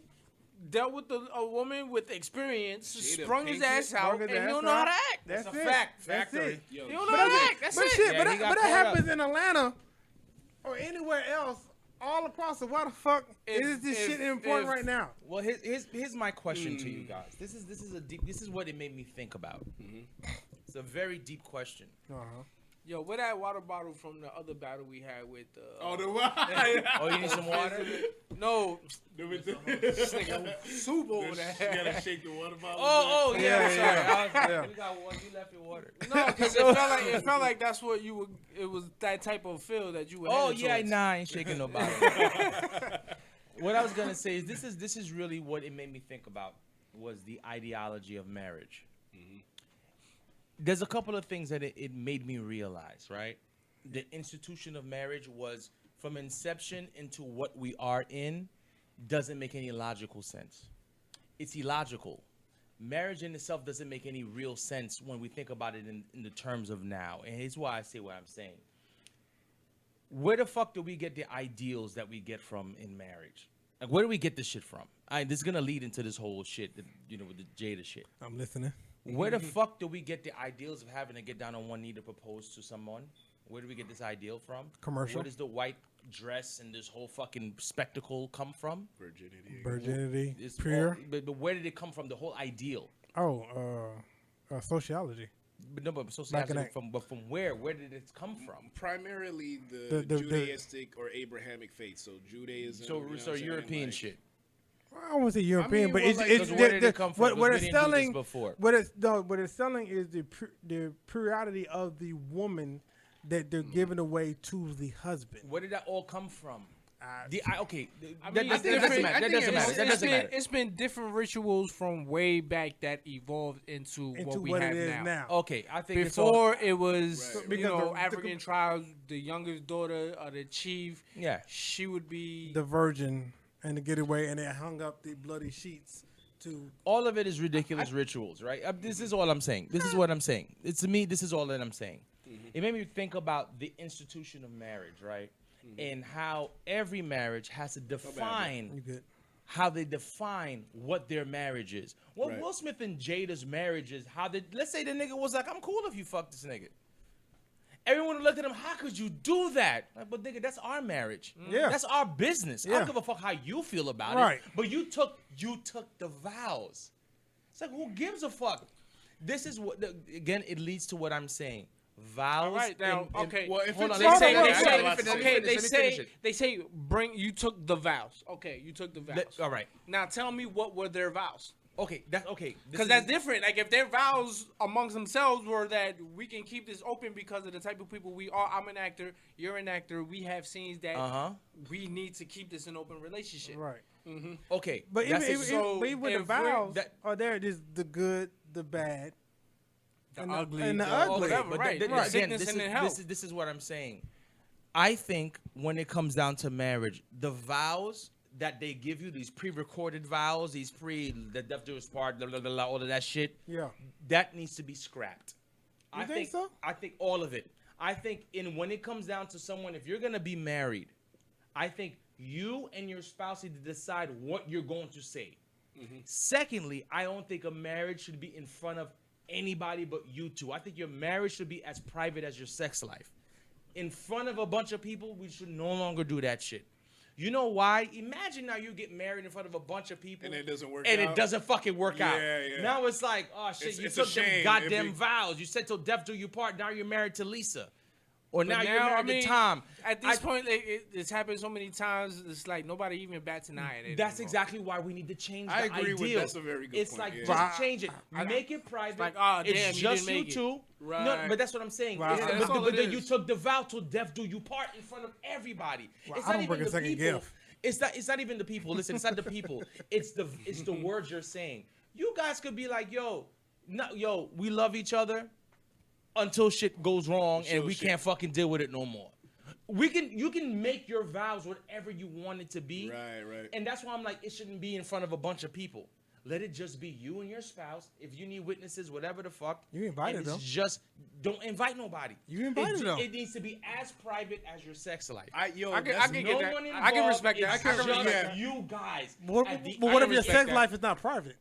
[SPEAKER 4] dealt with a woman with experience,
[SPEAKER 3] Jada
[SPEAKER 4] sprung his
[SPEAKER 3] Pinkett
[SPEAKER 4] ass out,
[SPEAKER 2] sprung
[SPEAKER 4] and
[SPEAKER 2] his
[SPEAKER 4] he don't
[SPEAKER 2] ass
[SPEAKER 4] know how
[SPEAKER 2] out.
[SPEAKER 4] to act.
[SPEAKER 2] That's
[SPEAKER 1] a
[SPEAKER 2] it.
[SPEAKER 1] fact.
[SPEAKER 2] That's
[SPEAKER 1] Factory.
[SPEAKER 2] it.
[SPEAKER 3] Yo,
[SPEAKER 4] He don't know how to act. That's
[SPEAKER 2] But
[SPEAKER 4] it.
[SPEAKER 2] shit,
[SPEAKER 1] Yeah,
[SPEAKER 2] but
[SPEAKER 1] he got
[SPEAKER 2] that
[SPEAKER 1] caught
[SPEAKER 2] happens in Atlanta or anywhere else, all across the. Why the fuck is this shit important right now?
[SPEAKER 1] Well, here's my question to you guys. This is what it made me think about. It's a very deep question.
[SPEAKER 4] Yo, where that water bottle from the other battle we had with?
[SPEAKER 3] Oh, the why?
[SPEAKER 1] Oh, you need some water?
[SPEAKER 4] No,
[SPEAKER 3] This
[SPEAKER 4] nigga, soup over
[SPEAKER 3] You
[SPEAKER 4] there.
[SPEAKER 3] gotta shake the water bottle.
[SPEAKER 1] Oh, yeah.
[SPEAKER 2] Yeah,
[SPEAKER 1] I'm sorry.
[SPEAKER 2] yeah.
[SPEAKER 1] You got water. You left your water.
[SPEAKER 4] No, because it felt like that's what you were. It was that type of feel that you were.
[SPEAKER 1] Oh
[SPEAKER 4] headed
[SPEAKER 1] yeah,
[SPEAKER 4] towards.
[SPEAKER 1] nah, I ain't shaking nobody. What I was gonna say is this is really what it made me think about was the ideology of marriage. There's a couple of things that it made me realize, right? The institution of marriage was from inception into what we are in doesn't make any logical sense. It's illogical. Marriage in itself doesn't make any real sense when we think about it in the terms of now. And here's why I say what I'm saying. Where the fuck do we get the ideals that we get from in marriage? Like, where do we get this shit from? This is gonna lead into this whole shit, with the Jada shit.
[SPEAKER 2] I'm listening.
[SPEAKER 1] Where the fuck do we get the ideals of having to get down on one knee to propose to someone? Where do we get this ideal from?
[SPEAKER 2] Commercial.
[SPEAKER 1] Where does the white dress and this whole fucking spectacle come from?
[SPEAKER 2] Virginity.
[SPEAKER 1] It's
[SPEAKER 2] Pure.
[SPEAKER 1] all- but where did it come from? The whole ideal.
[SPEAKER 2] Sociology.
[SPEAKER 1] But no, but sociology
[SPEAKER 2] Back in
[SPEAKER 1] from where? Where did it come from?
[SPEAKER 3] Primarily the
[SPEAKER 2] The-
[SPEAKER 3] Judaistic or Abrahamic faith. So Judaism.
[SPEAKER 1] So
[SPEAKER 3] you know what
[SPEAKER 1] so
[SPEAKER 3] I'm saying?
[SPEAKER 1] European
[SPEAKER 3] Like,
[SPEAKER 1] shit.
[SPEAKER 2] I don't want to say European,
[SPEAKER 3] mean,
[SPEAKER 2] but
[SPEAKER 3] well,
[SPEAKER 2] it's
[SPEAKER 3] like,
[SPEAKER 2] it's
[SPEAKER 1] 'cause where did it come from?
[SPEAKER 2] what
[SPEAKER 1] 'Cause
[SPEAKER 2] what
[SPEAKER 1] we
[SPEAKER 2] it's
[SPEAKER 1] didn't do this
[SPEAKER 2] selling
[SPEAKER 1] before.
[SPEAKER 2] what it's selling is the priority of the woman that they're giving away to the husband.
[SPEAKER 1] Where did that all come from? Okay,
[SPEAKER 4] I
[SPEAKER 1] that
[SPEAKER 4] mean,
[SPEAKER 1] doesn't
[SPEAKER 4] it's different.
[SPEAKER 1] matter. That doesn't matter. That doesn't matter.
[SPEAKER 4] It's been different rituals from way back that evolved into what we
[SPEAKER 2] what
[SPEAKER 4] have
[SPEAKER 2] it is now.
[SPEAKER 1] Okay, I think it's all,
[SPEAKER 4] Before it was,
[SPEAKER 3] Right.
[SPEAKER 2] Because the-
[SPEAKER 4] African tribes, the youngest daughter of the chief,
[SPEAKER 1] yeah.
[SPEAKER 4] she would be.
[SPEAKER 2] The virgin and the getaway, and they hung up the bloody sheets to.
[SPEAKER 1] All of it is ridiculous rituals, right? This is all I'm saying. This is what I'm saying. It's to me. This is all that I'm saying. It made me think about the institution of marriage, right? And how every marriage has to
[SPEAKER 2] You
[SPEAKER 1] define
[SPEAKER 2] good?
[SPEAKER 1] how they define what their marriage is. Well,
[SPEAKER 3] Right.
[SPEAKER 1] Will Smith and Jada's marriage is how they. Let's say the nigga was like, "I'm cool if you fuck this nigga." Everyone looked at him. How could you do that? Like, but nigga, that's our marriage.
[SPEAKER 2] Yeah.
[SPEAKER 1] That's our business. I
[SPEAKER 2] Yeah.
[SPEAKER 1] don't give a fuck how you feel about
[SPEAKER 2] Right.
[SPEAKER 1] it. But you took the vows. It's like, who gives a fuck? This is what again. It leads to what I'm saying. Vows.
[SPEAKER 4] All right, now,
[SPEAKER 1] and-
[SPEAKER 4] okay.
[SPEAKER 3] Well, if
[SPEAKER 1] Hold
[SPEAKER 3] it's
[SPEAKER 1] on,
[SPEAKER 4] They
[SPEAKER 1] let me
[SPEAKER 4] say,
[SPEAKER 1] finish,
[SPEAKER 4] they
[SPEAKER 1] let me
[SPEAKER 4] say,
[SPEAKER 1] finish, let me
[SPEAKER 4] okay,
[SPEAKER 1] finish,
[SPEAKER 4] they
[SPEAKER 1] let me
[SPEAKER 4] say,
[SPEAKER 1] finish it.
[SPEAKER 4] they say, bring, you took the vows. Okay, you took the vows.
[SPEAKER 1] All right.
[SPEAKER 4] Now tell me what were their vows?
[SPEAKER 1] Okay. That's okay. This
[SPEAKER 4] Because
[SPEAKER 1] is-
[SPEAKER 4] that's different. Like if their vows amongst themselves were that we can keep this open because of the type of people we are. I'm an actor. You're an actor. We have scenes that we need to keep this an open relationship.
[SPEAKER 2] Right.
[SPEAKER 1] Okay.
[SPEAKER 2] But even,
[SPEAKER 1] that's
[SPEAKER 2] even,
[SPEAKER 4] so
[SPEAKER 2] but even with the
[SPEAKER 4] if
[SPEAKER 2] vows,
[SPEAKER 1] that-
[SPEAKER 2] are there just the good, the bad,
[SPEAKER 4] The
[SPEAKER 2] and
[SPEAKER 4] ugly,
[SPEAKER 2] and the
[SPEAKER 4] the
[SPEAKER 2] ugly.
[SPEAKER 4] whatever,
[SPEAKER 1] but
[SPEAKER 4] right?
[SPEAKER 1] th-
[SPEAKER 4] Right.
[SPEAKER 1] again,
[SPEAKER 4] Sickness
[SPEAKER 1] this
[SPEAKER 4] and
[SPEAKER 1] is,
[SPEAKER 4] in health.
[SPEAKER 1] this is what I'm saying. I think when it comes down to marriage, the vows that they give you, these pre-recorded vows, these the death do us part, blah, blah, blah, all of that shit.
[SPEAKER 2] Yeah.
[SPEAKER 1] That needs to be scrapped.
[SPEAKER 2] You think so?
[SPEAKER 1] I think all of it. I think when it comes down to someone, if you're gonna be married, I think you and your spouse need to decide what you're going to say. Mm-hmm. Secondly, I don't think a marriage should be in front of anybody but you two. I think your marriage should be as private as your sex life. In front of a bunch of people, we should no longer do that shit. You know why? Imagine now you get married in front of a bunch of people.
[SPEAKER 3] And it doesn't work
[SPEAKER 1] and
[SPEAKER 3] out.
[SPEAKER 1] it doesn't fucking work out.
[SPEAKER 3] Yeah.
[SPEAKER 1] Now it's like, oh shit, you
[SPEAKER 3] it's
[SPEAKER 1] took
[SPEAKER 3] a
[SPEAKER 1] them
[SPEAKER 3] shame.
[SPEAKER 1] goddamn vows. You said till death do you part. Now you're married to Lisa. Or now you're
[SPEAKER 4] now,
[SPEAKER 1] married to Tom.
[SPEAKER 4] At this point, it's happened so many times. It's like nobody even bats an eye at it.
[SPEAKER 1] That's exactly why we need to change the
[SPEAKER 3] I agree
[SPEAKER 1] ideal.
[SPEAKER 3] with that's a very good
[SPEAKER 1] it's
[SPEAKER 3] point.
[SPEAKER 1] Like,
[SPEAKER 3] Yeah.
[SPEAKER 1] just change it. Make it private.
[SPEAKER 4] like, oh, damn,
[SPEAKER 1] it's
[SPEAKER 4] you
[SPEAKER 1] just
[SPEAKER 4] didn't
[SPEAKER 1] you
[SPEAKER 4] make it.
[SPEAKER 1] two.
[SPEAKER 4] Right.
[SPEAKER 1] No, but that's what I'm saying.
[SPEAKER 2] Wow.
[SPEAKER 1] It's-
[SPEAKER 2] Yeah,
[SPEAKER 4] that's all
[SPEAKER 1] but
[SPEAKER 4] it
[SPEAKER 1] then you
[SPEAKER 4] is.
[SPEAKER 1] took the vow till death do you part in front of everybody.
[SPEAKER 2] Well,
[SPEAKER 1] It's
[SPEAKER 2] I
[SPEAKER 1] not
[SPEAKER 2] don't
[SPEAKER 1] even
[SPEAKER 2] bring a
[SPEAKER 1] the
[SPEAKER 2] second
[SPEAKER 1] people.
[SPEAKER 2] gift.
[SPEAKER 1] It's not even the people. Listen, it's not the people. It's the words you're saying. You guys could be like, yo, we love each other until shit goes wrong and we can't fucking deal with it no more. You can make your vows whatever you want it to be.
[SPEAKER 3] Right.
[SPEAKER 1] And that's why I'm like, it shouldn't be in front of a bunch of people. Let it just be you and your spouse. If you need witnesses, whatever the fuck.
[SPEAKER 2] You invited
[SPEAKER 1] and it's
[SPEAKER 2] them.
[SPEAKER 1] Just don't invite nobody.
[SPEAKER 2] You invited them.
[SPEAKER 1] It needs to be as private as your sex life.
[SPEAKER 4] I can
[SPEAKER 1] No
[SPEAKER 4] get that.
[SPEAKER 1] one
[SPEAKER 4] I can respect
[SPEAKER 1] involved.
[SPEAKER 4] that. I can
[SPEAKER 1] It's
[SPEAKER 4] respect
[SPEAKER 1] just
[SPEAKER 4] that.
[SPEAKER 1] you guys.
[SPEAKER 2] But
[SPEAKER 1] I
[SPEAKER 2] what if
[SPEAKER 1] can
[SPEAKER 2] your
[SPEAKER 1] respect
[SPEAKER 2] sex
[SPEAKER 1] that.
[SPEAKER 2] life is not private?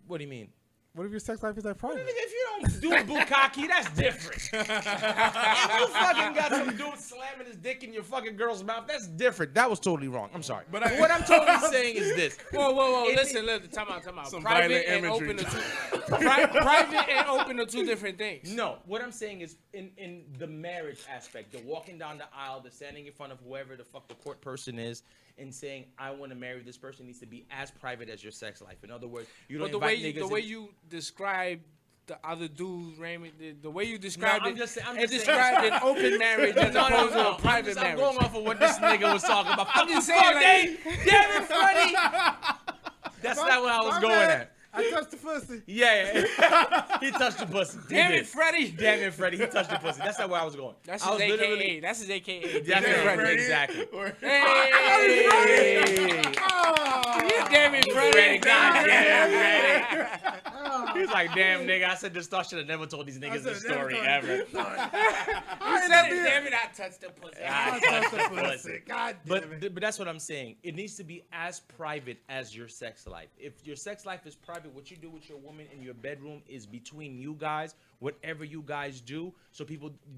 [SPEAKER 1] What do you mean?
[SPEAKER 2] What if your sex life is not private?
[SPEAKER 1] If you don't do bukkake, that's different. If you fucking got some dude slamming his dick in your fucking girl's mouth, that's different. That was totally wrong. I'm sorry. But what I'm totally saying is this.
[SPEAKER 4] Whoa. Listen. Time out.
[SPEAKER 3] Some
[SPEAKER 4] Private
[SPEAKER 3] violent
[SPEAKER 4] and
[SPEAKER 3] imagery.
[SPEAKER 4] open private and open are two different things.
[SPEAKER 1] No, what I'm saying is in the marriage aspect, the walking down the aisle, the standing in front of whoever the fuck the court person is, and saying, I want to marry this person needs to be as private as your sex life. In other words, you don't invite niggas
[SPEAKER 4] the way you describe the other dudes, Raymond, the way you described
[SPEAKER 1] I'm just
[SPEAKER 4] it
[SPEAKER 1] saying.
[SPEAKER 4] described an open marriage as opposed to a private
[SPEAKER 1] I'm
[SPEAKER 4] marriage.
[SPEAKER 1] going off of what this nigga was talking about.
[SPEAKER 4] I'm just saying,
[SPEAKER 1] Damn it, Freddie. That's not what I was going at.
[SPEAKER 2] I touched the pussy.
[SPEAKER 1] Yeah. He touched the pussy.
[SPEAKER 4] Damn it, Freddie.
[SPEAKER 1] Damn it, Freddie. He touched the pussy. That's not where I was going.
[SPEAKER 4] That's
[SPEAKER 1] I
[SPEAKER 4] his
[SPEAKER 1] was
[SPEAKER 4] AKA.
[SPEAKER 1] literally-
[SPEAKER 4] That's his AKA.
[SPEAKER 1] That's
[SPEAKER 4] Damn it,
[SPEAKER 1] right,
[SPEAKER 4] Freddie.
[SPEAKER 1] exactly.
[SPEAKER 4] Hey. Damn it, Freddie.
[SPEAKER 1] Freddie, goddamn, Freddie. He's like, damn, nigga. I said this thought should have never told these niggas this story ever.
[SPEAKER 4] You said it. Damn it, I touched the pussy.
[SPEAKER 1] I touched the pussy.
[SPEAKER 2] God damn it.
[SPEAKER 1] But that's what I'm saying. It needs to be as private as your sex life. If your sex life is private, what you do with your woman in your bedroom is between you guys, whatever you guys do. So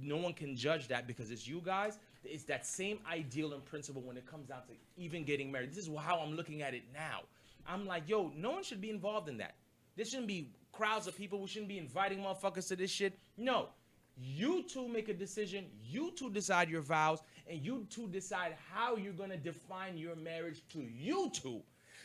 [SPEAKER 1] no one can judge that because it's you guys. It's that same ideal and principle when it comes down to even getting married. This is how I'm looking at it now. I'm like, yo, no one should be involved in that. There shouldn't be crowds of people. We shouldn't be inviting motherfuckers to this shit. No. You two make a decision. You two decide your vows. And you two decide how you're going to define your marriage to you two.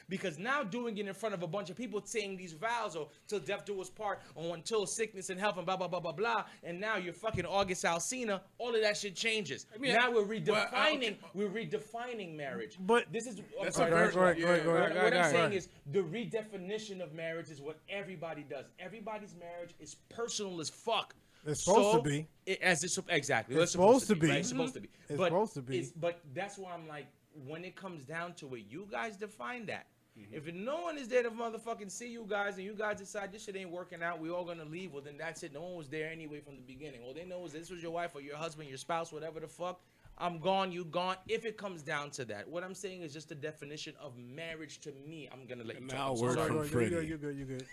[SPEAKER 1] Because now doing it in front of a bunch of people saying these vows or till death do us part or until sickness and health and blah, blah, blah, blah, blah. And now you're fucking August Alsina. All of that shit changes. Now we're redefining marriage.
[SPEAKER 2] But
[SPEAKER 1] this is
[SPEAKER 3] That's
[SPEAKER 2] Go ahead, go ahead.
[SPEAKER 1] what I'm saying is the redefinition of marriage is what everybody does. Everybody's marriage is personal as fuck.
[SPEAKER 2] It's supposed to be.
[SPEAKER 1] Exactly.
[SPEAKER 2] It's supposed to be.
[SPEAKER 1] Right? It's supposed to be.
[SPEAKER 2] It's supposed to be.
[SPEAKER 1] But that's why I'm like, when it comes down to it, you guys define that. If no one is there to motherfucking see you guys and you guys decide this shit ain't working out, we all gonna leave, well then that's it. No one was there anyway from the beginning. All they know is this was your wife or your husband, your spouse, whatever the fuck. I'm gone, you gone. If it comes down to that, what I'm saying is just the definition of marriage to me. I'm gonna let you
[SPEAKER 3] Now
[SPEAKER 1] talk.
[SPEAKER 3] we're
[SPEAKER 1] Sorry.
[SPEAKER 3] from Freddie.
[SPEAKER 2] You're good.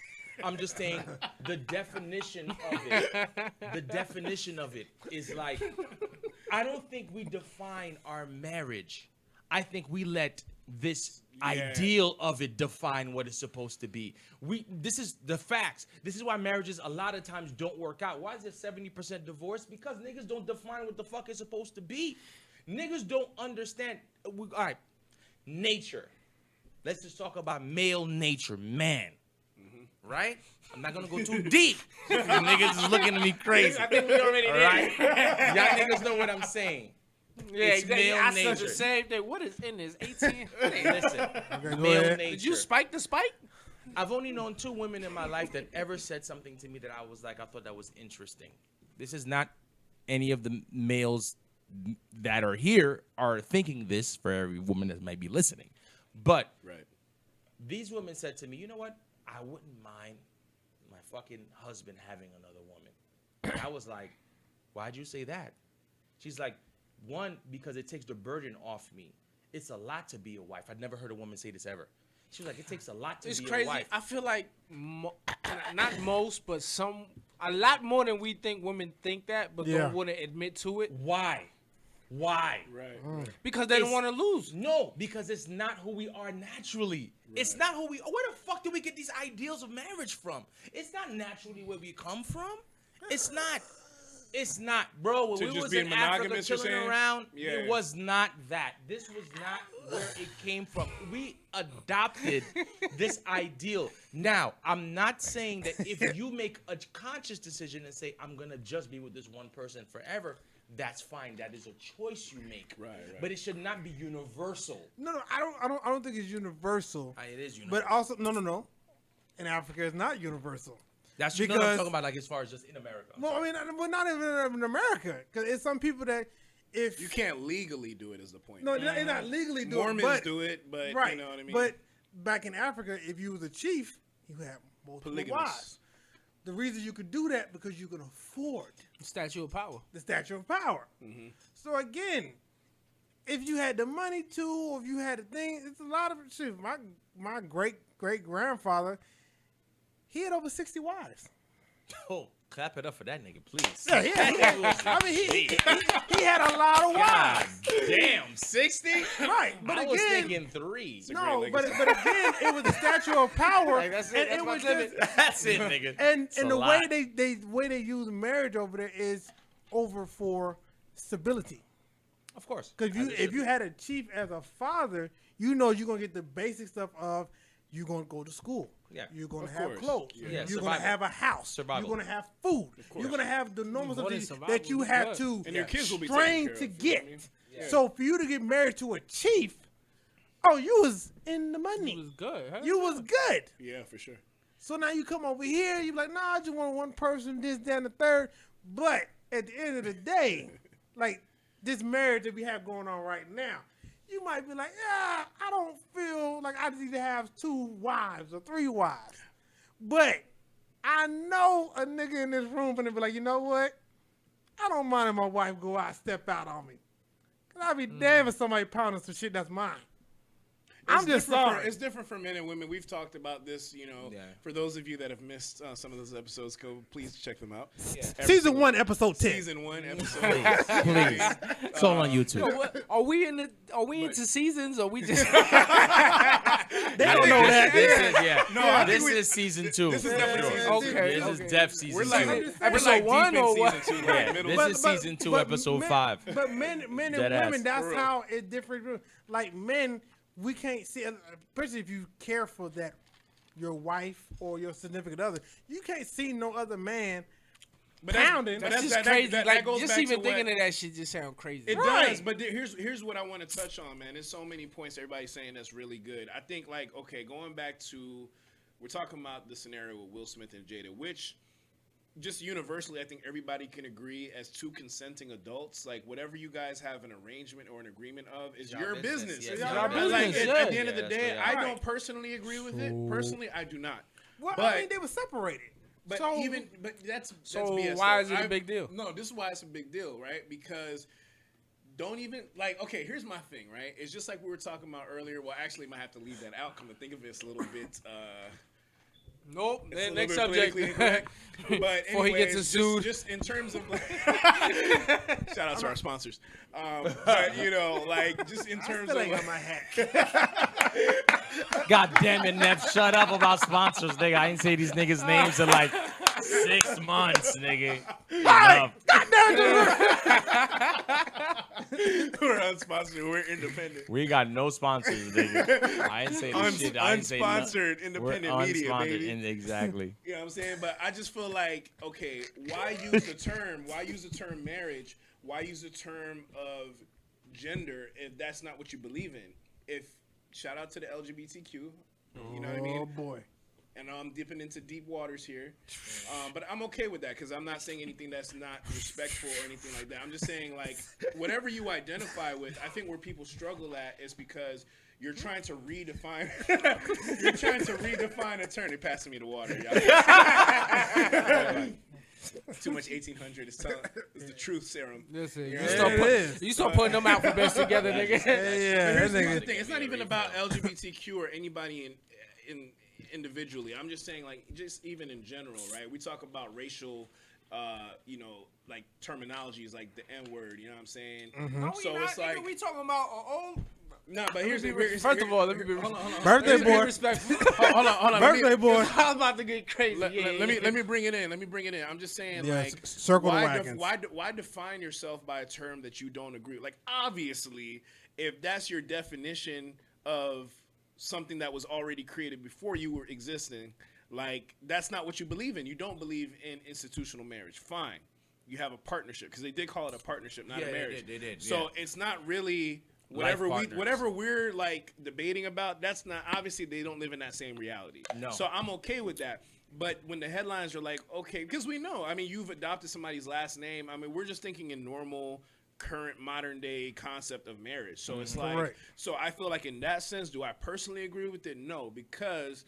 [SPEAKER 1] I'm just saying the definition of it. The definition of it is like, I don't think we define our marriage. I think we let this ideal of it define what it's supposed to be. This is the facts. This is why marriages a lot of times don't work out. Why is there 70% divorce? Because niggas don't define what the fuck it's supposed to be. Niggas don't understand. All right, nature. Let's just talk about male nature, man. Right? I'm not gonna go too deep. You niggas is looking at me crazy.
[SPEAKER 4] I think we already did.
[SPEAKER 1] Right? Y'all niggas know what I'm saying.
[SPEAKER 4] Yeah,
[SPEAKER 1] It's
[SPEAKER 4] exactly.
[SPEAKER 1] male
[SPEAKER 4] I said
[SPEAKER 1] nature.
[SPEAKER 4] the same thing. What is in this? 18?
[SPEAKER 1] Listen,
[SPEAKER 2] go
[SPEAKER 1] male
[SPEAKER 2] ahead.
[SPEAKER 1] nature.
[SPEAKER 4] Did you spike the spike?
[SPEAKER 1] I've only known 2 women in my life that ever said something to me that I was like, I thought that was interesting. This is not any of the males that are here are thinking this for every woman that might be listening. But
[SPEAKER 3] Right.
[SPEAKER 1] these women said to me, you know what? I wouldn't mind my fucking husband having another woman. And I was like, why'd you say that? She's like, one, because it takes the burden off me. It's a lot to be a wife. I'd never heard a woman say this ever. She was like, it takes a lot to
[SPEAKER 4] It's
[SPEAKER 1] be
[SPEAKER 4] crazy.
[SPEAKER 1] a wife.
[SPEAKER 4] I feel like not most, but a lot more than we think women think that, but don't want to admit to it.
[SPEAKER 1] Why? Why?
[SPEAKER 3] Right.
[SPEAKER 4] Because they don't want to lose.
[SPEAKER 1] No, because it's not who we are naturally. Right. It's not who we are. Where the fuck do we get these ideals of marriage from? It's not naturally where we come from. It's not. It's not, bro. When we was in Africa chilling around, it was not that. This was not where it came from. We adopted this ideal. Now, I'm not saying that if you make a conscious decision and say, I'm going to just be with this one person forever, that's fine. That is a choice you make. Right. But it should not be universal.
[SPEAKER 2] No, I don't think it's universal.
[SPEAKER 1] It is universal.
[SPEAKER 2] But also, no. In Africa, it's not universal.
[SPEAKER 1] That's because what I'm talking about, like as far as just in America.
[SPEAKER 2] I mean, well, not even in America, because it's some people that if
[SPEAKER 3] you can't legally do it is the point.
[SPEAKER 2] No, they're not legally doing it.
[SPEAKER 3] Mormons do it, but
[SPEAKER 2] right.
[SPEAKER 3] You know what I mean.
[SPEAKER 2] But back in Africa, if you was a chief, you had multiple wives. The reason you could do that because you can afford
[SPEAKER 4] the statue of power.
[SPEAKER 2] The statue of power. Mm-hmm. So again, if you had the money to, or if you had the thing, it's a lot of shit. My great grandfather. He had over 60 wives.
[SPEAKER 1] Oh, clap it up for that nigga, please.
[SPEAKER 2] Yeah. I mean, he had a lot of wives.
[SPEAKER 1] God damn, 60?
[SPEAKER 2] Right, but
[SPEAKER 1] I
[SPEAKER 2] again,
[SPEAKER 1] was thinking 3.
[SPEAKER 2] No, but again, it was the statue of power.
[SPEAKER 4] Like, that's it.
[SPEAKER 2] And
[SPEAKER 4] That's
[SPEAKER 2] it was just,
[SPEAKER 1] that's it, nigga.
[SPEAKER 2] And the way they use marriage over there is over for stability.
[SPEAKER 1] Of course.
[SPEAKER 2] Because if you had a chief as a father, you know you're gonna get the basic stuff of you're gonna go to school.
[SPEAKER 1] Yeah.
[SPEAKER 2] You're going to have clothes.
[SPEAKER 1] Yeah.
[SPEAKER 2] You're going to have a house.
[SPEAKER 1] Survival.
[SPEAKER 2] You're going to have food. You're going to have the normal stuff that you
[SPEAKER 4] is
[SPEAKER 2] have
[SPEAKER 4] good.
[SPEAKER 2] to
[SPEAKER 3] and your kids will be
[SPEAKER 2] train to get. So for you to get married to a chief, you was in the money.
[SPEAKER 4] You was good. Huh?
[SPEAKER 2] You was good.
[SPEAKER 3] Yeah, for sure.
[SPEAKER 2] So now you come over here, you're like, nah, I just want one person, this, that, and the third. But at the end of the day, like this marriage that we have going on right now, you might be like, yeah, I don't feel like I need to have 2 wives or 3 wives. But I know a nigga in this room gonna be like, you know what? I don't mind if my wife go out, step out on me. Cause I'll be damn if somebody pounding some shit that's mine. I'm just sorry.
[SPEAKER 3] It's different for men and women. We've talked about this, for those of you that have missed some of those episodes, please check them out.
[SPEAKER 1] Yeah.
[SPEAKER 2] Season 1, episode 10.
[SPEAKER 3] Season 1, episode
[SPEAKER 1] Please. It's all on YouTube.
[SPEAKER 4] Are we into seasons or we just
[SPEAKER 2] They don't know that.
[SPEAKER 1] This is season 2.
[SPEAKER 3] This is definitely season 2.
[SPEAKER 1] Okay. This is def season 2.
[SPEAKER 4] episode 1 or what?
[SPEAKER 3] Season 2,
[SPEAKER 1] Yeah,
[SPEAKER 3] middle.
[SPEAKER 1] this is season 2, episode 5.
[SPEAKER 2] But men and women, that's how it different. Like men, we can't see, especially if you care for that, your wife or your significant other, you can't see no other man pounding.
[SPEAKER 4] That's just crazy. That goes just even thinking of that shit just sound crazy.
[SPEAKER 3] It does, but here's what I want to touch on, man. There's so many points everybody's saying that's really good. I think, going back to, we're talking about the scenario with Will Smith and Jada, which just universally, I think everybody can agree as 2 consenting adults, like whatever you guys have an arrangement or an agreement of is your business.
[SPEAKER 1] Yes,
[SPEAKER 2] your business.
[SPEAKER 3] Like at the end of the
[SPEAKER 1] that's
[SPEAKER 3] day,
[SPEAKER 1] what
[SPEAKER 3] I don't personally agree with it. Personally, I do not.
[SPEAKER 2] Well,
[SPEAKER 3] but,
[SPEAKER 2] I mean, they were separated.
[SPEAKER 3] But that's BS.
[SPEAKER 4] Why is it a big deal?
[SPEAKER 3] No, this is why it's a big deal, right? Because don't even here's my thing, right? It's just like we were talking about earlier. Well, actually, I might have to leave that out. Come to think of it, it's a little bit.
[SPEAKER 4] Nope.
[SPEAKER 3] It's
[SPEAKER 4] Next subject.
[SPEAKER 3] But anyways,
[SPEAKER 4] before he gets sued.
[SPEAKER 3] Just in terms of shout out to our sponsors. But just in terms of
[SPEAKER 2] got my hat.
[SPEAKER 1] God damn it, Neff. Shut up about sponsors, nigga. I ain't say these niggas' names in like 6 months, nigga.
[SPEAKER 2] God damn
[SPEAKER 3] we're unsponsored. We're independent.
[SPEAKER 1] We got no sponsors, nigga. I ain't say this shit. I ain't say
[SPEAKER 3] unsponsored independent media, baby.
[SPEAKER 1] Exactly.
[SPEAKER 3] You know what I'm saying? But I just feel like, okay, why use the term? Why use the term marriage? Why use the term of gender if that's not what you believe in? If shout out to the LGBTQ, you know what I mean?
[SPEAKER 2] Oh boy.
[SPEAKER 3] And I'm dipping into deep waters here, but I'm okay with that because I'm not saying anything that's not respectful or anything like that. I'm just saying whatever you identify with. I think where people struggle at is because you're trying to redefine. You're trying to redefine a term. They're passing me the water, y'all. Too much 1800. It's the truth serum.
[SPEAKER 4] Listen,
[SPEAKER 2] Yeah,
[SPEAKER 4] you start putting them alphabets together, nigga.
[SPEAKER 3] Here's the thing. It's not even about LGBTQ or anybody in individually. I'm just saying, like, just even in general, right? We talk about racial, like terminologies, like the N word. You know what I'm saying?
[SPEAKER 4] No,
[SPEAKER 3] So it's like
[SPEAKER 4] we talking about old.
[SPEAKER 3] no, but here's
[SPEAKER 4] First of all, let me be
[SPEAKER 3] hold on.
[SPEAKER 2] Birthday boy.
[SPEAKER 4] respectful.
[SPEAKER 3] Hold on.
[SPEAKER 2] Birthday boy.
[SPEAKER 4] I was about to get crazy.
[SPEAKER 3] Let me bring it in. I'm just saying,
[SPEAKER 2] Yeah,
[SPEAKER 3] like,
[SPEAKER 2] circle the wagons.
[SPEAKER 3] why define yourself by a term that you don't agree with? Like, obviously, if that's your definition of something that was already created before you were existing, like, that's not what you believe in. You don't believe in institutional marriage. Fine. You have a partnership, because they did call it a partnership, not a marriage.
[SPEAKER 1] They did.
[SPEAKER 3] So it's not really whatever we're like debating about. That's not, obviously they don't live in that same reality.
[SPEAKER 1] No.
[SPEAKER 3] So I'm okay with that. But when the headlines are like, okay, because we know, I mean, you've adopted somebody's last name. I mean, we're just thinking in normal, current, modern day concept of marriage. So it's like,
[SPEAKER 2] Correct.
[SPEAKER 3] so I feel like in that sense, do I personally agree with it? No, because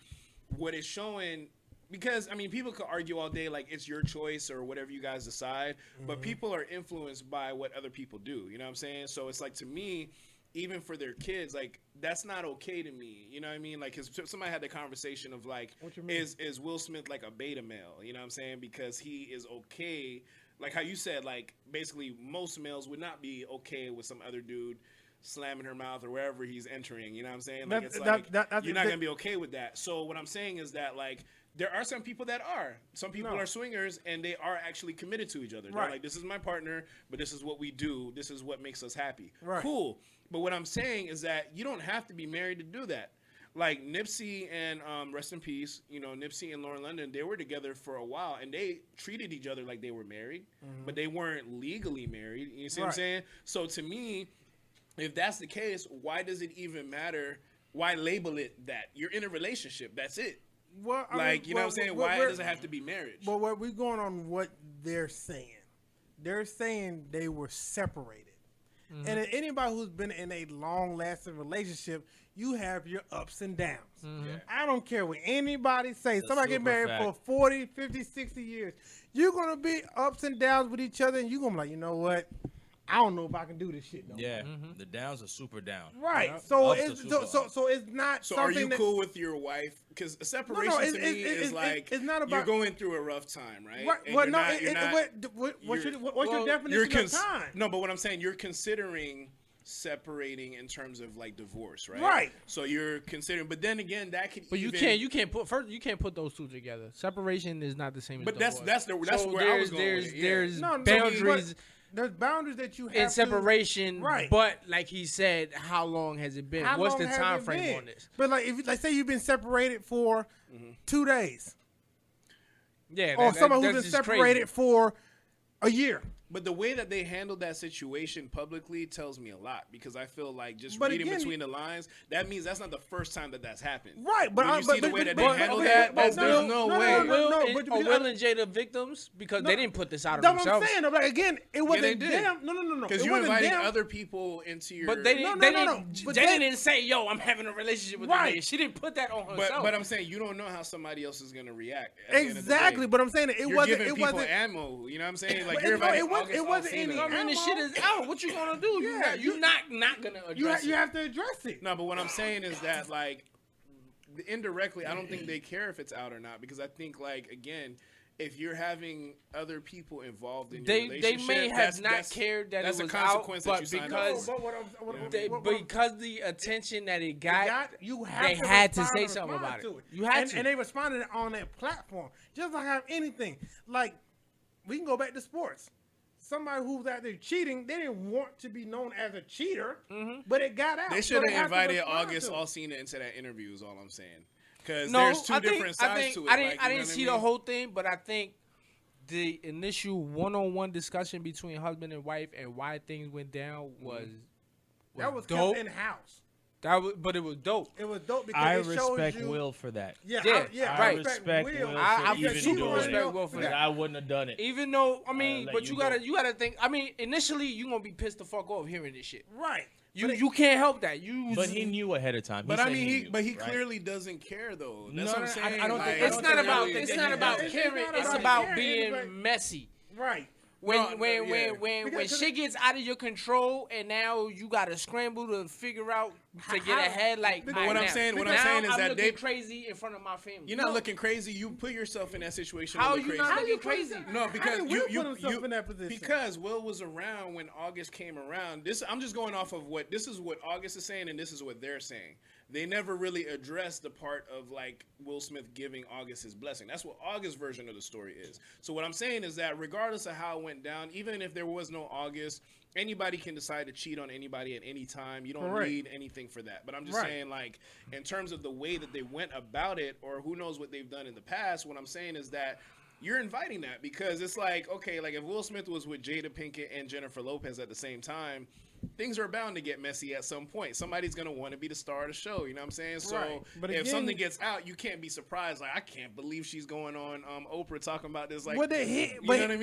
[SPEAKER 3] what it's showing. Because, I mean, people could argue all day like it's your choice or whatever you guys decide, but people are influenced by what other people do. You know what I'm saying? So it's like, to me, even for their kids, like, that's not okay to me. You know what I mean? Like, 'cause somebody had the conversation of like, is Will Smith like a beta male? You know what I'm saying? Because he is okay. Like how you said, like, basically most males would not be okay with some other dude slamming her mouth or wherever he's entering. You know what I'm saying? Like, you're not going to be okay with that. So what I'm saying is that, like, there are some people that are. Some people are swingers, and they are actually committed to each other. They're like, this is my partner, but this is what we do. This is what makes us happy.
[SPEAKER 2] Right.
[SPEAKER 3] Cool. But what I'm saying is that you don't have to be married to do that. Like Nipsey and rest in peace, Nipsey and Lauren London, they were together for a while, and they treated each other like they were married, but they weren't legally married. You see what I'm saying? So to me, if that's the case, why does it even matter? Why label it that? You're in a relationship. That's it.
[SPEAKER 2] Well,
[SPEAKER 3] You know what I'm saying? Why does it have to be marriage?
[SPEAKER 2] But we're going on what they're saying. They're saying they were separated. And anybody who's been in a long-lasting relationship, you have your ups and downs. I don't care what anybody says. Somebody get married for 40, 50, 60 years. You're going to be ups and downs with each other, and you're going to be like, you know what? I don't know if I can do this shit no more.
[SPEAKER 1] Yeah, the downs are super down.
[SPEAKER 2] Right.
[SPEAKER 1] Yep.
[SPEAKER 2] So
[SPEAKER 1] Ups
[SPEAKER 2] it's
[SPEAKER 1] are super up.
[SPEAKER 2] so it's not
[SPEAKER 3] So
[SPEAKER 2] something
[SPEAKER 3] are you
[SPEAKER 2] that,
[SPEAKER 3] cool with your wife? Because a separation to me is like,
[SPEAKER 2] it's not about,
[SPEAKER 3] you're going through a rough time, right?
[SPEAKER 2] Right.
[SPEAKER 3] And
[SPEAKER 2] Well,
[SPEAKER 3] you're
[SPEAKER 2] no.
[SPEAKER 3] not-
[SPEAKER 2] What's your definition of time?
[SPEAKER 3] No, but what I'm saying, you're considering separating in terms of like divorce, right?
[SPEAKER 2] Right.
[SPEAKER 3] So you're considering, but then again, that could.
[SPEAKER 4] But
[SPEAKER 3] even,
[SPEAKER 4] you can't put those two together. Separation is not the same.
[SPEAKER 3] But
[SPEAKER 4] as
[SPEAKER 3] that's
[SPEAKER 4] divorce.
[SPEAKER 3] where I was going with it, yeah.
[SPEAKER 4] There's
[SPEAKER 2] No,
[SPEAKER 4] boundaries
[SPEAKER 2] there's boundaries that you have
[SPEAKER 4] in separation,
[SPEAKER 2] right?
[SPEAKER 4] But like he said, how long has it been? What's the time frame on this?
[SPEAKER 2] But like, if say you've been separated for 2 days,
[SPEAKER 4] Yeah,
[SPEAKER 2] or someone who's
[SPEAKER 4] that's
[SPEAKER 2] been
[SPEAKER 4] just
[SPEAKER 2] separated
[SPEAKER 4] crazy.
[SPEAKER 2] for a year.
[SPEAKER 3] But the way that they handled that situation publicly tells me a lot, because I feel like just
[SPEAKER 2] But
[SPEAKER 3] reading
[SPEAKER 2] again,
[SPEAKER 3] between the lines, that means that's not the first time that's happened.
[SPEAKER 2] Right, but
[SPEAKER 3] when you see the way that they handle that, there's no way.
[SPEAKER 4] Will and Jada victims because they didn't put this out of
[SPEAKER 2] That's what I'm
[SPEAKER 4] themselves.
[SPEAKER 2] saying. Like, again, it wasn't
[SPEAKER 3] they did.
[SPEAKER 2] them. No.
[SPEAKER 3] Because you're inviting other people into your.
[SPEAKER 4] But they didn't.
[SPEAKER 2] But
[SPEAKER 4] Jada didn't say, "Yo, I'm having a relationship with
[SPEAKER 2] Right.
[SPEAKER 4] the nigga." She didn't put that on herself.
[SPEAKER 3] But I'm saying you don't know how somebody else is gonna react. At the end of the
[SPEAKER 2] Exactly,
[SPEAKER 3] day.
[SPEAKER 2] but I'm saying it
[SPEAKER 3] You're
[SPEAKER 2] wasn't.
[SPEAKER 3] giving
[SPEAKER 2] It
[SPEAKER 3] people
[SPEAKER 2] wasn't.
[SPEAKER 3] ammo. You know what I'm saying? Like
[SPEAKER 2] But
[SPEAKER 3] you're
[SPEAKER 2] it
[SPEAKER 3] inviting
[SPEAKER 2] wasn't
[SPEAKER 3] August
[SPEAKER 2] any-
[SPEAKER 3] Alsina.
[SPEAKER 4] I mean, the shit is out. What you gonna do?
[SPEAKER 2] Yeah,
[SPEAKER 4] You're not gonna address
[SPEAKER 2] You
[SPEAKER 4] it.
[SPEAKER 2] have to address it.
[SPEAKER 3] No, but what I'm saying is that, like, indirectly, I don't think they care if it's out or not, because I think, like, again, if you're having other people involved in your
[SPEAKER 4] They
[SPEAKER 3] relationship,
[SPEAKER 4] may have not cared that
[SPEAKER 3] that's
[SPEAKER 4] it
[SPEAKER 3] a
[SPEAKER 4] was
[SPEAKER 3] consequence
[SPEAKER 4] out,
[SPEAKER 3] that
[SPEAKER 4] but
[SPEAKER 3] you signed
[SPEAKER 4] because
[SPEAKER 3] up for.
[SPEAKER 4] because the attention that it got,
[SPEAKER 2] you have
[SPEAKER 4] they
[SPEAKER 2] to
[SPEAKER 4] had to
[SPEAKER 2] respond
[SPEAKER 4] say
[SPEAKER 2] and
[SPEAKER 4] something
[SPEAKER 2] respond
[SPEAKER 4] about it.
[SPEAKER 2] to
[SPEAKER 4] You had
[SPEAKER 2] and,
[SPEAKER 4] to.
[SPEAKER 2] and they responded on that platform. Just like have anything. Like, we can go back to sports. Somebody who's out there cheating, they didn't want to be known as a cheater, but it got out.
[SPEAKER 3] They
[SPEAKER 2] so
[SPEAKER 3] should have
[SPEAKER 2] have to
[SPEAKER 3] invited
[SPEAKER 2] respond
[SPEAKER 3] August
[SPEAKER 2] to it.
[SPEAKER 3] Alsina into that interview, is all I'm saying. Because
[SPEAKER 4] No,
[SPEAKER 3] there's two
[SPEAKER 4] I think,
[SPEAKER 3] different sides
[SPEAKER 4] I think,
[SPEAKER 3] to it.
[SPEAKER 4] I didn't,
[SPEAKER 3] like,
[SPEAKER 4] I
[SPEAKER 3] you know
[SPEAKER 4] didn't
[SPEAKER 3] what
[SPEAKER 4] see
[SPEAKER 3] mean?
[SPEAKER 4] the whole thing, but I think the initial one-on-one discussion between husband and wife and why things went down was
[SPEAKER 2] That was
[SPEAKER 4] dope.
[SPEAKER 2] kept in house.
[SPEAKER 4] But it was dope.
[SPEAKER 2] It was dope because
[SPEAKER 1] I
[SPEAKER 2] it shows
[SPEAKER 1] respect
[SPEAKER 2] you.
[SPEAKER 1] Will for that.
[SPEAKER 2] Yeah,
[SPEAKER 4] Yeah,
[SPEAKER 2] I
[SPEAKER 4] right.
[SPEAKER 1] respect Will for
[SPEAKER 4] I
[SPEAKER 1] even
[SPEAKER 4] super
[SPEAKER 1] doing
[SPEAKER 4] respect
[SPEAKER 1] it.
[SPEAKER 4] Will for that.
[SPEAKER 1] I wouldn't have done it.
[SPEAKER 4] Even though, I mean,
[SPEAKER 1] let
[SPEAKER 4] but
[SPEAKER 1] you
[SPEAKER 4] you
[SPEAKER 1] go.
[SPEAKER 4] gotta think. I mean, initially you gonna be pissed the fuck off hearing this shit.
[SPEAKER 2] Right.
[SPEAKER 4] You can't help that.
[SPEAKER 1] But he knew ahead of time.
[SPEAKER 3] But I
[SPEAKER 1] said
[SPEAKER 3] mean,
[SPEAKER 1] knew,
[SPEAKER 3] he
[SPEAKER 1] right?
[SPEAKER 3] clearly doesn't care though. That's
[SPEAKER 1] No,
[SPEAKER 3] what I'm
[SPEAKER 1] no,
[SPEAKER 3] saying.
[SPEAKER 1] I don't think-
[SPEAKER 4] It's not about.
[SPEAKER 1] really
[SPEAKER 4] It's
[SPEAKER 1] think
[SPEAKER 4] not
[SPEAKER 1] he
[SPEAKER 4] about
[SPEAKER 1] does.
[SPEAKER 4] caring.
[SPEAKER 2] It's
[SPEAKER 4] It's
[SPEAKER 2] not
[SPEAKER 4] about
[SPEAKER 2] about
[SPEAKER 4] being
[SPEAKER 2] caring.
[SPEAKER 4] messy.
[SPEAKER 2] Right.
[SPEAKER 4] When
[SPEAKER 2] Because-
[SPEAKER 4] shit gets out of your control and now you gotta scramble to figure out to get ahead. Like
[SPEAKER 3] But
[SPEAKER 4] all
[SPEAKER 3] what
[SPEAKER 4] right,
[SPEAKER 3] I'm
[SPEAKER 4] now-
[SPEAKER 3] saying- what
[SPEAKER 4] now
[SPEAKER 3] I'm saying is
[SPEAKER 4] I'm
[SPEAKER 3] that
[SPEAKER 4] looking
[SPEAKER 3] they-
[SPEAKER 4] crazy in front of my family.
[SPEAKER 3] You're not looking crazy. You put yourself in that situation.
[SPEAKER 4] How
[SPEAKER 3] to look
[SPEAKER 4] you
[SPEAKER 3] crazy.
[SPEAKER 4] not
[SPEAKER 2] How
[SPEAKER 4] looking
[SPEAKER 2] you
[SPEAKER 4] crazy?
[SPEAKER 3] No, because
[SPEAKER 2] How did Will put himself in that position?
[SPEAKER 3] Because Will was around when August came around. I'm just going off of this is what August is saying, and this is what they're saying. They never really addressed the part of like Will Smith giving August his blessing. That's what August's version of the story is. So what I'm saying is that regardless of how it went down, even if there was no August, anybody can decide to cheat on anybody at any time. You don't
[SPEAKER 2] Correct.
[SPEAKER 3] need anything for that. But I'm just
[SPEAKER 2] Right.
[SPEAKER 3] saying, like, in terms of the way that they went about it, or who knows what they've done in the past, what I'm saying is that you're inviting that because it's like, okay, like if Will Smith was with Jada Pinkett and Jennifer Lopez at the same time, things are bound to get messy at some point. Somebody's going to want to be the star of the show. You know what I'm saying? So
[SPEAKER 2] Right. But
[SPEAKER 3] if
[SPEAKER 2] again,
[SPEAKER 3] something gets out, you can't be surprised. Like, I can't believe she's going on Oprah talking about this. Like,
[SPEAKER 2] But they
[SPEAKER 3] you
[SPEAKER 2] hit,
[SPEAKER 3] know what I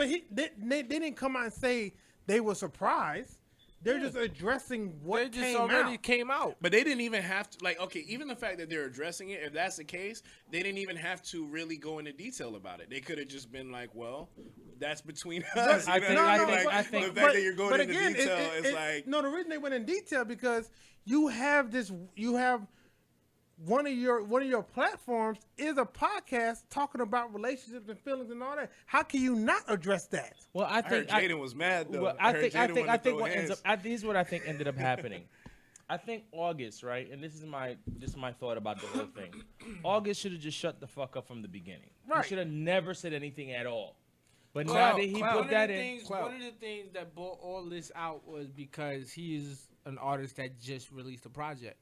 [SPEAKER 3] mean?
[SPEAKER 2] They didn't come out and say they were surprised. They're just addressing what
[SPEAKER 4] They just
[SPEAKER 2] came
[SPEAKER 4] already
[SPEAKER 2] out.
[SPEAKER 4] came out.
[SPEAKER 3] But they didn't even have to, like, okay, even the fact that they're addressing it, if that's the case, they didn't even have to really go into detail about it. They could have just been like, well, that's between us.
[SPEAKER 1] I
[SPEAKER 3] You know
[SPEAKER 1] think-
[SPEAKER 3] what
[SPEAKER 1] I
[SPEAKER 3] mean?
[SPEAKER 1] think-
[SPEAKER 3] Like,
[SPEAKER 1] I think-
[SPEAKER 3] the fact that you're going
[SPEAKER 2] but
[SPEAKER 3] into
[SPEAKER 2] again,
[SPEAKER 3] detail is like,
[SPEAKER 2] no. The reason they went in detail because you have one of your platforms is a podcast talking about relationships and feelings and all that. How can you not address that?
[SPEAKER 1] Well, I
[SPEAKER 3] I heard
[SPEAKER 1] think
[SPEAKER 3] Jaden was mad though.
[SPEAKER 1] Well,
[SPEAKER 3] I heard Jaden wanted to throw
[SPEAKER 1] what ends
[SPEAKER 3] hands.
[SPEAKER 1] up. This is what I think ended up happening. I think August, right, and this is my thought about the whole thing. August should have just shut the fuck up from the beginning.
[SPEAKER 2] Right.
[SPEAKER 1] He should have never said anything at all. But now
[SPEAKER 4] Clout,
[SPEAKER 1] that he
[SPEAKER 4] clout.
[SPEAKER 1] put that in,
[SPEAKER 4] One of the things that brought all this out was because he is an artist that just released a project.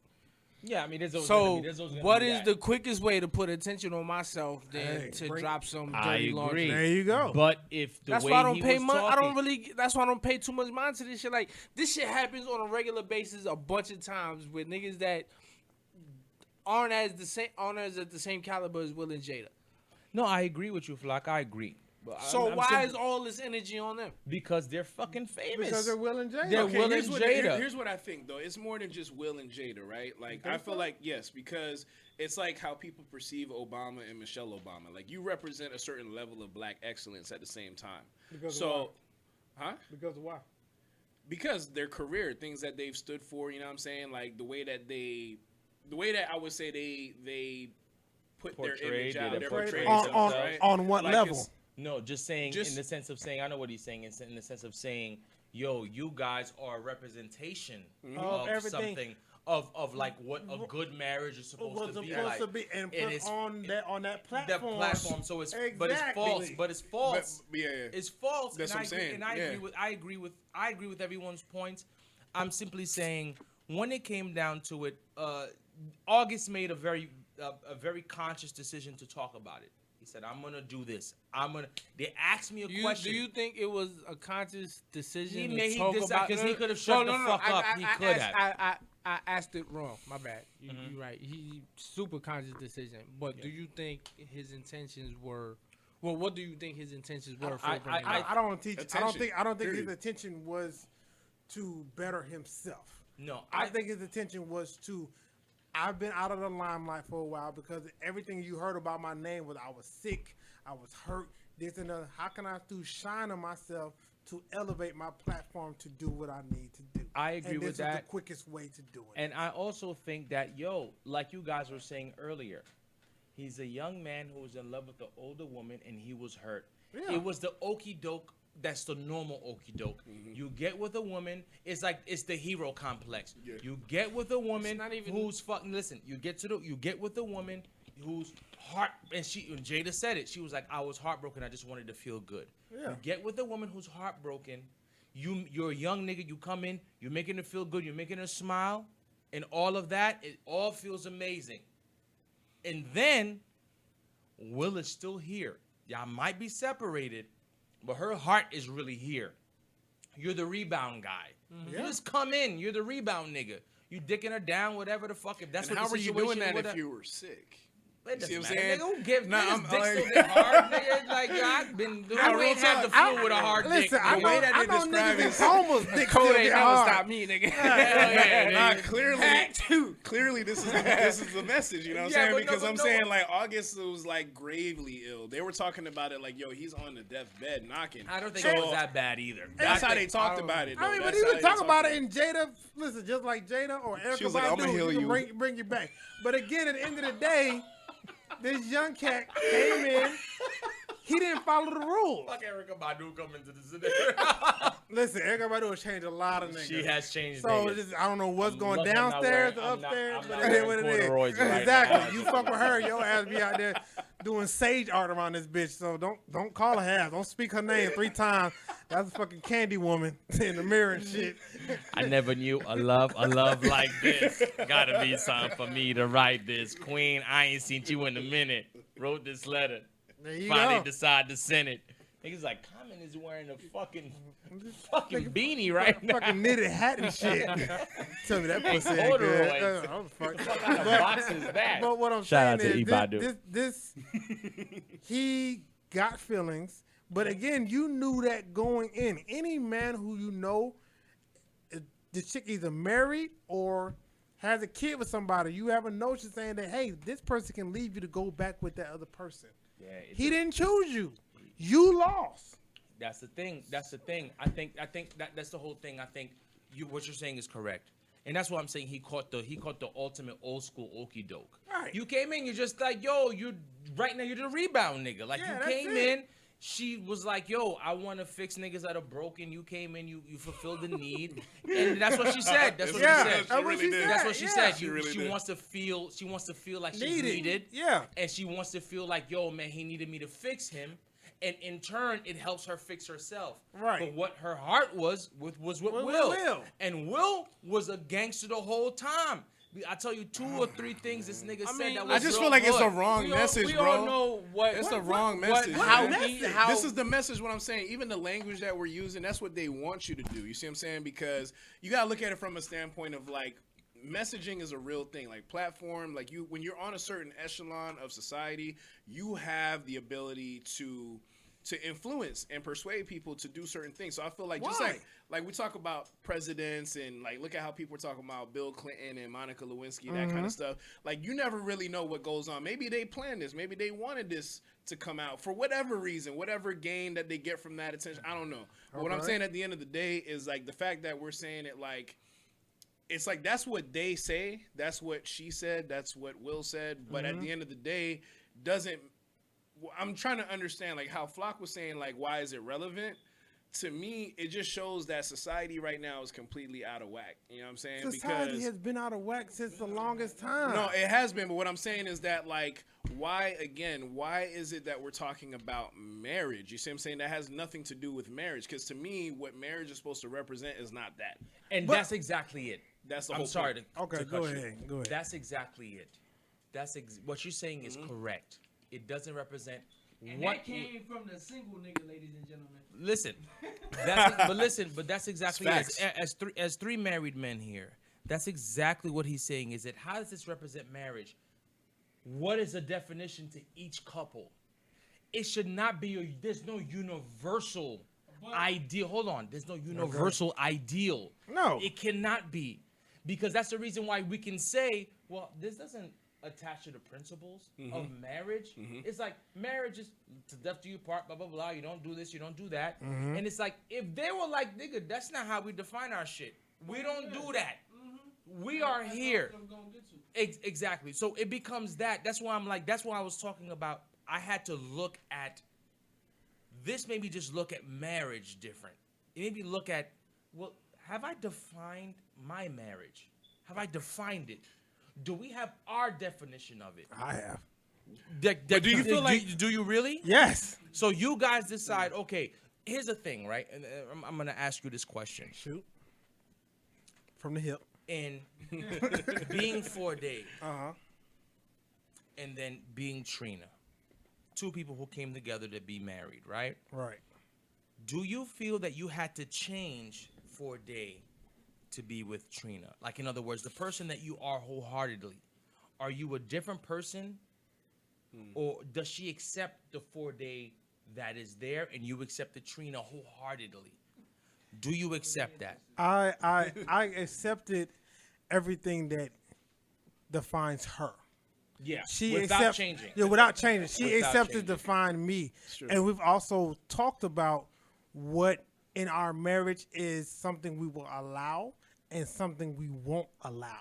[SPEAKER 1] yeah, I mean, there's always
[SPEAKER 4] So,
[SPEAKER 1] gonna be, there's always gonna
[SPEAKER 4] what
[SPEAKER 1] be
[SPEAKER 4] is
[SPEAKER 1] that.
[SPEAKER 4] the quickest way to put attention on myself than
[SPEAKER 2] Hey,
[SPEAKER 4] to
[SPEAKER 2] break-
[SPEAKER 4] drop some
[SPEAKER 1] I
[SPEAKER 4] dirty
[SPEAKER 1] agree.
[SPEAKER 4] laundry?
[SPEAKER 2] There you go.
[SPEAKER 1] But if the
[SPEAKER 4] That's
[SPEAKER 1] way
[SPEAKER 4] why I don't
[SPEAKER 1] he
[SPEAKER 4] pay
[SPEAKER 1] was
[SPEAKER 4] much. I don't
[SPEAKER 1] talking-
[SPEAKER 4] really. That's why I don't pay too much mind to this shit. Like this shit happens on a regular basis a bunch of times with niggas that aren't at the same caliber as Will and Jada.
[SPEAKER 1] No, I agree with you, Flock. I agree. But
[SPEAKER 4] So
[SPEAKER 1] I'm
[SPEAKER 4] why
[SPEAKER 1] simply-
[SPEAKER 4] is all this energy on them?
[SPEAKER 1] because they're fucking famous.
[SPEAKER 2] Because they're Will and Jada.
[SPEAKER 1] They're
[SPEAKER 3] Okay,
[SPEAKER 1] Will
[SPEAKER 3] here's
[SPEAKER 1] and
[SPEAKER 3] what,
[SPEAKER 1] Jada.
[SPEAKER 3] here's what I think, though. It's more than just Will and Jada, right? Like, I feel like, yes, because it's like how people perceive Obama and Michelle Obama. Like, you represent a certain level of black excellence at the same time.
[SPEAKER 2] Because of
[SPEAKER 3] So, huh?
[SPEAKER 2] Because of why?
[SPEAKER 3] Because their career, things that they've stood for, you know what I'm saying? Like, the way that I would say they put their
[SPEAKER 1] Portrayed,
[SPEAKER 3] image out,
[SPEAKER 1] yeah,
[SPEAKER 3] their
[SPEAKER 1] portrayed
[SPEAKER 3] portrayals,
[SPEAKER 1] themselves.
[SPEAKER 3] right?
[SPEAKER 2] On what
[SPEAKER 3] Like,
[SPEAKER 2] level?
[SPEAKER 3] it's-
[SPEAKER 1] No, just saying
[SPEAKER 3] Just-
[SPEAKER 1] in the sense of saying, I know what he's saying, in the sense of saying, yo, you guys are a representation of
[SPEAKER 2] everything.
[SPEAKER 1] something, of like what a good marriage is supposed
[SPEAKER 2] Was
[SPEAKER 1] to be
[SPEAKER 2] supposed
[SPEAKER 1] like.
[SPEAKER 2] to be and
[SPEAKER 1] And
[SPEAKER 2] put
[SPEAKER 1] it's-
[SPEAKER 2] on that
[SPEAKER 1] That
[SPEAKER 2] platform.
[SPEAKER 1] platform, so it's but it's false, but it's false.
[SPEAKER 3] But, yeah.
[SPEAKER 1] It's false.
[SPEAKER 3] That's
[SPEAKER 1] and
[SPEAKER 3] what I'm
[SPEAKER 1] I agree,
[SPEAKER 3] saying,
[SPEAKER 1] and I
[SPEAKER 3] yeah.
[SPEAKER 1] agree with everyone's points. I'm simply saying when it came down to it, August made a very conscious decision to talk about it. He said, "I'm gonna do this. They asked me a question.
[SPEAKER 4] Do you think it was a conscious decision?
[SPEAKER 1] He
[SPEAKER 4] to talk about
[SPEAKER 1] because he could have shut the fuck up. He could have.
[SPEAKER 4] I asked it wrong. My bad. You're right. He super conscious decision. But do you think his intentions were? Well, what do you think his intentions were? For bringing it up?
[SPEAKER 2] I don't teach. I don't think his
[SPEAKER 3] Period.
[SPEAKER 2] intention was to better himself.
[SPEAKER 1] No,
[SPEAKER 2] I think his intention was to. I've been out of the limelight for a while because everything you heard about my name was I was sick, I was hurt, this and that. How can I do shine on myself to elevate my platform to do what I need to do?
[SPEAKER 1] I agree
[SPEAKER 2] and
[SPEAKER 1] with
[SPEAKER 2] this
[SPEAKER 1] that.
[SPEAKER 2] is the quickest way to do it.
[SPEAKER 1] And I also think that, like you guys were saying earlier, he's a young man who was in love with an older woman and he was hurt.
[SPEAKER 2] Yeah.
[SPEAKER 1] It was the okie doke. That's the normal okie doke. You get with a woman, it's the hero complex.
[SPEAKER 3] Yeah.
[SPEAKER 1] You get with a woman
[SPEAKER 4] not even-
[SPEAKER 1] who's fucking. Listen, you get with a woman who's heart, and Jada said it. She was like, I was heartbroken. I just wanted to feel good.
[SPEAKER 2] Yeah.
[SPEAKER 1] You get with a woman who's heartbroken. You're a young nigga. You come in. You're making her feel good. You're making her smile, and all of that. It all feels amazing. And then Will is still here. Y'all might be separated, but her heart is really here. You're the rebound guy. You just come in. You're the rebound nigga. You dicking her down, whatever the fuck. If that's
[SPEAKER 3] And
[SPEAKER 1] what
[SPEAKER 3] how
[SPEAKER 1] the
[SPEAKER 3] were you
[SPEAKER 1] situation
[SPEAKER 3] doing that
[SPEAKER 1] is,
[SPEAKER 3] if you were sick?
[SPEAKER 1] It
[SPEAKER 3] See
[SPEAKER 1] doesn't
[SPEAKER 3] what I'm
[SPEAKER 1] matter.
[SPEAKER 3] saying?
[SPEAKER 1] Nigga, who gives
[SPEAKER 3] Nah,
[SPEAKER 1] niggas
[SPEAKER 3] I'm
[SPEAKER 1] dick so
[SPEAKER 3] like-
[SPEAKER 1] get hard, nigga? Like, yo, I've been. I
[SPEAKER 3] real
[SPEAKER 1] ain't had the
[SPEAKER 3] talk.
[SPEAKER 1] flu with a hard dick.
[SPEAKER 2] Listen, I
[SPEAKER 3] The
[SPEAKER 2] know,
[SPEAKER 3] way that
[SPEAKER 2] I
[SPEAKER 3] they
[SPEAKER 2] know
[SPEAKER 3] describe
[SPEAKER 2] niggas in
[SPEAKER 3] it-
[SPEAKER 2] comas dick still
[SPEAKER 4] Code ain't
[SPEAKER 2] get
[SPEAKER 4] never
[SPEAKER 2] hard.
[SPEAKER 4] stopped me, nigga.
[SPEAKER 3] Nah, clearly this is the message, you know what I'm
[SPEAKER 1] Yeah,
[SPEAKER 3] saying?
[SPEAKER 1] but no,
[SPEAKER 3] Because
[SPEAKER 1] but
[SPEAKER 3] I'm
[SPEAKER 1] no.
[SPEAKER 3] saying like August was like gravely ill. They were talking about it like, yo, he's on the deathbed knocking.
[SPEAKER 1] I don't think
[SPEAKER 3] So,
[SPEAKER 1] it was that bad either.
[SPEAKER 3] That's
[SPEAKER 1] I
[SPEAKER 3] how
[SPEAKER 1] think-
[SPEAKER 3] they talked about it.
[SPEAKER 2] I mean,
[SPEAKER 3] though.
[SPEAKER 2] but
[SPEAKER 3] That's
[SPEAKER 2] he
[SPEAKER 3] how
[SPEAKER 2] was
[SPEAKER 3] they
[SPEAKER 2] talking about
[SPEAKER 3] talked
[SPEAKER 2] it in Jada. Listen, just like Jada or Erykah
[SPEAKER 3] was like, "I'ma
[SPEAKER 2] Badu,
[SPEAKER 3] heal
[SPEAKER 2] he
[SPEAKER 3] you."
[SPEAKER 2] can bring you back. But again, at the end of the day, this young cat came in. He didn't follow the rules.
[SPEAKER 1] Fuck Erykah Badu coming to the scenario.
[SPEAKER 2] Listen, Erykah Badu has changed a lot of niggas.
[SPEAKER 1] She has changed.
[SPEAKER 2] So
[SPEAKER 1] niggas.
[SPEAKER 2] it's just, I don't know what's going
[SPEAKER 1] lucky I'm not
[SPEAKER 2] downstairs or
[SPEAKER 1] wearing- I'm not-
[SPEAKER 2] upstairs,
[SPEAKER 1] I'm
[SPEAKER 2] but
[SPEAKER 1] not
[SPEAKER 2] it is what
[SPEAKER 1] wearing
[SPEAKER 2] it is.
[SPEAKER 1] corduroys right
[SPEAKER 2] Exactly.
[SPEAKER 1] now.
[SPEAKER 2] You fuck with her, your ass be out there doing sage art around this bitch. So don't call her ass. Don't speak her name 3 times. That's a fucking candy woman in the mirror and shit.
[SPEAKER 1] I never knew a love like this. Gotta be something for me to write this. Queen, I ain't seen you in a minute. Wrote this letter.
[SPEAKER 2] There you
[SPEAKER 1] Finally
[SPEAKER 2] go.
[SPEAKER 1] decide to send it. Niggas like, Common is wearing a fucking beanie right now.
[SPEAKER 2] Fucking knitted hat and shit. Tell me that pussy ain't
[SPEAKER 1] corduroys.
[SPEAKER 2] good. I was fucking-
[SPEAKER 1] What kind of box is that?
[SPEAKER 2] But what I'm
[SPEAKER 1] Shout
[SPEAKER 2] saying
[SPEAKER 1] out to
[SPEAKER 2] is
[SPEAKER 1] Ibadu.
[SPEAKER 2] this he got feelings, but again, you knew that going in. Any man who you know, the chick either married or has a kid with somebody, you have a notion saying that, hey, this person can leave you to go back with that other person.
[SPEAKER 1] Yeah,
[SPEAKER 2] He didn't choose you. You lost.
[SPEAKER 1] That's the thing. That's the thing. I think that's the whole thing. I think what you're saying is correct. And that's what I'm saying. He caught the ultimate old school okey doke.
[SPEAKER 2] Right.
[SPEAKER 1] You came in, you're just like, yo, you right now you're the rebound nigga. Like
[SPEAKER 2] Yeah,
[SPEAKER 1] you
[SPEAKER 2] that's
[SPEAKER 1] came
[SPEAKER 2] it.
[SPEAKER 1] in, she was like, yo, I want to fix niggas that are broken. You came in, you fulfilled the need. And that's what she said. That's what
[SPEAKER 2] Yeah,
[SPEAKER 1] she said.
[SPEAKER 2] that's what she said.
[SPEAKER 1] That's what she
[SPEAKER 2] Yeah.
[SPEAKER 1] said.
[SPEAKER 3] She really
[SPEAKER 1] She
[SPEAKER 3] did.
[SPEAKER 1] wants to feel like she's
[SPEAKER 2] Needed.
[SPEAKER 1] needed.
[SPEAKER 2] Yeah.
[SPEAKER 1] And she wants to feel like, yo, man, he needed me to fix him. And in turn, it helps her fix herself.
[SPEAKER 2] Right.
[SPEAKER 1] But what her heart was with
[SPEAKER 2] With
[SPEAKER 1] Will.
[SPEAKER 2] Will.
[SPEAKER 1] And Will was a gangster the whole time. I tell you 2 or 3 things this nigga said
[SPEAKER 4] mean,
[SPEAKER 1] that was
[SPEAKER 3] I just
[SPEAKER 1] real
[SPEAKER 3] feel like it's
[SPEAKER 1] good.
[SPEAKER 3] a wrong message,
[SPEAKER 4] we
[SPEAKER 3] bro.
[SPEAKER 4] all know what.
[SPEAKER 3] It's the wrong
[SPEAKER 4] what-
[SPEAKER 3] message.
[SPEAKER 4] how
[SPEAKER 3] bro.
[SPEAKER 4] he, how
[SPEAKER 3] This is the message. What I'm saying, even the language that we're using, that's what they want you to do. You see what I'm saying? Because you gotta look at it from a standpoint of like, messaging is a real thing. Like platform, like when you're on a certain echelon of society, you have the ability to influence and persuade people to do certain things. So I feel like just
[SPEAKER 2] Why?
[SPEAKER 3] like we talk about presidents and like look at how people are talking about Bill Clinton and Monica Lewinsky, that kind of stuff. Like you never really know what goes on. Maybe they planned this. Maybe they wanted this to come out for whatever reason, whatever gain that they get from that attention. I don't know. But what I'm
[SPEAKER 2] Okay.
[SPEAKER 3] saying at the end of the day is like the fact that we're saying it like it's like that's what they say, that's what she said, that's what Will said. But at the end of the day, doesn't. I'm trying to understand like how Flock was saying like why is it relevant? To me, it just shows that society right now is completely out of whack. You know what I'm saying?
[SPEAKER 2] Society has been out of whack since the longest time.
[SPEAKER 3] No, it has been. But what I'm saying is that, like, why is it that we're talking about marriage? You see what I'm saying? That has nothing to do with marriage. Because to me, what marriage is supposed to represent is not that.
[SPEAKER 1] And
[SPEAKER 2] But-
[SPEAKER 1] that's exactly it.
[SPEAKER 3] That's the
[SPEAKER 1] I'm
[SPEAKER 3] whole
[SPEAKER 1] sorry
[SPEAKER 3] point.
[SPEAKER 1] to
[SPEAKER 2] Okay,
[SPEAKER 1] to
[SPEAKER 2] go
[SPEAKER 1] cut you.
[SPEAKER 2] ahead. Go ahead.
[SPEAKER 1] That's exactly it. What you're saying is correct. It doesn't represent
[SPEAKER 4] and
[SPEAKER 1] what
[SPEAKER 4] that came from the single nigga, ladies and gentlemen.
[SPEAKER 1] Listen, but that's exactly
[SPEAKER 3] It's
[SPEAKER 1] it. As three married men here. That's exactly what he's saying. Is that how does this represent marriage? What is the definition to each couple? It should not be. There's no universal ideal. Hold on. There's no universal ideal.
[SPEAKER 2] No.
[SPEAKER 1] it cannot be, because that's the reason why we can say, well, this doesn't attach to the principles of marriage. It's like marriage is to death do you part, blah blah blah. You don't do this, you don't do that, and it's like if they were like, nigga, that's not how we define our shit. We don't do that. We are here. Exactly. So it becomes that. That's why I'm like. That's why I was talking about. I had to look at this. Maybe just look at marriage different. Maybe look at, well, have I defined my marriage? Have I defined it? Do we have our definition of it?
[SPEAKER 2] I have.
[SPEAKER 3] do you feel like-
[SPEAKER 1] do you really?
[SPEAKER 2] Yes.
[SPEAKER 1] So you guys decide. Okay, here's the thing, right? And I'm gonna ask you this question.
[SPEAKER 2] Shoot. From the hip.
[SPEAKER 1] In being 4-Day
[SPEAKER 2] Uh-huh.
[SPEAKER 1] and then being Trina, 2 people who came together to be married, right?
[SPEAKER 2] Right.
[SPEAKER 1] Do you feel that you had to change 4-Day to be with Trina? Like, in other words, the person that you are wholeheartedly, are you a different person? Or does she accept the 4-day that is there and you accepted Trina wholeheartedly? Do you accept that?
[SPEAKER 2] I accepted everything that defines her.
[SPEAKER 1] Yeah,
[SPEAKER 2] She
[SPEAKER 1] without changing.
[SPEAKER 2] Yeah, without changing. She
[SPEAKER 1] Without
[SPEAKER 2] accepted
[SPEAKER 1] changing.
[SPEAKER 2] define me.
[SPEAKER 3] Sure.
[SPEAKER 2] And we've also talked about what in our marriage is something we will allow and something we won't allow.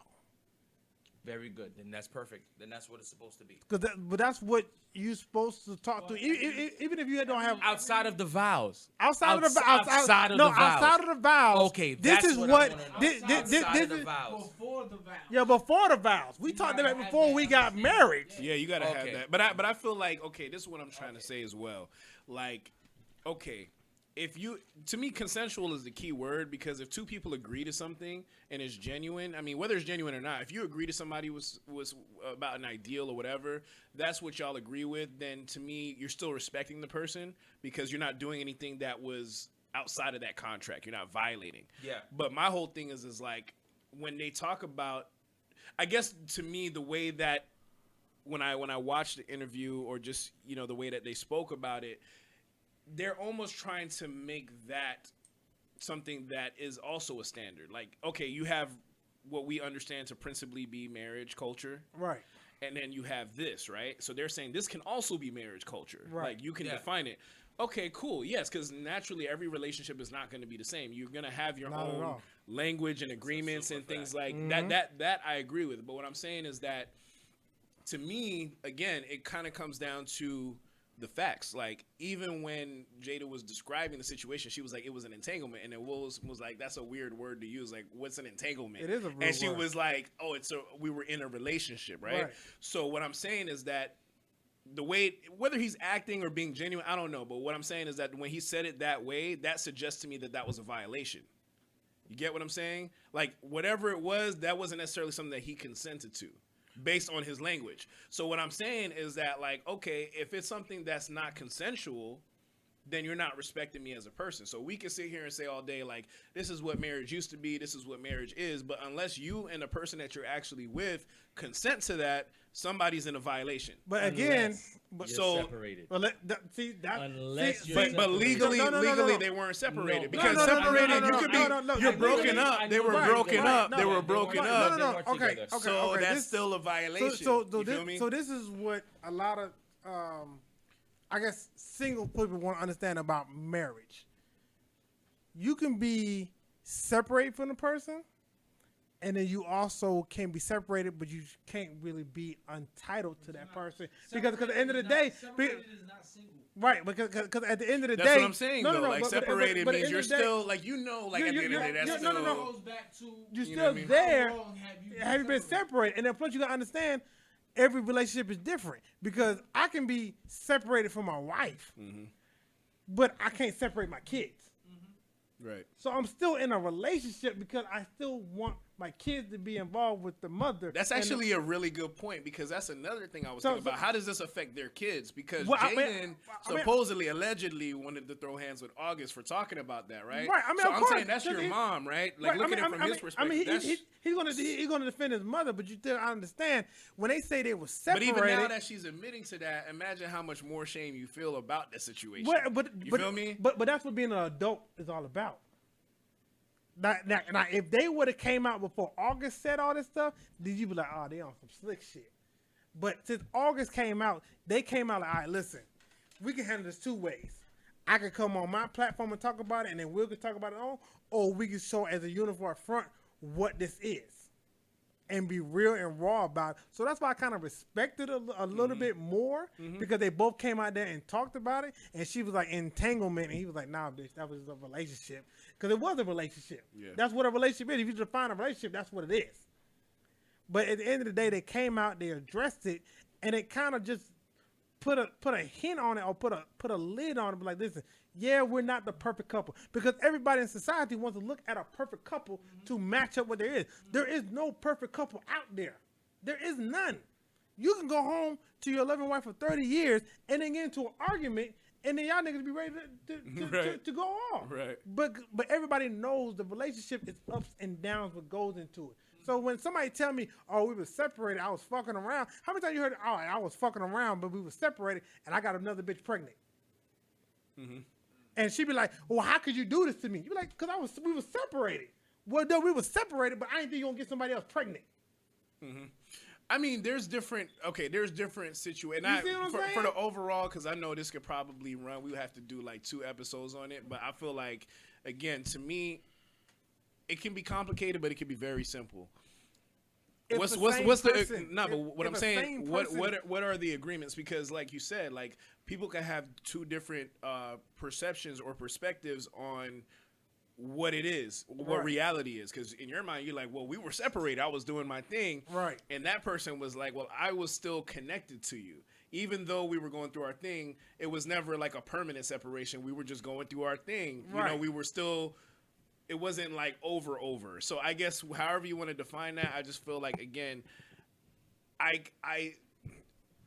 [SPEAKER 1] Very good. Then that's perfect. Then that's what it's supposed to be.
[SPEAKER 2] But that's what you're supposed to talk to. Even if you don't have
[SPEAKER 1] Outside of the vows.
[SPEAKER 2] outside of the
[SPEAKER 1] outside of the vows.
[SPEAKER 2] outside of the vows.
[SPEAKER 1] Okay,
[SPEAKER 2] this
[SPEAKER 1] that's
[SPEAKER 2] is
[SPEAKER 1] what I
[SPEAKER 2] what
[SPEAKER 1] wanna know.
[SPEAKER 2] this
[SPEAKER 1] Outside of the
[SPEAKER 2] is.
[SPEAKER 1] vows.
[SPEAKER 4] Before the vow.
[SPEAKER 2] Yeah, before the vows. We talked about it before we got married.
[SPEAKER 3] Yeah, you gotta
[SPEAKER 1] Okay.
[SPEAKER 3] have that. But I feel like, okay, this is what I'm trying to say as well. Like, okay, to me, consensual is the key word, because if two people agree to something and it's genuine, I mean, whether it's genuine or not, if you agree to somebody was about an ideal or whatever, that's what y'all agree with, then to me, you're still respecting the person because you're not doing anything that was outside of that contract. You're not violating.
[SPEAKER 1] Yeah.
[SPEAKER 3] But my whole thing is like, when they talk about, I guess to me, the way that when I watched the interview, or just, the way that they spoke about it, they're almost trying to make that something that is also a standard. Like, okay, you have what we understand to principally be marriage culture.
[SPEAKER 2] Right.
[SPEAKER 3] And then you have this, right? So they're saying this can also be marriage culture.
[SPEAKER 2] Right.
[SPEAKER 3] Like, you can
[SPEAKER 1] Yeah.
[SPEAKER 3] define it. Okay, cool. Yes, because naturally every relationship is not going to be the same. You're going to have your
[SPEAKER 2] Not at
[SPEAKER 3] own
[SPEAKER 2] all.
[SPEAKER 3] language and agreements and things like
[SPEAKER 2] Mm-hmm.
[SPEAKER 3] that I agree with. But what I'm saying is that, to me, again, it kind of comes down to the facts. Like, even when Jada was describing the situation, she was like, it was an entanglement. And then Will was like, that's a weird word to use. Like, what's an entanglement?
[SPEAKER 2] It is a real
[SPEAKER 3] And she
[SPEAKER 2] word.
[SPEAKER 3] was like, oh, we were in a relationship, right?
[SPEAKER 2] Right.
[SPEAKER 3] So what I'm saying is that the way, whether he's acting or being genuine, I don't know. But what I'm saying is that when he said it that way, that suggests to me that was a violation. You get what I'm saying? Like, whatever it was, that wasn't necessarily something that he consented to, based on his language. So what I'm saying is that, like, okay, if it's something that's not consensual, then you're not respecting me as a person. So we can sit here and say all day, like, this is what marriage used to be, this is what marriage is, but unless you and the person that you're actually with consent to that, somebody's in a violation.
[SPEAKER 2] But again,
[SPEAKER 1] You're
[SPEAKER 3] So-
[SPEAKER 1] separated.
[SPEAKER 2] but see that.
[SPEAKER 1] Unless
[SPEAKER 2] see,
[SPEAKER 1] you're
[SPEAKER 2] see-
[SPEAKER 3] But legally,
[SPEAKER 2] No, no, no, no,
[SPEAKER 3] legally
[SPEAKER 2] no.
[SPEAKER 3] they weren't separated,
[SPEAKER 1] No.
[SPEAKER 3] because
[SPEAKER 2] No, no, no,
[SPEAKER 3] separated,
[SPEAKER 2] no, no,
[SPEAKER 3] you
[SPEAKER 2] no,
[SPEAKER 3] could
[SPEAKER 2] no,
[SPEAKER 3] be,
[SPEAKER 2] no, no,
[SPEAKER 3] you're
[SPEAKER 2] no,
[SPEAKER 3] broken
[SPEAKER 2] no,
[SPEAKER 3] up. They were
[SPEAKER 2] right,
[SPEAKER 3] broken
[SPEAKER 2] right,
[SPEAKER 3] up.
[SPEAKER 2] no,
[SPEAKER 3] They were
[SPEAKER 1] they
[SPEAKER 3] broken
[SPEAKER 1] weren't-
[SPEAKER 3] up.
[SPEAKER 2] No, no, no.
[SPEAKER 1] They weren't
[SPEAKER 2] Okay,
[SPEAKER 1] together.
[SPEAKER 2] okay.
[SPEAKER 3] So
[SPEAKER 2] okay.
[SPEAKER 3] that's still a violation.
[SPEAKER 2] So
[SPEAKER 3] you feel me?
[SPEAKER 2] this is what a lot of, I guess, single people want to understand about marriage. You can be separated from the person, and then you also can be separated, but you can't really be entitled to that person because at the end of the day,
[SPEAKER 4] Separated is not single.
[SPEAKER 2] right? Because at the end of the
[SPEAKER 3] That's
[SPEAKER 2] day,
[SPEAKER 3] what I'm saying,
[SPEAKER 2] no,
[SPEAKER 3] though.
[SPEAKER 2] no,
[SPEAKER 3] Like,
[SPEAKER 2] but
[SPEAKER 3] separated
[SPEAKER 2] at the
[SPEAKER 3] means
[SPEAKER 2] end
[SPEAKER 3] you're
[SPEAKER 2] of the day,
[SPEAKER 3] still, like, at the end of the day, that's
[SPEAKER 2] no,
[SPEAKER 3] still...
[SPEAKER 2] no, no.
[SPEAKER 4] Goes back to
[SPEAKER 2] you're
[SPEAKER 3] You know
[SPEAKER 2] still
[SPEAKER 3] what I mean?
[SPEAKER 2] there.
[SPEAKER 4] how long have you
[SPEAKER 2] Have you been separated? And then plus you gotta understand, every relationship is different because I can be separated from my wife, but I can't separate my kids.
[SPEAKER 3] Right.
[SPEAKER 2] So I'm still in a relationship because I still want my kids to be involved with the mother.
[SPEAKER 3] That's
[SPEAKER 2] And-
[SPEAKER 3] actually a really good point, because that's another thing I was
[SPEAKER 2] So-
[SPEAKER 3] thinking about. How does this affect their kids? Because
[SPEAKER 2] Well, I mean-
[SPEAKER 3] Jaden
[SPEAKER 2] I mean-
[SPEAKER 3] supposedly, allegedly wanted to throw hands with August for talking about that, right?
[SPEAKER 2] Right, I mean,
[SPEAKER 3] so
[SPEAKER 2] of
[SPEAKER 3] I'm
[SPEAKER 2] course,
[SPEAKER 3] saying that's your
[SPEAKER 2] he-
[SPEAKER 3] mom, right? Like,
[SPEAKER 2] Right,
[SPEAKER 3] look at it from his perspective.
[SPEAKER 2] he's gonna defend his mother, but you still understand when they say they were
[SPEAKER 3] but
[SPEAKER 2] separated.
[SPEAKER 3] even now that she's admitting to that, imagine how much more shame you feel about the situation.
[SPEAKER 2] But
[SPEAKER 3] you feel me?
[SPEAKER 2] But that's what being an adult is all about. Now, if they would have came out before August said all this stuff, then you be like, oh, they on some slick shit. But since August came out, they came out like, all right, listen, we can handle this two ways. I can come on my platform and talk about it, and then Will can talk about it on, or we can show as a uniform front what this is. And be real and raw about it. So that's why I kind of respected a little bit more, because they both came out there and talked about it. And she was like, entanglement. And he was like, nah, bitch, that was a relationship. Because it was a relationship.
[SPEAKER 3] Yeah.
[SPEAKER 2] That's what a relationship is. If you define a relationship, that's what it is. But at the end of the day, they came out, they addressed it, and it kind of just put a hint on it, or put a lid on it. But like, listen, yeah, we're not the perfect couple, because everybody in society wants to look at a perfect couple to match up what there is. There is no perfect couple out there. There is none. You can go home to your loving wife for 30 years and then get into an argument and then y'all niggas be ready to go off.
[SPEAKER 3] Right.
[SPEAKER 2] But everybody knows the relationship is ups and downs, what goes into it. So when somebody tell me, oh, we were separated, I was fucking around. How many times you heard, oh, I was fucking around, but we were separated, and I got another bitch pregnant? Mm-hmm. And she be like, well, how could you do this to me? You be like, because we were separated. Well, no, we were separated, but I didn't think you gonna get somebody else pregnant.
[SPEAKER 3] Mm-hmm. I mean, there's different situations. For the overall, because I know this could probably run. We would have to do like 2 episodes on it. But I feel like, again, to me, it can be complicated, but it can be very simple. What I'm saying, what are the agreements? Because like you said, like people can have 2 different perceptions or perspectives on what it is, what reality is. Because in your mind, you're like, well, we were separated. I was doing my thing.
[SPEAKER 2] Right.
[SPEAKER 3] And that person was like, well, I was still connected to you. Even though we were going through our thing, it was never like a permanent separation. We were just going through our thing.
[SPEAKER 2] Right.
[SPEAKER 3] You know, we were still, it wasn't like over. So I guess however you want to define that, I just feel like, again, I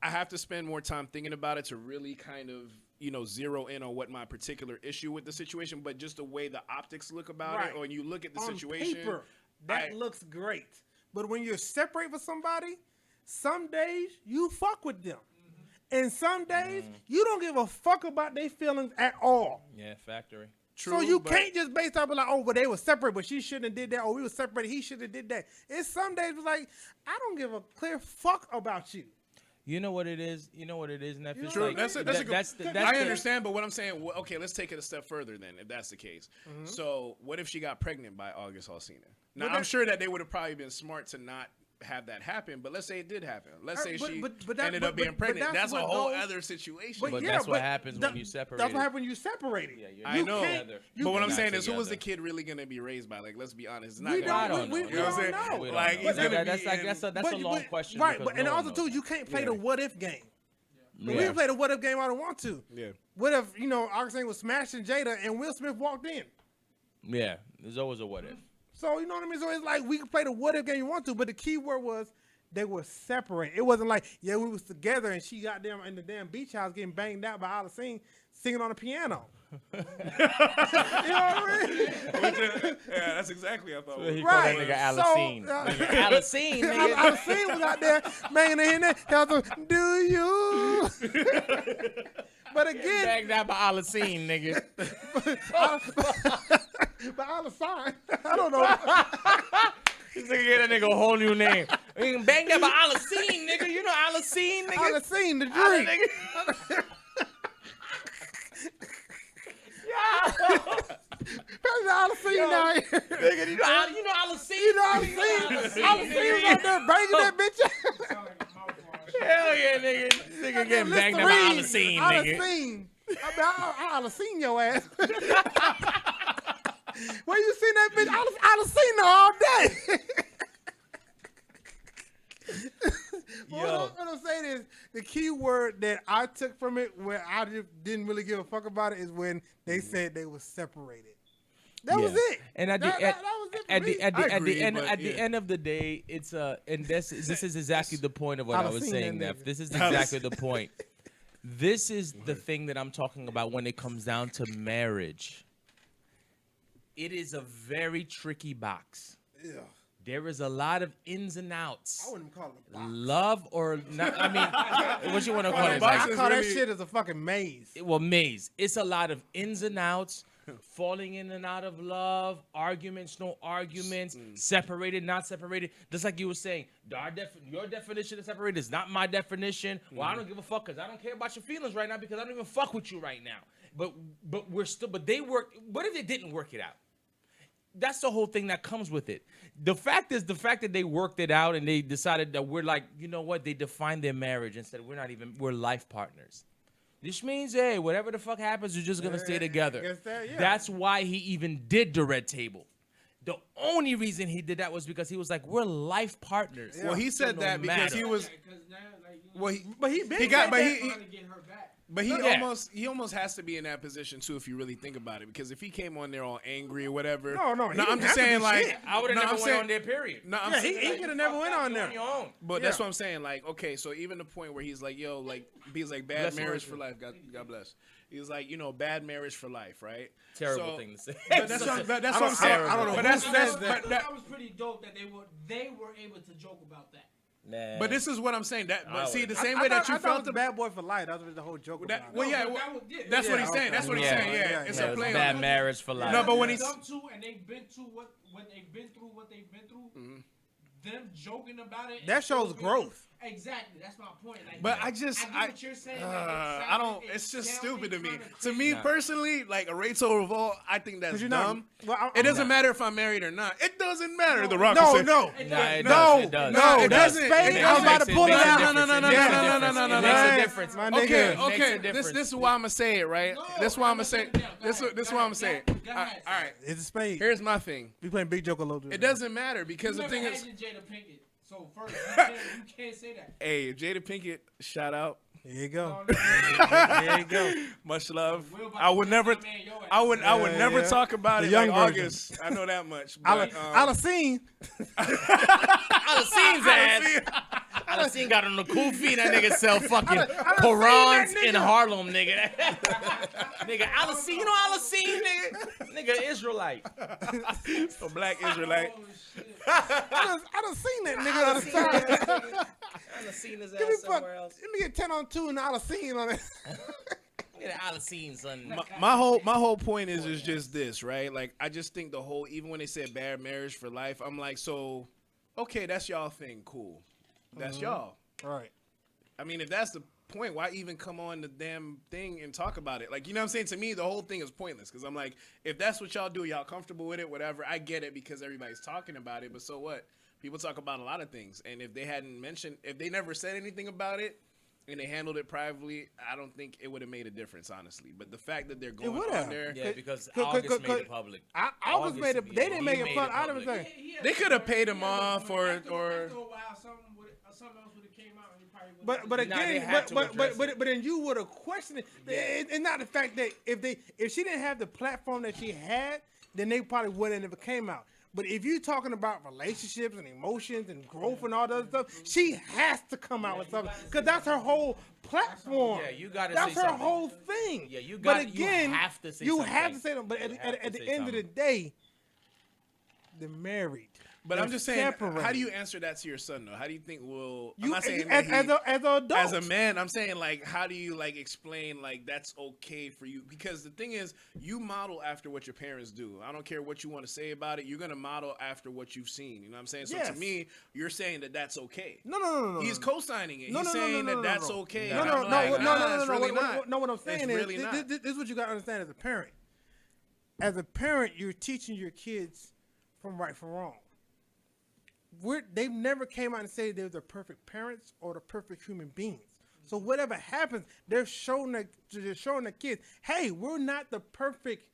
[SPEAKER 3] have to spend more time thinking about it to really kind of, you know, zero in on what my particular issue with the situation, but just the way the optics look about it, or when you look at the situation.
[SPEAKER 2] Paper, that looks great. But when you're separate with somebody, some days you fuck with them. And some days you don't give a fuck about their feelings at all.
[SPEAKER 1] Yeah, factory.
[SPEAKER 3] True,
[SPEAKER 2] so you can't just base off of like, oh, but they were separate, but she shouldn't have did that, or we were separated, he should have did that. It's some days it's like, I don't give a clear fuck about you.
[SPEAKER 1] You know what it is? Nephew?
[SPEAKER 3] True.
[SPEAKER 1] Like,
[SPEAKER 3] that's
[SPEAKER 1] I
[SPEAKER 3] understand, but what I'm saying, okay, let's take it a step further then, if that's the case. Mm-hmm. So what if she got pregnant by August Alsina? Now, I'm sure that they would have probably been smart to not have that happen, but let's say it did happen. Let's say she ended up being pregnant. That's a whole other situation.
[SPEAKER 1] But that's what happens when you separate.
[SPEAKER 2] That's what happens when you separate.
[SPEAKER 1] Yeah,
[SPEAKER 3] I know. But what I'm saying is, who was the kid really going to be raised by? Like, let's be honest. It's not
[SPEAKER 2] we don't know.
[SPEAKER 1] Like, that's a long question.
[SPEAKER 2] Right, but and also too, you can't play the what if game. Yeah. We can play the what if game I don't want to.
[SPEAKER 3] Yeah.
[SPEAKER 2] What if, Augustine was smashing Jada and Will Smith walked in?
[SPEAKER 1] Yeah, there's always a what if.
[SPEAKER 2] So, you know what I mean? So it's like we can play the what if game you want to, but the key word was they were separate. It wasn't like, yeah, we was together and she got them in the damn beach house getting banged out by Alicine singing on the piano. You know what I mean?
[SPEAKER 3] Yeah, that's exactly what I thought.
[SPEAKER 1] So he called that nigga Alicine. Alicine, nigga.
[SPEAKER 2] Alicine was out there banging in there. Do you? But again,
[SPEAKER 1] banged out by Alicine, nigga.
[SPEAKER 2] But Alicine, I don't know.
[SPEAKER 1] This nigga get that nigga a whole new name. Banged out by Alicine, nigga. You know Alicine, nigga.
[SPEAKER 2] Alicine, the drink. That's Alicine down here.
[SPEAKER 1] Nigga, you know Alicine.
[SPEAKER 2] You know Alicine. Alicine was out there banging that bitch out.
[SPEAKER 1] Hell yeah, nigga. This nigga getting banged out by Alicine, nigga.
[SPEAKER 2] Alicine. I Alicine your ass. Where you seen that bitch? Alicine her all day. What I'm saying is, the key word that I took from it, where I just didn't really give a fuck about it, is when they said they were separated. That was it.
[SPEAKER 1] And at the end of the day, it's and this is exactly the point of what I was saying. This is exactly the point. This is the thing that I'm talking about when it comes down to marriage. It is a very tricky box.
[SPEAKER 2] Yeah.
[SPEAKER 1] There is a lot of ins and outs.
[SPEAKER 2] I wouldn't call it a box.
[SPEAKER 1] Love or not. I mean, what you want to call it?
[SPEAKER 2] I call that shit as a fucking maze.
[SPEAKER 1] Well, maze. It's a lot of ins and outs, falling in and out of love, arguments, no arguments, separated, not separated. Just like you were saying, your definition of separated is not my definition. Well, I don't give a fuck because I don't care about your feelings right now because I don't even fuck with you right now. But they work. What if they didn't work it out? That's the whole thing that comes with it. The fact that they worked it out and they decided that we're like, you know what? They defined their marriage and said we're life partners. This means, hey, whatever the fuck happens, we're just gonna stay together. That's why he even did the red table. The only reason he did that was because he was like, we're life partners.
[SPEAKER 3] Yeah. Well, he said so that because he was.
[SPEAKER 2] But
[SPEAKER 3] he almost has to be in that position too if you really think about it, because if he came on there all angry or whatever.
[SPEAKER 2] No,
[SPEAKER 3] I'm just saying like
[SPEAKER 1] I would have never went on there. Period.
[SPEAKER 3] No,
[SPEAKER 2] he could have never went on there.
[SPEAKER 3] But that's what I'm saying. Like, okay, so even the point where he's like, yo, like he's like bad marriage for life. God bless. He was like, bad marriage for life, right?
[SPEAKER 1] Terrible thing to say.
[SPEAKER 3] But that's what I'm saying.
[SPEAKER 2] I don't know.
[SPEAKER 3] But
[SPEAKER 4] that was pretty dope that they were able to joke about that.
[SPEAKER 1] Man.
[SPEAKER 3] But this is what I'm saying. The same
[SPEAKER 2] I
[SPEAKER 3] way
[SPEAKER 2] thought-
[SPEAKER 3] that you
[SPEAKER 2] I thought
[SPEAKER 3] felt
[SPEAKER 2] it was Bad Boy for Life. That was the whole joke about it.
[SPEAKER 3] well, yeah,
[SPEAKER 4] but
[SPEAKER 3] well,
[SPEAKER 4] that was-
[SPEAKER 3] that's what he's
[SPEAKER 2] okay.
[SPEAKER 3] saying. That's what he's saying. Yeah, it's a play
[SPEAKER 1] bad
[SPEAKER 3] on.
[SPEAKER 1] marriage for life.
[SPEAKER 3] No, but when he's
[SPEAKER 4] Them two, and they've been through what they've been through, them joking about it.
[SPEAKER 2] That shows growth.
[SPEAKER 4] Exactly, that's my point. Like,
[SPEAKER 3] But I
[SPEAKER 4] get what you're saying.
[SPEAKER 3] I don't. It's just stupid to me. To me
[SPEAKER 1] Nah.
[SPEAKER 3] personally, like a Rachel Revolt, I think that's
[SPEAKER 2] You're not-
[SPEAKER 3] dumb.
[SPEAKER 2] well,
[SPEAKER 3] It doesn't matter if I'm married or not. It doesn't matter. The Rock
[SPEAKER 2] No,
[SPEAKER 3] will say,
[SPEAKER 2] no.
[SPEAKER 1] Nah, it
[SPEAKER 2] No,
[SPEAKER 1] does. It does.
[SPEAKER 3] no,
[SPEAKER 1] It
[SPEAKER 3] it
[SPEAKER 1] does.
[SPEAKER 3] doesn't.
[SPEAKER 2] Spade,
[SPEAKER 3] It
[SPEAKER 2] I was about to
[SPEAKER 3] doesn't.
[SPEAKER 2] pull it
[SPEAKER 1] makes a
[SPEAKER 2] out.
[SPEAKER 1] difference.
[SPEAKER 3] No,
[SPEAKER 1] It
[SPEAKER 3] no,
[SPEAKER 1] makes a
[SPEAKER 3] no, no,
[SPEAKER 1] difference.
[SPEAKER 3] no, no,
[SPEAKER 1] It
[SPEAKER 3] no,
[SPEAKER 1] makes
[SPEAKER 3] no.
[SPEAKER 1] a difference.
[SPEAKER 2] My
[SPEAKER 3] Okay,
[SPEAKER 2] nigga.
[SPEAKER 1] Makes a
[SPEAKER 3] okay.
[SPEAKER 1] difference.
[SPEAKER 3] This is why I'm gonna say it, right? This is why I'm gonna say. This is why I'm gonna say it.
[SPEAKER 4] Go ahead.
[SPEAKER 3] All right.
[SPEAKER 2] It's a Spade.
[SPEAKER 3] Here's my thing.
[SPEAKER 2] We playing Big Joke a little bit.
[SPEAKER 3] It doesn't matter because
[SPEAKER 4] You
[SPEAKER 3] the
[SPEAKER 4] never
[SPEAKER 3] thing
[SPEAKER 4] had
[SPEAKER 3] is,
[SPEAKER 4] your Jada Pinkett. So first, you can't say that.
[SPEAKER 3] hey, Jada Pinkett, shout out.
[SPEAKER 2] There you go.
[SPEAKER 4] No,
[SPEAKER 2] There you go.
[SPEAKER 3] Much love.
[SPEAKER 4] Will about
[SPEAKER 3] I would
[SPEAKER 4] to
[SPEAKER 3] never.
[SPEAKER 4] put my man your ass.
[SPEAKER 3] I would
[SPEAKER 2] Yeah,
[SPEAKER 3] never
[SPEAKER 2] yeah.
[SPEAKER 3] talk about
[SPEAKER 2] The
[SPEAKER 3] it
[SPEAKER 2] young
[SPEAKER 3] like
[SPEAKER 2] version.
[SPEAKER 3] August. I know that much.
[SPEAKER 2] I
[SPEAKER 3] But,
[SPEAKER 2] done seen.
[SPEAKER 1] Alaseen's ass. Alaseen got on the cool feet. That nigga sell fucking Qurans in Harlem, nigga. Nigga, Alaseen, you know Alaseen, nigga? Nigga, Israelite.
[SPEAKER 3] a black Israelite.
[SPEAKER 4] Oh, shit.
[SPEAKER 2] I done seen that nigga on the side.
[SPEAKER 1] Alaseen his
[SPEAKER 2] Give me
[SPEAKER 1] ass somewhere else.
[SPEAKER 2] Let me get 10 on 2 and I done seen on it.
[SPEAKER 1] Get Alaseen, son.
[SPEAKER 3] My whole point is just this, right? Like I just think the whole, even when they said bad marriage for life, I'm like, so okay, that's y'all thing, cool. That's y'all.
[SPEAKER 2] Right.
[SPEAKER 3] I mean, if that's the point, why even come on the damn thing and talk about it? Like, you know what I'm saying? To me, the whole thing is pointless because I'm like, if that's what y'all do, y'all comfortable with it, whatever. I get it because everybody's talking about it, but so what? People talk about a lot of things, and if they hadn't mentioned, if they never said anything about it, and they handled it privately, I don't think it would have made a difference, honestly. But the fact that they're going
[SPEAKER 2] would
[SPEAKER 3] on
[SPEAKER 2] have.
[SPEAKER 3] there,
[SPEAKER 1] Yeah, because
[SPEAKER 2] Cause-
[SPEAKER 1] August
[SPEAKER 2] cause-
[SPEAKER 1] made it public.
[SPEAKER 2] August made it. They didn't make it fun out of
[SPEAKER 1] public.
[SPEAKER 2] everything.
[SPEAKER 3] They could have paid him off or
[SPEAKER 4] After a while, something else would have came out, and he probably would've
[SPEAKER 2] But
[SPEAKER 1] Nah, they
[SPEAKER 2] again,
[SPEAKER 1] had to address it.
[SPEAKER 2] but then you would have questioned it. It's not the fact that if she didn't have the platform that she had, then they probably wouldn't have came out. But if you're talking about relationships and emotions and growth and all that other stuff, she has to come out with something because that's her whole platform.
[SPEAKER 1] Yeah, you gotta
[SPEAKER 2] That's
[SPEAKER 1] say
[SPEAKER 2] her
[SPEAKER 1] something.
[SPEAKER 2] whole thing.
[SPEAKER 1] Yeah, you
[SPEAKER 2] But
[SPEAKER 1] got- you
[SPEAKER 2] again,
[SPEAKER 1] have to say
[SPEAKER 2] you
[SPEAKER 1] something.
[SPEAKER 2] have to say them. But
[SPEAKER 1] You have
[SPEAKER 2] at
[SPEAKER 1] to
[SPEAKER 2] the
[SPEAKER 1] say
[SPEAKER 2] end of the
[SPEAKER 1] something.
[SPEAKER 2] day, they're married.
[SPEAKER 3] but
[SPEAKER 2] They're
[SPEAKER 3] I'm just saying,
[SPEAKER 2] separated.
[SPEAKER 3] how do you answer that to your son, though? How do you think I'm
[SPEAKER 2] You
[SPEAKER 3] not saying
[SPEAKER 2] as,
[SPEAKER 3] that he-
[SPEAKER 2] as an adult,
[SPEAKER 3] as a man, I'm saying, like, how do you, like, explain, like, that's okay for you? Because the thing is, you model after what your parents do. I don't care what you want to say about it. You're going to model after what you've seen. You know what I'm saying? So
[SPEAKER 2] Yes.
[SPEAKER 3] to me, you're saying that that's okay.
[SPEAKER 2] no.
[SPEAKER 3] He's co-signing it.
[SPEAKER 2] No,
[SPEAKER 3] He's
[SPEAKER 2] no, no,
[SPEAKER 3] saying
[SPEAKER 2] no, no,
[SPEAKER 3] that that's
[SPEAKER 2] no.
[SPEAKER 3] okay.
[SPEAKER 2] No,
[SPEAKER 3] And
[SPEAKER 2] no,
[SPEAKER 3] I'm
[SPEAKER 2] no,
[SPEAKER 3] like,
[SPEAKER 2] no, no,
[SPEAKER 3] it's
[SPEAKER 2] no,
[SPEAKER 3] really
[SPEAKER 2] no.
[SPEAKER 3] not.
[SPEAKER 2] No, what I'm saying
[SPEAKER 3] It's
[SPEAKER 2] is,
[SPEAKER 3] really not.
[SPEAKER 2] this is what you got to understand as a parent. As a parent, you're teaching your kids from right from wrong. They've never came out and said they're the perfect parents or the perfect human beings. So whatever happens, they're showing the kids, hey, we're not the perfect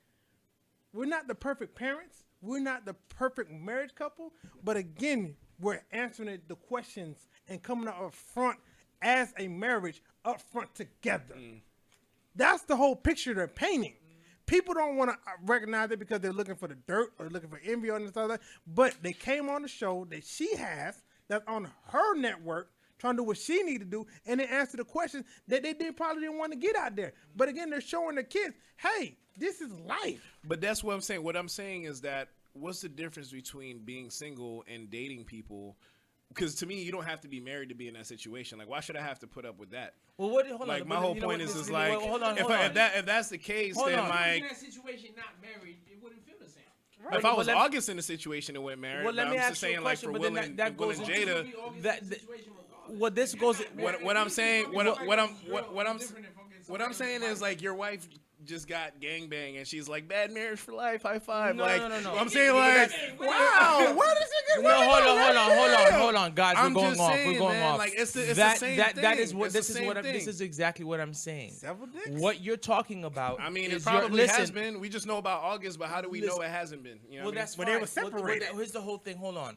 [SPEAKER 2] parents. We're not the perfect marriage couple. But again, we're answering the questions and coming up front as a marriage up front together. That's the whole picture they're painting. People don't want to recognize it because they're looking for the dirt or looking for envy on this other. But they came on the show that she has that's on her network trying to do what she need to do, and they answer the questions that they probably didn't want to get out there. But again, they're showing the kids, hey, this is life.
[SPEAKER 3] But that's what I'm saying. What I'm saying is that what's the difference between being single and dating people? Because to me, you don't have to be married to be in that situation. Like, why should I have to put up with that?
[SPEAKER 1] Well, what? Hold
[SPEAKER 3] Like,
[SPEAKER 1] on.
[SPEAKER 3] my
[SPEAKER 1] but
[SPEAKER 3] whole
[SPEAKER 1] you know
[SPEAKER 3] point
[SPEAKER 1] what,
[SPEAKER 3] is
[SPEAKER 1] this-
[SPEAKER 3] like,
[SPEAKER 1] hold on,
[SPEAKER 3] if
[SPEAKER 1] hold on.
[SPEAKER 3] that's the case,
[SPEAKER 1] Hold
[SPEAKER 3] then
[SPEAKER 1] on.
[SPEAKER 3] like,
[SPEAKER 4] in that situation, not married, it wouldn't feel the same.
[SPEAKER 3] if I
[SPEAKER 1] But
[SPEAKER 3] was
[SPEAKER 1] let me-
[SPEAKER 3] August in the situation and went married,
[SPEAKER 1] Well, let
[SPEAKER 3] but
[SPEAKER 1] me
[SPEAKER 3] I'm
[SPEAKER 1] ask
[SPEAKER 3] just
[SPEAKER 1] you a
[SPEAKER 3] saying, like,
[SPEAKER 1] question,
[SPEAKER 3] for
[SPEAKER 1] but
[SPEAKER 3] Will
[SPEAKER 1] then
[SPEAKER 3] and,
[SPEAKER 1] that
[SPEAKER 3] Will
[SPEAKER 1] goes
[SPEAKER 3] and
[SPEAKER 1] into-
[SPEAKER 3] Jada,
[SPEAKER 1] Well, this goes.
[SPEAKER 3] what I'm saying, what I'm saying is like your wife just got gangbang and she's like bad marriage for life, high five.
[SPEAKER 1] No,
[SPEAKER 3] like
[SPEAKER 1] no.
[SPEAKER 3] I'm saying like,
[SPEAKER 2] Wow, where does it get?
[SPEAKER 1] No, hold on, guys.
[SPEAKER 3] I'm
[SPEAKER 1] we're going
[SPEAKER 3] just
[SPEAKER 1] off.
[SPEAKER 3] saying,
[SPEAKER 1] We're going
[SPEAKER 3] man,
[SPEAKER 1] off.
[SPEAKER 3] like, it's the
[SPEAKER 1] that,
[SPEAKER 3] same
[SPEAKER 1] that is
[SPEAKER 3] thing.
[SPEAKER 1] what
[SPEAKER 3] It's
[SPEAKER 1] this
[SPEAKER 3] the
[SPEAKER 1] is.
[SPEAKER 3] same
[SPEAKER 1] What this
[SPEAKER 3] thing.
[SPEAKER 1] is exactly what I'm saying.
[SPEAKER 2] Several dicks?
[SPEAKER 1] What you're talking about.
[SPEAKER 3] I mean, it
[SPEAKER 1] is
[SPEAKER 3] probably
[SPEAKER 1] listen,
[SPEAKER 3] has been. We just know about August, but how do we know
[SPEAKER 1] Listen.
[SPEAKER 3] it hasn't been? You know
[SPEAKER 1] Well,
[SPEAKER 3] what I mean?
[SPEAKER 1] that's
[SPEAKER 2] But
[SPEAKER 1] fine.
[SPEAKER 2] they were separated.
[SPEAKER 1] Here's the whole thing. Hold on.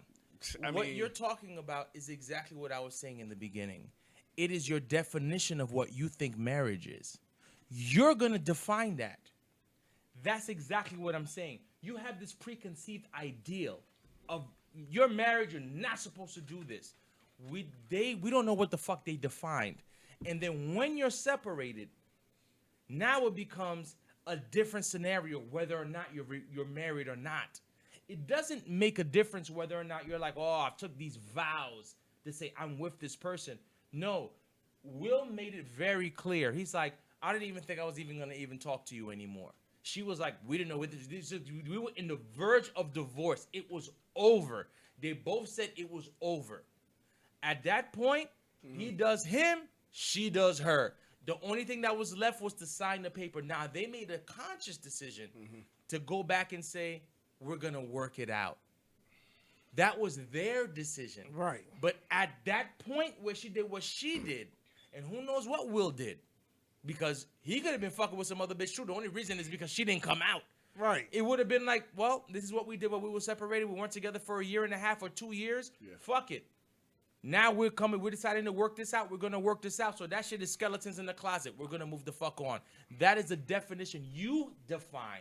[SPEAKER 3] I
[SPEAKER 1] What
[SPEAKER 3] mean-
[SPEAKER 1] you're talking about is exactly what I was saying in the beginning. It is your definition of what you think marriage is. You're going to define that. That's exactly what I'm saying. You have this preconceived ideal of your marriage. You're not supposed to do this. We don't know what the fuck they defined. And then when you're separated, Now it becomes a different scenario whether or not you're married or not. It doesn't make a difference whether or not you're like, oh, I've took these vows to say I'm with this person. No, Will made it very clear. He's like, I didn't even think I was even going to even talk to you anymore. She was like, we didn't know what this. We were in the verge of divorce. It was over. They both said it was over. At that point, he does him, she does her. The only thing that was left was to sign the paper. Now, they made a conscious decision to go back and say, we're going to work it out. That was their decision.
[SPEAKER 2] Right.
[SPEAKER 1] But at that point where she did what she did, and who knows what Will did, because he could have been fucking with some other bitch too. The only reason is because she didn't come out.
[SPEAKER 2] Right.
[SPEAKER 1] It would have been like, well, this is what we did when we were separated. We weren't together for a year and a half or 2 years. Yeah. Fuck it. Now we're deciding to work this out. We're going to work this out. So that shit is skeletons in the closet. We're going to move the fuck on. That is the definition you define.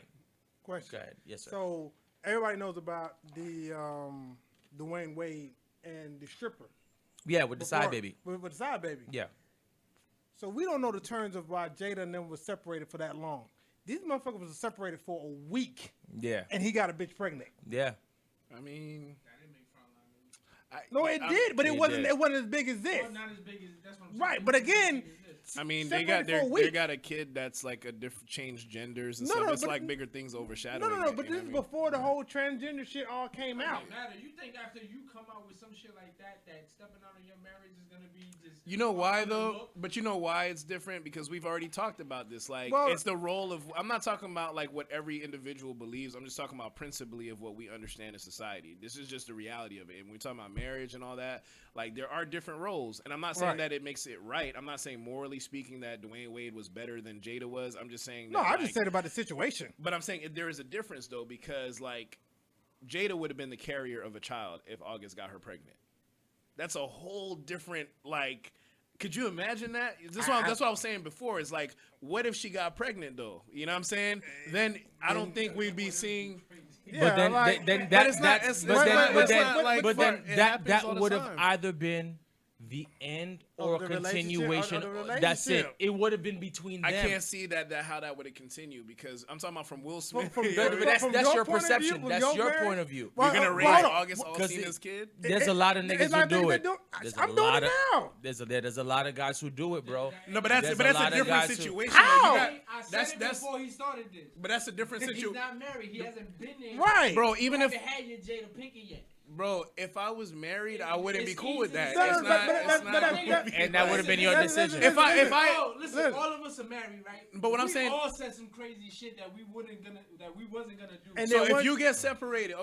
[SPEAKER 2] Question.
[SPEAKER 1] Go ahead. Yes, sir.
[SPEAKER 2] So everybody knows about the Dwayne Wade and the stripper.
[SPEAKER 1] Yeah, with the side baby.
[SPEAKER 2] With the side baby.
[SPEAKER 1] Yeah.
[SPEAKER 2] So we don't know the terms of why Jada and them was separated for that long. These motherfuckers was separated for a week.
[SPEAKER 1] Yeah.
[SPEAKER 2] And he got a bitch pregnant.
[SPEAKER 1] Yeah.
[SPEAKER 3] I mean,
[SPEAKER 2] no, it did, but it wasn't as big as this.
[SPEAKER 4] Well, not as big as that's what I'm saying.
[SPEAKER 2] Right, but again,
[SPEAKER 3] I mean, they got a kid that's like a different changed genders and stuff. It's like bigger things overshadowing.
[SPEAKER 2] No, but this is before the whole transgender shit all came out.
[SPEAKER 4] It doesn't matter. You think after you come out with some shit like that stepping out of your marriage is gonna be just?
[SPEAKER 3] You know why though? But you know why it's different, because we've already talked about this. Like, it's the role of. I'm not talking about like what every individual believes. I'm just talking about principally of what we understand in society. This is just the reality of it. And when we're talking about marriage and all that, like there are different roles. And I'm not saying that it makes it right. I'm not saying morally speaking that Dwayne Wade was better than Jada was. I'm just saying.
[SPEAKER 2] No, I just said about the situation.
[SPEAKER 3] But I'm saying there is a difference though, because like Jada would have been the carrier of a child if August got her pregnant. That's a whole different like. Could you imagine that? That's what I was saying before. Is like, what if she got pregnant though? You know what I'm saying? Then I don't think we'd be seeing.
[SPEAKER 1] Yeah, but then that would have either been the end or a continuation. That's it. It would have been between them.
[SPEAKER 3] I can't see how that would have continued, because I'm talking about from Will Smith.
[SPEAKER 1] But that's your perception. That's your point of view.
[SPEAKER 3] You're gonna raise August Alsina's kid.
[SPEAKER 1] There's a lot of niggas who do it.
[SPEAKER 2] I'm doing it now.
[SPEAKER 1] There's a lot of guys who do it, bro.
[SPEAKER 3] No, but that's a different situation.
[SPEAKER 4] How? I said it before he started this.
[SPEAKER 3] But that's a different situation.
[SPEAKER 4] He's not married. He hasn't been there.
[SPEAKER 2] Right,
[SPEAKER 3] bro. Even if
[SPEAKER 4] you haven't had your Jada Pinkett yet.
[SPEAKER 3] Bro, if I was married, I wouldn't be cool with that.
[SPEAKER 1] And that would have been your decision.
[SPEAKER 3] Listen,
[SPEAKER 4] all of us are married, right?
[SPEAKER 3] But what I'm saying,
[SPEAKER 4] we all said some crazy shit that we wasn't gonna do.
[SPEAKER 3] And so if you get separated,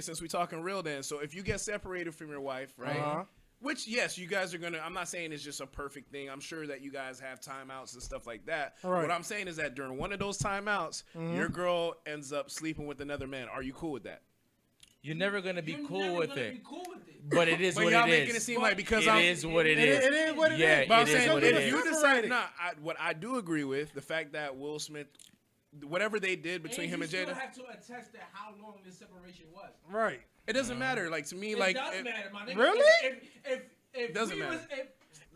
[SPEAKER 3] since we talking real, then so if you get separated from your wife, right? Which, yes, you guys are going to, I'm not saying it's just a perfect thing. I'm sure that you guys have timeouts and stuff like that. Right. What I'm saying is that during one of those timeouts, your girl ends up sleeping with another man. Are you cool with that?
[SPEAKER 1] You're never gonna be cool with it. But it is what it is.
[SPEAKER 3] Y'all making it seem like because
[SPEAKER 1] it is what it is.
[SPEAKER 2] It is what it is.
[SPEAKER 1] Yeah,
[SPEAKER 3] but I'm
[SPEAKER 1] it
[SPEAKER 3] saying
[SPEAKER 1] is what it
[SPEAKER 3] if
[SPEAKER 1] is.
[SPEAKER 3] you decide, what I do agree with the fact that Will Smith, whatever they did between him and Jada,
[SPEAKER 4] you still have to attest to how long this separation was.
[SPEAKER 2] Right.
[SPEAKER 3] It doesn't matter. Like to me,
[SPEAKER 4] it does matter, my nigga.
[SPEAKER 2] Really?
[SPEAKER 4] If
[SPEAKER 3] it doesn't matter.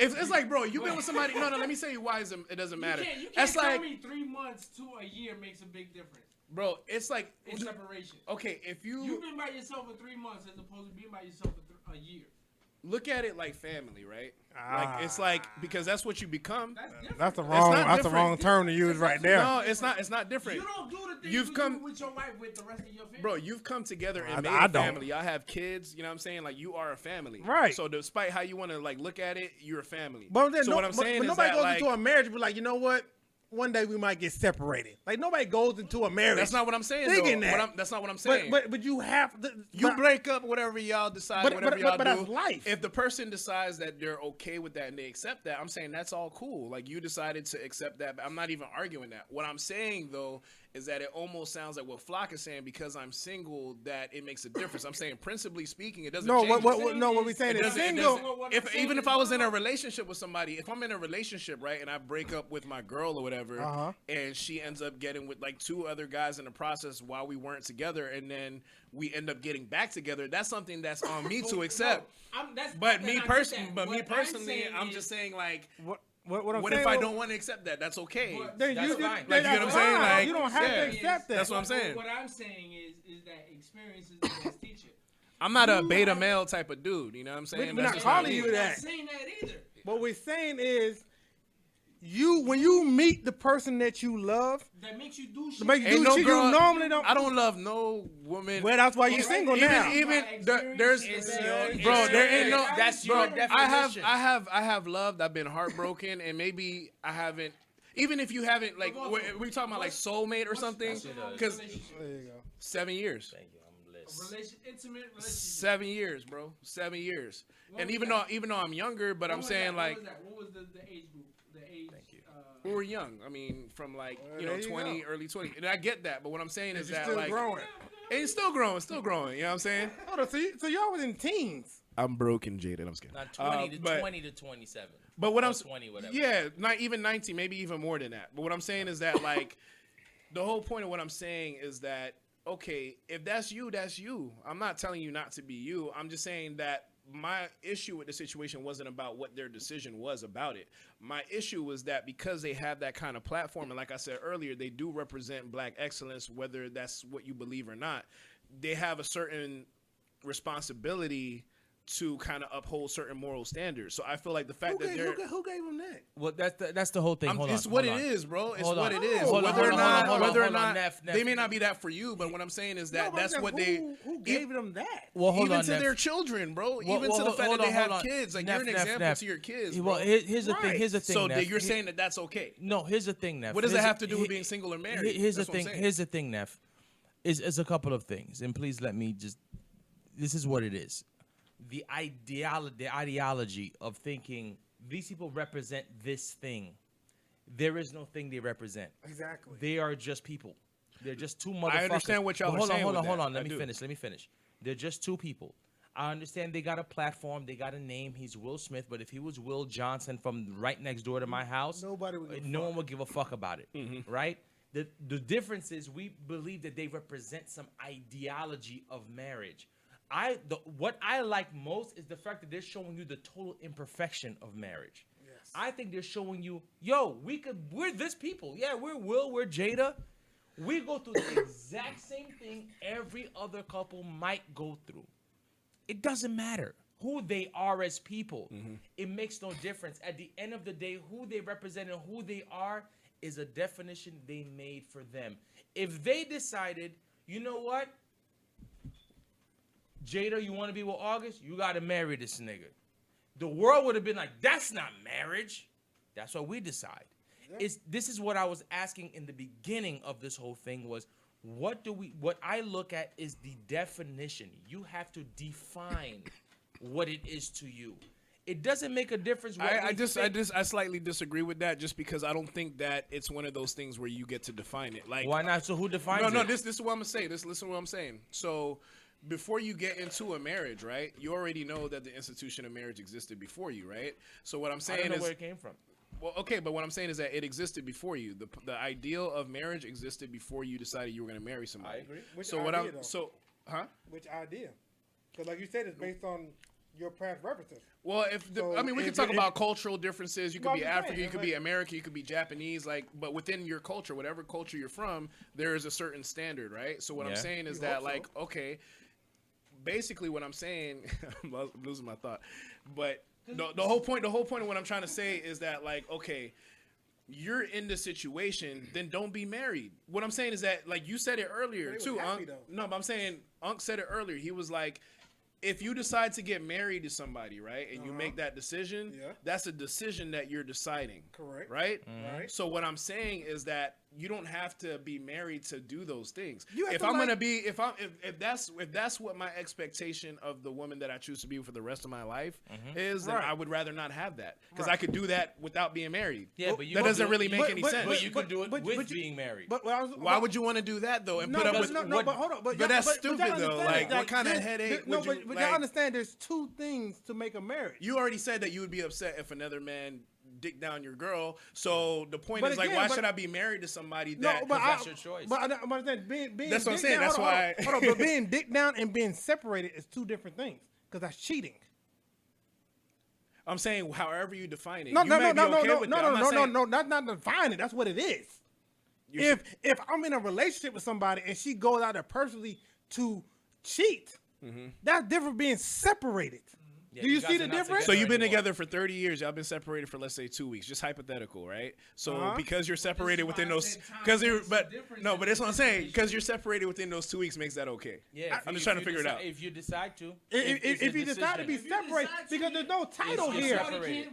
[SPEAKER 3] It's like, bro, you've been with somebody. No, let me say why it doesn't matter.
[SPEAKER 4] You can't tell me 3 months to a year makes a big difference.
[SPEAKER 3] Bro, it's like
[SPEAKER 4] it's separation.
[SPEAKER 3] Okay, if
[SPEAKER 4] you've been by yourself for 3 months as opposed to being by yourself for a year.
[SPEAKER 3] Look at it like family, right? Like it's like because that's what you become.
[SPEAKER 2] That's the wrong term to use right there.
[SPEAKER 3] No, it's not. It's not different.
[SPEAKER 4] You don't do the things you do with your wife with the rest of your family.
[SPEAKER 3] Bro, you've come together and made a family. Y'all have kids. You know what I'm saying? Like you are a family,
[SPEAKER 2] right?
[SPEAKER 3] So despite how you want to like look at it, you're a family.
[SPEAKER 2] But then,
[SPEAKER 3] so what I'm saying is
[SPEAKER 2] nobody
[SPEAKER 3] that
[SPEAKER 2] goes
[SPEAKER 3] like,
[SPEAKER 2] into a marriage and be like, you know what? One day we might get separated. Like nobody goes into a marriage.
[SPEAKER 3] That's not what I'm saying.
[SPEAKER 2] Thinking
[SPEAKER 3] that. That's not what I'm saying.
[SPEAKER 2] But you have to.
[SPEAKER 3] You break up, whatever y'all decide, whatever y'all do.
[SPEAKER 2] But that's life.
[SPEAKER 3] If the person decides that they're okay with that and they accept that, I'm saying that's all cool. Like you decided to accept that. But I'm not even arguing that. What I'm saying though is that it almost sounds like what Flock is saying because I'm single that it makes a difference. I'm saying principally speaking, it doesn't.
[SPEAKER 2] No,
[SPEAKER 3] change
[SPEAKER 2] what we saying is single.
[SPEAKER 3] Even if I was in a relationship with somebody, if I'm in a relationship, right, and I break up with my girl or whatever, and she ends up getting with like 2 other guys in the process while we weren't together, and then we end up getting back together, that's something that's on me to accept. Me personally, I'm just saying like.
[SPEAKER 2] What I'm
[SPEAKER 3] what
[SPEAKER 2] saying,
[SPEAKER 3] if I don't want to accept that? That's okay.
[SPEAKER 2] Then
[SPEAKER 1] That's
[SPEAKER 2] you
[SPEAKER 1] fine.
[SPEAKER 3] Like, you get what I'm saying? Like,
[SPEAKER 2] you don't have to accept that.
[SPEAKER 3] That's what I'm saying.
[SPEAKER 4] What I'm saying is that experience is the best teacher.
[SPEAKER 3] I'm not a beta male type of dude. You know what I'm saying?
[SPEAKER 2] We're
[SPEAKER 3] That's
[SPEAKER 2] not
[SPEAKER 3] just
[SPEAKER 2] calling
[SPEAKER 3] me.
[SPEAKER 2] you
[SPEAKER 4] I'm
[SPEAKER 2] that.
[SPEAKER 4] not saying that either.
[SPEAKER 2] What we're saying is, when you meet the person that you love,
[SPEAKER 4] That makes you do shit.
[SPEAKER 2] to make you
[SPEAKER 3] Ain't
[SPEAKER 2] do
[SPEAKER 3] no
[SPEAKER 2] shit
[SPEAKER 3] girl.
[SPEAKER 2] you normally don't.
[SPEAKER 3] I don't love no woman.
[SPEAKER 2] Well, that's why you single now.
[SPEAKER 3] Even there's bro, there ain't no.
[SPEAKER 1] That's
[SPEAKER 3] Bro,
[SPEAKER 1] your definition.
[SPEAKER 3] I have loved. I've been heartbroken, and maybe I haven't. Even if you haven't, like, we talking about like soulmate or something, because
[SPEAKER 2] There you go.
[SPEAKER 3] 7 years.
[SPEAKER 1] Thank you. I'm blessed.
[SPEAKER 4] Intimate relationship.
[SPEAKER 3] 7 years, bro. 7 years. And even though I'm younger, but I'm saying like
[SPEAKER 4] What was the age group? The age.
[SPEAKER 3] we were young. I mean, from like
[SPEAKER 2] There you
[SPEAKER 3] 20, early 20, and I get that. But what I'm saying is
[SPEAKER 2] You're
[SPEAKER 3] that
[SPEAKER 2] still
[SPEAKER 3] like
[SPEAKER 2] growing.
[SPEAKER 3] it's still growing. You know what I'm saying?
[SPEAKER 2] Hold on, so y'all was in teens.
[SPEAKER 3] I'm broken, Jaden. I'm scared.
[SPEAKER 1] Not 20 to
[SPEAKER 3] but-
[SPEAKER 1] 20 to 27.
[SPEAKER 3] But what
[SPEAKER 1] Or
[SPEAKER 3] I'm
[SPEAKER 1] 20, whatever.
[SPEAKER 3] Yeah, not even 19, maybe even more than that. But what I'm saying is that like the whole point of what I'm saying is that okay, if that's you, that's you. I'm not telling you not to be you. I'm just saying that my issue with the situation wasn't about what their decision was about it. My issue was that because they have that kind of platform, and like I said earlier, they do represent black excellence, whether that's what you believe or not. They have a certain responsibility to kind of uphold certain moral standards. So I feel like the fact that they're
[SPEAKER 2] Who gave them that?
[SPEAKER 1] Well, that's the whole thing. Hold
[SPEAKER 3] it's
[SPEAKER 1] on,
[SPEAKER 3] what
[SPEAKER 1] hold
[SPEAKER 3] it
[SPEAKER 1] on.
[SPEAKER 3] is, bro. It's
[SPEAKER 1] Hold
[SPEAKER 3] what
[SPEAKER 1] on.
[SPEAKER 3] it is.
[SPEAKER 1] Hold on,
[SPEAKER 3] Whether or
[SPEAKER 1] hold on,
[SPEAKER 3] not,
[SPEAKER 1] hold on,
[SPEAKER 3] whether or
[SPEAKER 1] hold on,
[SPEAKER 3] not,
[SPEAKER 1] Neff.
[SPEAKER 3] they may not be that for you. But what I'm saying is that that's what
[SPEAKER 2] Who gave them that?
[SPEAKER 1] Well, hold
[SPEAKER 3] even
[SPEAKER 1] on,
[SPEAKER 3] to
[SPEAKER 1] Neff.
[SPEAKER 3] their children, bro.
[SPEAKER 1] Well,
[SPEAKER 3] Even to the fact
[SPEAKER 1] hold
[SPEAKER 3] that they
[SPEAKER 1] on,
[SPEAKER 3] have
[SPEAKER 1] hold on.
[SPEAKER 3] kids. Like
[SPEAKER 1] Neff,
[SPEAKER 3] you're an
[SPEAKER 1] Neff,
[SPEAKER 3] example
[SPEAKER 1] Neff.
[SPEAKER 3] to your kids,
[SPEAKER 1] Well,
[SPEAKER 3] bro.
[SPEAKER 1] here's the thing. Here's the thing.
[SPEAKER 3] So
[SPEAKER 1] Neff.
[SPEAKER 3] you're saying that that's okay.
[SPEAKER 1] No, here's the thing, Neff.
[SPEAKER 3] What does that
[SPEAKER 1] Here's
[SPEAKER 3] have to do with being single or married?
[SPEAKER 1] Here's
[SPEAKER 3] That's
[SPEAKER 1] the
[SPEAKER 3] what I'm
[SPEAKER 1] thing.
[SPEAKER 3] saying.
[SPEAKER 1] Here's the thing, Neff. Is a couple of things, and please let me just. This is what it is. The ideology of thinking these people represent this thing. There is no thing they represent.
[SPEAKER 2] Exactly.
[SPEAKER 1] They are just people. They're just two motherfuckers.
[SPEAKER 3] I understand what y'all
[SPEAKER 1] But
[SPEAKER 3] are
[SPEAKER 1] hold on,
[SPEAKER 3] saying
[SPEAKER 1] hold on,
[SPEAKER 3] with
[SPEAKER 1] hold
[SPEAKER 3] that.
[SPEAKER 1] on.
[SPEAKER 3] I
[SPEAKER 1] Let me
[SPEAKER 3] do.
[SPEAKER 1] finish. They're just two people. I understand they got a platform, they got a name. He's Will Smith, but if he was Will Johnson from right next door to my house,
[SPEAKER 2] Nobody would give a
[SPEAKER 1] no
[SPEAKER 2] fuck.
[SPEAKER 1] one would give a fuck about it, right? The difference is we believe that they represent some ideology of marriage. What I like most is the fact that they're showing you the total imperfection of marriage.
[SPEAKER 2] Yes.
[SPEAKER 1] I think they're showing you, we're this people. Yeah, we're Will, we're Jada. We go through the exact same thing every other couple might go through. It doesn't matter who they are as people. It makes no difference. At the end of the day, who they represent and who they are is a definition they made for them. If they decided, you know what? Jada, you want to be with August? You got to marry this nigga. The world would have been like, that's not marriage. That's what we decide. This is what I was asking in the beginning of this whole thing was, what I look at is the definition. You have to define what it is to you. It doesn't make a difference.
[SPEAKER 3] I slightly disagree with that, just because I don't think that it's one of those things where you get to define it. Like,
[SPEAKER 1] why not? So who defines it?
[SPEAKER 3] No. This is what I'm gonna say. Listen to what I'm saying. So, before you get into a marriage, right? You already know that the institution of marriage existed before you, right? So what I'm
[SPEAKER 1] I
[SPEAKER 3] saying
[SPEAKER 1] don't know
[SPEAKER 3] is,
[SPEAKER 1] where it came from.
[SPEAKER 3] well, okay, but what I'm saying is that it existed before you. The ideal of marriage existed before you decided you were gonna marry somebody.
[SPEAKER 1] I agree.
[SPEAKER 2] Which
[SPEAKER 3] So
[SPEAKER 2] idea, though? Which idea? Because like you said, it's based on your past references.
[SPEAKER 3] Well, we can talk
[SPEAKER 2] if-
[SPEAKER 3] about cultural differences. You could
[SPEAKER 2] Well,
[SPEAKER 3] be
[SPEAKER 2] I'm saying,
[SPEAKER 3] African, you could
[SPEAKER 2] like-
[SPEAKER 3] be American, you could be Japanese. Like, but within your culture, whatever culture you're from, there is a certain standard, right? So what I'm
[SPEAKER 1] Yeah.
[SPEAKER 3] saying is
[SPEAKER 2] You
[SPEAKER 3] that,
[SPEAKER 2] hope so.
[SPEAKER 3] like, okay, basically what I'm saying, I'm losing my thought, but the whole point of what I'm trying to say is that, like, okay, you're in the situation, then don't be married. What I'm saying is that, like, you said it earlier
[SPEAKER 2] But he
[SPEAKER 3] too,
[SPEAKER 2] was happy,
[SPEAKER 3] Unc.
[SPEAKER 2] though.
[SPEAKER 3] No, but I'm saying Unc said it earlier. He was like, if you decide to get married to somebody, right, and you make that decision,
[SPEAKER 2] Yeah.
[SPEAKER 3] that's a decision that you're deciding.
[SPEAKER 2] Correct.
[SPEAKER 3] Right?
[SPEAKER 2] Right.
[SPEAKER 3] So what I'm saying is that you don't have to be married to do those things.
[SPEAKER 2] You have
[SPEAKER 3] If
[SPEAKER 2] to
[SPEAKER 3] I'm
[SPEAKER 2] like-
[SPEAKER 3] gonna be, if that's what my expectation of the woman that I choose to be for the rest of my life is, then
[SPEAKER 2] Right.
[SPEAKER 3] I would rather not have that, because I
[SPEAKER 2] Right.
[SPEAKER 3] could do that without being married.
[SPEAKER 1] Yeah, but you
[SPEAKER 3] that
[SPEAKER 1] could
[SPEAKER 3] doesn't
[SPEAKER 1] do it-
[SPEAKER 3] really make
[SPEAKER 2] but-
[SPEAKER 3] any
[SPEAKER 2] but-
[SPEAKER 3] sense.
[SPEAKER 1] But you could do it
[SPEAKER 2] but-
[SPEAKER 1] with
[SPEAKER 2] but you-
[SPEAKER 1] being married.
[SPEAKER 2] But
[SPEAKER 3] Why would you want to do that though and put up with
[SPEAKER 2] no,
[SPEAKER 3] what?
[SPEAKER 2] but hold on. But
[SPEAKER 3] that's
[SPEAKER 2] y'all
[SPEAKER 3] stupid
[SPEAKER 2] understand
[SPEAKER 3] though.
[SPEAKER 2] that,
[SPEAKER 3] Like, what kind of
[SPEAKER 2] this-
[SPEAKER 3] headache
[SPEAKER 2] no,
[SPEAKER 3] would you?
[SPEAKER 2] but
[SPEAKER 3] like,
[SPEAKER 2] y'all understand there's two things to make a marriage.
[SPEAKER 3] You already said that you would be upset if another man dick down your girl. So the point
[SPEAKER 2] But
[SPEAKER 3] is, like,
[SPEAKER 2] again,
[SPEAKER 3] why
[SPEAKER 2] but-
[SPEAKER 3] should I be married to somebody
[SPEAKER 2] No,
[SPEAKER 3] that?
[SPEAKER 2] but
[SPEAKER 1] that's your choice.
[SPEAKER 2] But I'm understanding being
[SPEAKER 3] That's what I'm
[SPEAKER 2] dick
[SPEAKER 3] saying,
[SPEAKER 2] down-
[SPEAKER 3] that's
[SPEAKER 2] hold on,
[SPEAKER 3] why-
[SPEAKER 2] Hold on, but being dick down and being separated is two different things, because that's cheating.
[SPEAKER 3] I'm saying however you define it.
[SPEAKER 2] No,
[SPEAKER 3] You
[SPEAKER 2] no,
[SPEAKER 3] may
[SPEAKER 2] no,
[SPEAKER 3] be
[SPEAKER 2] no,
[SPEAKER 3] okay
[SPEAKER 2] no,
[SPEAKER 3] with
[SPEAKER 2] no,
[SPEAKER 3] that.
[SPEAKER 2] no,
[SPEAKER 3] I'm
[SPEAKER 2] no,
[SPEAKER 3] not
[SPEAKER 2] no,
[SPEAKER 3] saying-
[SPEAKER 2] no, not define it. That's what it is. If I'm in a relationship with somebody and she goes out there personally to cheat, that's different being separated.
[SPEAKER 1] Yeah,
[SPEAKER 2] Do you
[SPEAKER 1] you guys
[SPEAKER 2] see
[SPEAKER 1] are
[SPEAKER 2] the
[SPEAKER 1] not
[SPEAKER 2] difference?
[SPEAKER 3] So
[SPEAKER 1] together
[SPEAKER 3] you've been
[SPEAKER 1] anymore.
[SPEAKER 3] together for 30 years. Y'all been separated for let's say 2 weeks, just hypothetical, right? So
[SPEAKER 2] Uh-huh.
[SPEAKER 3] because you're separated
[SPEAKER 4] why
[SPEAKER 3] within
[SPEAKER 4] I
[SPEAKER 3] those,
[SPEAKER 4] said time
[SPEAKER 3] because
[SPEAKER 4] makes a
[SPEAKER 3] but
[SPEAKER 4] difference
[SPEAKER 3] no,
[SPEAKER 4] in
[SPEAKER 3] but that's what I'm saying.
[SPEAKER 4] situation.
[SPEAKER 3] Because you're separated within those 2 weeks makes that okay.
[SPEAKER 1] Yeah,
[SPEAKER 3] I'm just trying to figure it out.
[SPEAKER 1] If you decide to,
[SPEAKER 2] If
[SPEAKER 1] it's
[SPEAKER 2] you
[SPEAKER 1] a
[SPEAKER 2] decide to be
[SPEAKER 1] decision.
[SPEAKER 2] separated, because there's no title
[SPEAKER 1] you're
[SPEAKER 2] here.
[SPEAKER 1] separated.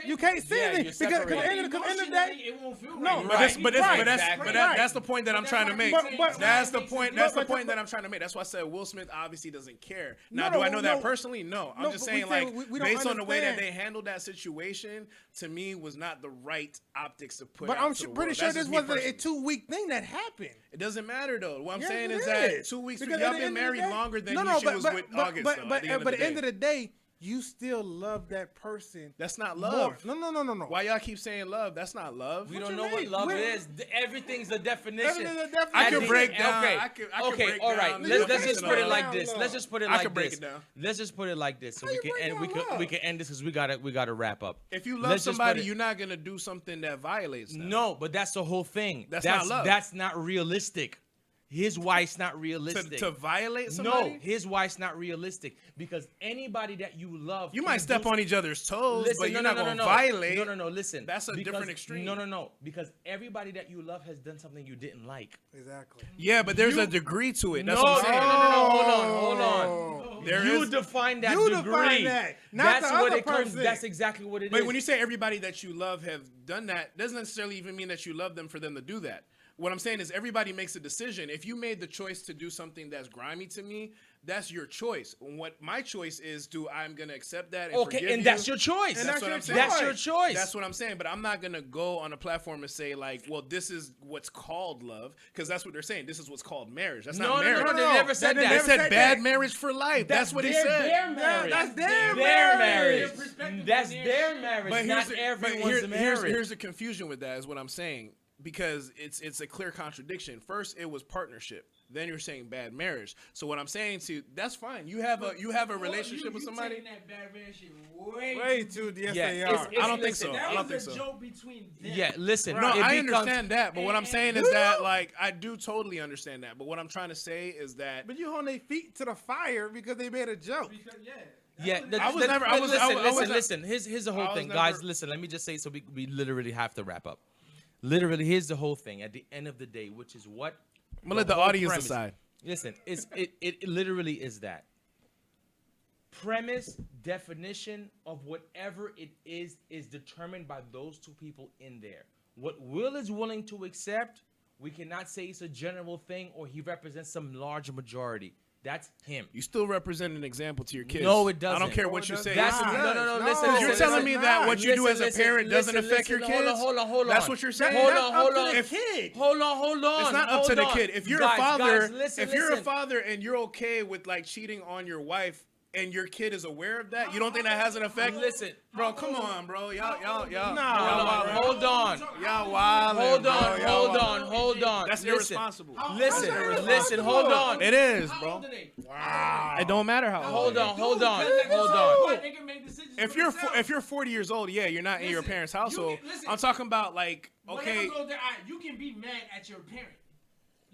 [SPEAKER 2] You can't say
[SPEAKER 1] Yeah,
[SPEAKER 2] anything
[SPEAKER 1] you're
[SPEAKER 2] because at the
[SPEAKER 1] separated.
[SPEAKER 2] end of the day,
[SPEAKER 4] it won't feel
[SPEAKER 2] No,
[SPEAKER 4] right.
[SPEAKER 3] But that's but that's
[SPEAKER 2] Right,
[SPEAKER 3] but that's
[SPEAKER 1] exactly.
[SPEAKER 3] but that,
[SPEAKER 2] Right.
[SPEAKER 3] that's the point that I'm
[SPEAKER 4] But
[SPEAKER 3] trying to
[SPEAKER 4] that's
[SPEAKER 3] make.
[SPEAKER 4] why
[SPEAKER 2] But-
[SPEAKER 3] That's the
[SPEAKER 4] makes a
[SPEAKER 3] point.
[SPEAKER 4] difference.
[SPEAKER 3] That's the
[SPEAKER 2] But-
[SPEAKER 3] point that I'm trying to make. That's why I said Will Smith obviously doesn't care. Now,
[SPEAKER 2] No,
[SPEAKER 3] do I know that
[SPEAKER 2] no.
[SPEAKER 3] personally? No. I'm
[SPEAKER 2] No,
[SPEAKER 3] just
[SPEAKER 2] but we
[SPEAKER 3] saying,
[SPEAKER 2] say
[SPEAKER 3] like,
[SPEAKER 2] we don't
[SPEAKER 3] based on the way that
[SPEAKER 2] understand.
[SPEAKER 3] they handled that situation, to me was not the right optics to put.
[SPEAKER 2] but
[SPEAKER 3] out
[SPEAKER 2] I'm
[SPEAKER 3] to the
[SPEAKER 2] pretty
[SPEAKER 3] world.
[SPEAKER 2] sure
[SPEAKER 3] That's
[SPEAKER 2] this
[SPEAKER 3] just me
[SPEAKER 2] wasn't a
[SPEAKER 3] personally.
[SPEAKER 2] 2-week thing that happened.
[SPEAKER 3] It doesn't matter though. What I'm
[SPEAKER 2] Yes,
[SPEAKER 3] saying
[SPEAKER 2] it
[SPEAKER 3] is that
[SPEAKER 2] is.
[SPEAKER 3] 2 weeks.
[SPEAKER 2] Because
[SPEAKER 3] Y'all
[SPEAKER 2] at the
[SPEAKER 3] been
[SPEAKER 2] end of the
[SPEAKER 3] married
[SPEAKER 2] day-
[SPEAKER 3] longer than
[SPEAKER 2] No,
[SPEAKER 3] she was with August.
[SPEAKER 2] But
[SPEAKER 3] though,
[SPEAKER 2] at the end of the day, you still love that person.
[SPEAKER 3] that's not
[SPEAKER 2] more.
[SPEAKER 3] love.
[SPEAKER 2] No.
[SPEAKER 3] Why y'all keep saying love? That's not love.
[SPEAKER 1] We
[SPEAKER 2] What
[SPEAKER 1] don't
[SPEAKER 2] you
[SPEAKER 1] know what
[SPEAKER 2] mean?
[SPEAKER 1] love
[SPEAKER 2] Where-
[SPEAKER 1] is. Everything's a definition.
[SPEAKER 2] Everything's a definition.
[SPEAKER 3] I
[SPEAKER 1] At
[SPEAKER 3] could
[SPEAKER 1] the-
[SPEAKER 3] break down.
[SPEAKER 1] Okay,
[SPEAKER 3] I could
[SPEAKER 1] okay,
[SPEAKER 3] break
[SPEAKER 1] all right.
[SPEAKER 3] down the
[SPEAKER 1] Let's
[SPEAKER 3] definition
[SPEAKER 1] just
[SPEAKER 3] of
[SPEAKER 1] put it
[SPEAKER 3] love.
[SPEAKER 1] like this. Let's just put it
[SPEAKER 3] I
[SPEAKER 1] like
[SPEAKER 3] could break
[SPEAKER 1] this.
[SPEAKER 3] it down.
[SPEAKER 1] Let's just put it like this, so
[SPEAKER 2] How
[SPEAKER 1] we
[SPEAKER 2] you
[SPEAKER 1] can
[SPEAKER 2] break
[SPEAKER 1] end. We
[SPEAKER 2] down
[SPEAKER 1] can
[SPEAKER 2] love?
[SPEAKER 1] end this because we gotta wrap up.
[SPEAKER 3] If you love
[SPEAKER 1] Let's just put
[SPEAKER 3] somebody,
[SPEAKER 1] it-
[SPEAKER 3] you're not gonna do something that violates them.
[SPEAKER 1] No, but that's the whole thing.
[SPEAKER 3] That's not love.
[SPEAKER 1] That's not realistic. His wife's not realistic.
[SPEAKER 3] To violate
[SPEAKER 1] no,
[SPEAKER 3] somebody.
[SPEAKER 1] his wife's not realistic because anybody that you love,
[SPEAKER 3] You
[SPEAKER 1] can
[SPEAKER 3] might step
[SPEAKER 1] do-
[SPEAKER 3] on each other's toes,
[SPEAKER 1] Listen,
[SPEAKER 3] but you're
[SPEAKER 1] no,
[SPEAKER 3] not
[SPEAKER 1] no,
[SPEAKER 3] gonna
[SPEAKER 1] no, no.
[SPEAKER 3] violate.
[SPEAKER 1] No. Listen,
[SPEAKER 3] That's a
[SPEAKER 1] because-
[SPEAKER 3] different extreme.
[SPEAKER 1] No, because everybody that you love has done something you didn't like.
[SPEAKER 2] Exactly.
[SPEAKER 3] Yeah, but there's a degree to it. That's
[SPEAKER 1] no,
[SPEAKER 3] what I'm saying.
[SPEAKER 1] no. Hold on.
[SPEAKER 3] There
[SPEAKER 1] You
[SPEAKER 3] is-
[SPEAKER 1] define that
[SPEAKER 2] You
[SPEAKER 1] degree.
[SPEAKER 2] define that, not
[SPEAKER 1] That's
[SPEAKER 2] the
[SPEAKER 1] what
[SPEAKER 2] other
[SPEAKER 1] it comes.
[SPEAKER 2] person.
[SPEAKER 1] That's exactly what it is.
[SPEAKER 3] But when you say everybody that you love have done that, doesn't necessarily even mean that you love them for them to do that. What I'm saying is everybody makes a decision. If you made the choice to do something that's grimy to me, that's your choice. What my choice is, I'm going to accept that and forgive
[SPEAKER 1] and
[SPEAKER 3] you.
[SPEAKER 1] that's your choice.
[SPEAKER 2] And
[SPEAKER 3] That's
[SPEAKER 2] that's
[SPEAKER 3] what
[SPEAKER 2] your
[SPEAKER 3] I'm saying.
[SPEAKER 1] That's your choice.
[SPEAKER 3] That's what I'm saying. But I'm not going to go on a platform and say, like, well, this is what's called love. Because that's what they're saying. This is what's called marriage. That's
[SPEAKER 1] No,
[SPEAKER 3] not marriage.
[SPEAKER 1] they never said
[SPEAKER 2] They
[SPEAKER 1] that.
[SPEAKER 3] They
[SPEAKER 2] never
[SPEAKER 3] said
[SPEAKER 2] said
[SPEAKER 3] bad
[SPEAKER 2] that.
[SPEAKER 3] marriage for life. That's what he said.
[SPEAKER 1] Their marriage.
[SPEAKER 2] That's their
[SPEAKER 1] marriage.
[SPEAKER 2] marriage.
[SPEAKER 4] perspective
[SPEAKER 1] That's
[SPEAKER 4] on their
[SPEAKER 1] their
[SPEAKER 4] shit.
[SPEAKER 1] marriage.
[SPEAKER 3] But
[SPEAKER 1] Not
[SPEAKER 3] here's
[SPEAKER 1] everyone's marriage.
[SPEAKER 3] here's the confusion with that is what I'm saying, because it's a clear contradiction. First it was partnership, then you're saying bad marriage. So what I'm saying to that's fine. You have a relationship with somebody.
[SPEAKER 4] Taking that bad man shit
[SPEAKER 2] Way too. Yes,
[SPEAKER 1] Yeah,
[SPEAKER 2] they
[SPEAKER 1] it's-
[SPEAKER 2] are.
[SPEAKER 1] it's-
[SPEAKER 3] I don't think
[SPEAKER 1] listen,
[SPEAKER 3] so.
[SPEAKER 4] That
[SPEAKER 3] I don't
[SPEAKER 4] was
[SPEAKER 3] think
[SPEAKER 4] a
[SPEAKER 3] so.
[SPEAKER 4] joke between them.
[SPEAKER 1] Yeah, listen.
[SPEAKER 3] No,
[SPEAKER 1] it
[SPEAKER 3] I
[SPEAKER 1] becomes-
[SPEAKER 3] understand that, but what I'm saying is that like I do totally understand that. But what I'm trying to say is that
[SPEAKER 2] But you hold their feet to the fire because they made a joke.
[SPEAKER 4] Because, yeah.
[SPEAKER 1] Yeah,
[SPEAKER 3] I was never- I was- I was-
[SPEAKER 1] listen. Here's the whole
[SPEAKER 3] I was
[SPEAKER 1] thing,
[SPEAKER 3] never-
[SPEAKER 1] guys. Listen, let me just say so we literally have to wrap up. Literally, here's the whole thing. At the end of the day, which is what
[SPEAKER 3] I'm gonna let the
[SPEAKER 1] whole
[SPEAKER 3] audience
[SPEAKER 1] premise-
[SPEAKER 3] decide.
[SPEAKER 1] Listen, it literally is that premise definition of whatever it is determined by those two people in there. What Will is willing to accept, we cannot say it's a general thing or he represents some large majority. That's him.
[SPEAKER 3] You still represent an example to your kids.
[SPEAKER 1] No, it
[SPEAKER 3] I
[SPEAKER 1] doesn't.
[SPEAKER 3] don't care
[SPEAKER 2] No,
[SPEAKER 3] what
[SPEAKER 2] it
[SPEAKER 3] you say.
[SPEAKER 1] That's
[SPEAKER 2] Nah.
[SPEAKER 1] no.
[SPEAKER 2] No.
[SPEAKER 1] Listen,
[SPEAKER 2] You're
[SPEAKER 3] You're telling me that what you do as a parent doesn't affect your kids?
[SPEAKER 1] Hold on.
[SPEAKER 3] That's what you're saying?
[SPEAKER 1] Hold
[SPEAKER 2] That's
[SPEAKER 1] on.
[SPEAKER 2] up to the
[SPEAKER 3] If-
[SPEAKER 2] kid.
[SPEAKER 1] Hold on.
[SPEAKER 3] It's not up to the kid. If you're a father,
[SPEAKER 1] listen,
[SPEAKER 3] if you're a
[SPEAKER 1] listen.
[SPEAKER 3] father and you're okay with like cheating on your wife and your kid is aware of that, you don't think that has an effect?
[SPEAKER 1] Listen,
[SPEAKER 3] Bro, come on, bro. Y'all
[SPEAKER 2] Nah,
[SPEAKER 1] hold on.
[SPEAKER 3] Y'all wild.
[SPEAKER 1] Hold on.
[SPEAKER 3] That's
[SPEAKER 1] Listen.
[SPEAKER 3] irresponsible.
[SPEAKER 1] Listen, hold on.
[SPEAKER 3] It is,
[SPEAKER 4] How
[SPEAKER 3] bro.
[SPEAKER 4] old are they?
[SPEAKER 3] It don't matter how old.
[SPEAKER 1] Hold on.
[SPEAKER 4] They can make decisions
[SPEAKER 3] If
[SPEAKER 4] for
[SPEAKER 3] you're
[SPEAKER 4] themselves.
[SPEAKER 3] if you're 40 years old, yeah, you're not in your
[SPEAKER 4] Listen,
[SPEAKER 3] parents'
[SPEAKER 4] you
[SPEAKER 3] household.
[SPEAKER 4] can- listen.
[SPEAKER 3] I'm talking about like okay.
[SPEAKER 4] Whatever goes there, you can be mad at your parent.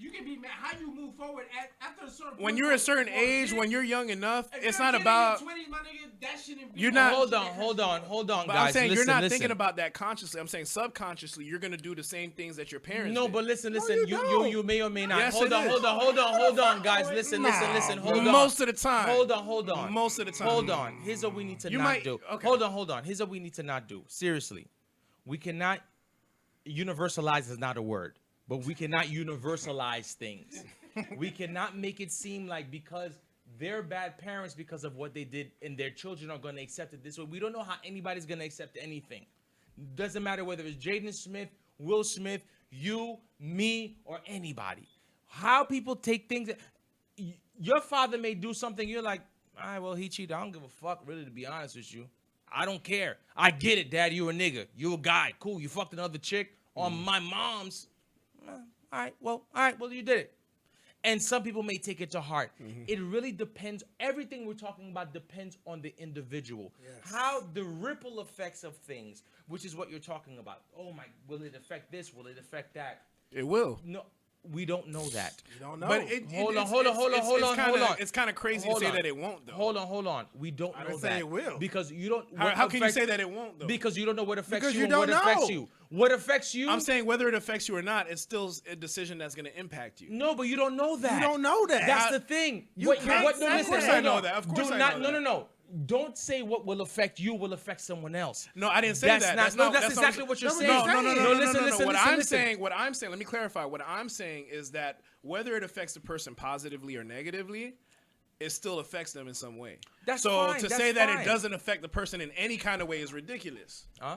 [SPEAKER 4] You can be mad. How you move forward after a certain
[SPEAKER 3] When
[SPEAKER 4] point,
[SPEAKER 3] you're a certain
[SPEAKER 4] for a
[SPEAKER 3] age,
[SPEAKER 4] kid,
[SPEAKER 3] when you're young enough,
[SPEAKER 4] if
[SPEAKER 3] it's
[SPEAKER 4] you're a
[SPEAKER 3] not
[SPEAKER 4] kid in
[SPEAKER 3] about.
[SPEAKER 4] your 20s, my nigga, that shouldn't be
[SPEAKER 3] You're not-
[SPEAKER 1] Hold on,
[SPEAKER 3] But
[SPEAKER 1] guys.
[SPEAKER 3] I'm saying
[SPEAKER 1] listen,
[SPEAKER 3] you're not
[SPEAKER 1] listen.
[SPEAKER 3] thinking about that consciously. I'm saying subconsciously, you're gonna do the same things that your parents.
[SPEAKER 1] No,
[SPEAKER 3] did.
[SPEAKER 1] but listen.
[SPEAKER 2] you
[SPEAKER 1] You
[SPEAKER 2] don't.
[SPEAKER 1] may or may not.
[SPEAKER 3] Yes,
[SPEAKER 1] hold
[SPEAKER 3] it
[SPEAKER 1] on,
[SPEAKER 3] is.
[SPEAKER 1] hold on, guys. Listen. Hold on.
[SPEAKER 3] Most of the time.
[SPEAKER 1] Hold on.
[SPEAKER 3] Most of the time.
[SPEAKER 1] Hold on. Here's what we need to
[SPEAKER 3] You
[SPEAKER 1] not
[SPEAKER 3] might-
[SPEAKER 1] do.
[SPEAKER 3] okay.
[SPEAKER 1] Hold on. Here's what we need to not do. Seriously, we cannot universalize is not a word, but we cannot universalize things. We cannot make it seem like because they're bad parents because of what they did and their children are going to accept it this way. We don't know how anybody's going to accept anything. Doesn't matter whether it's Jaden Smith, Will Smith, you, me, or anybody. How people take things. Your father may do something. You're like, all right, well, he cheated. I don't give a fuck, really, to be honest with you. I don't care. I get it, Dad. You're a nigga. You're a guy. Cool. You fucked another chick on my mom's. All right, well, you did it. And some people may take it to heart. It really depends. Everything we're talking about depends on the individual.
[SPEAKER 2] Yes.
[SPEAKER 1] How the ripple effects of things, which is what you're talking about. Oh my, will it affect this? Will it affect that?
[SPEAKER 3] It will.
[SPEAKER 1] No, we don't know that.
[SPEAKER 2] You don't know.
[SPEAKER 3] But
[SPEAKER 1] Hold on.
[SPEAKER 3] It's kind of crazy
[SPEAKER 1] Hold
[SPEAKER 3] to say
[SPEAKER 1] on.
[SPEAKER 3] that it won't, though.
[SPEAKER 1] Hold on. We don't
[SPEAKER 2] I
[SPEAKER 1] know
[SPEAKER 2] didn't say
[SPEAKER 1] that.
[SPEAKER 2] it will.
[SPEAKER 1] Because you don't.
[SPEAKER 3] How
[SPEAKER 1] what
[SPEAKER 3] can you
[SPEAKER 1] affects-
[SPEAKER 3] say that it won't, though?
[SPEAKER 1] Because you don't know what affects
[SPEAKER 2] Because
[SPEAKER 1] you
[SPEAKER 2] you
[SPEAKER 1] and
[SPEAKER 2] don't
[SPEAKER 1] what affects
[SPEAKER 2] know.
[SPEAKER 1] you. What affects you?
[SPEAKER 3] I'm saying whether it affects you or not, it's still a decision that's going to impact you.
[SPEAKER 1] No, but you don't know that.
[SPEAKER 2] You don't know that.
[SPEAKER 1] That's the thing.
[SPEAKER 2] You can't
[SPEAKER 1] no,
[SPEAKER 2] say
[SPEAKER 1] listen,
[SPEAKER 2] that.
[SPEAKER 1] hold
[SPEAKER 3] I know
[SPEAKER 1] on.
[SPEAKER 3] that. Of course
[SPEAKER 1] Do
[SPEAKER 3] I
[SPEAKER 1] not,
[SPEAKER 3] know that.
[SPEAKER 1] No. Don't say what will affect you will affect someone else.
[SPEAKER 3] No, I didn't say
[SPEAKER 1] That's
[SPEAKER 3] that.
[SPEAKER 1] not- no, that's
[SPEAKER 3] not
[SPEAKER 1] exactly what you're
[SPEAKER 2] No,
[SPEAKER 1] saying.
[SPEAKER 3] No.
[SPEAKER 1] Listen.
[SPEAKER 3] What I'm saying, let me clarify. What I'm saying is that whether it affects the person positively or negatively, it still affects them in some way.
[SPEAKER 1] That's
[SPEAKER 3] so
[SPEAKER 1] fine,
[SPEAKER 3] to
[SPEAKER 1] that's
[SPEAKER 3] say that
[SPEAKER 1] fine.
[SPEAKER 3] it doesn't affect the person in any kind of way is ridiculous.
[SPEAKER 1] Huh?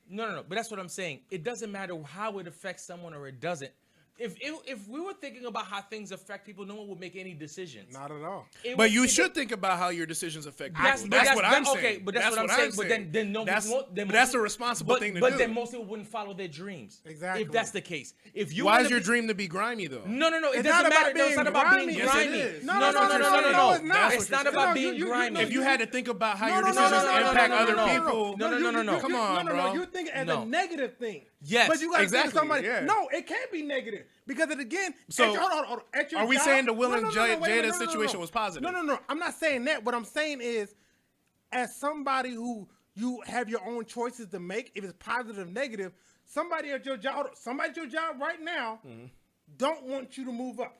[SPEAKER 1] No. But that's what I'm saying. It doesn't matter how it affects someone or it doesn't. If we were thinking about how things affect people, no one would make any decisions.
[SPEAKER 2] Not at all.
[SPEAKER 3] But you should think about how your decisions affect people.
[SPEAKER 1] That's
[SPEAKER 3] That's what I'm saying.
[SPEAKER 1] Okay, but that's what I'm saying. But then no,
[SPEAKER 3] that's,
[SPEAKER 1] then
[SPEAKER 3] but that's a responsible thing to
[SPEAKER 1] but
[SPEAKER 3] do.
[SPEAKER 1] then most people wouldn't follow their dreams.
[SPEAKER 2] Exactly.
[SPEAKER 1] If that's the case. If you
[SPEAKER 3] Why
[SPEAKER 1] wanna
[SPEAKER 3] is your
[SPEAKER 1] be-
[SPEAKER 3] dream to be grimy though?
[SPEAKER 1] No. It
[SPEAKER 2] It's
[SPEAKER 1] doesn't
[SPEAKER 2] not about
[SPEAKER 1] matter. No, it's
[SPEAKER 2] being
[SPEAKER 1] not about being
[SPEAKER 2] grimy.
[SPEAKER 3] Yes, it
[SPEAKER 1] grimy.
[SPEAKER 3] is.
[SPEAKER 2] No, it's not.
[SPEAKER 1] It's not about being grimy.
[SPEAKER 3] If you had to think about how your
[SPEAKER 2] No,
[SPEAKER 3] decisions impact
[SPEAKER 1] no,
[SPEAKER 3] other
[SPEAKER 1] no.
[SPEAKER 3] people,
[SPEAKER 1] No.
[SPEAKER 3] Come on, bro.
[SPEAKER 2] You're thinking as
[SPEAKER 1] No.
[SPEAKER 2] a negative thing.
[SPEAKER 1] Yes,
[SPEAKER 2] But you got to think
[SPEAKER 3] exactly,
[SPEAKER 2] of somebody.
[SPEAKER 3] yeah.
[SPEAKER 2] No, it can't be negative because it again.
[SPEAKER 3] So,
[SPEAKER 2] hold on. At your
[SPEAKER 3] are we
[SPEAKER 2] job-
[SPEAKER 3] saying the Will and
[SPEAKER 2] wait a
[SPEAKER 3] Jada
[SPEAKER 2] minute,
[SPEAKER 3] situation was positive?
[SPEAKER 2] No. I'm not saying that. What I'm saying is, as somebody who you have your own choices to make, if it's positive, negative, somebody at your job right now, don't want you to move up.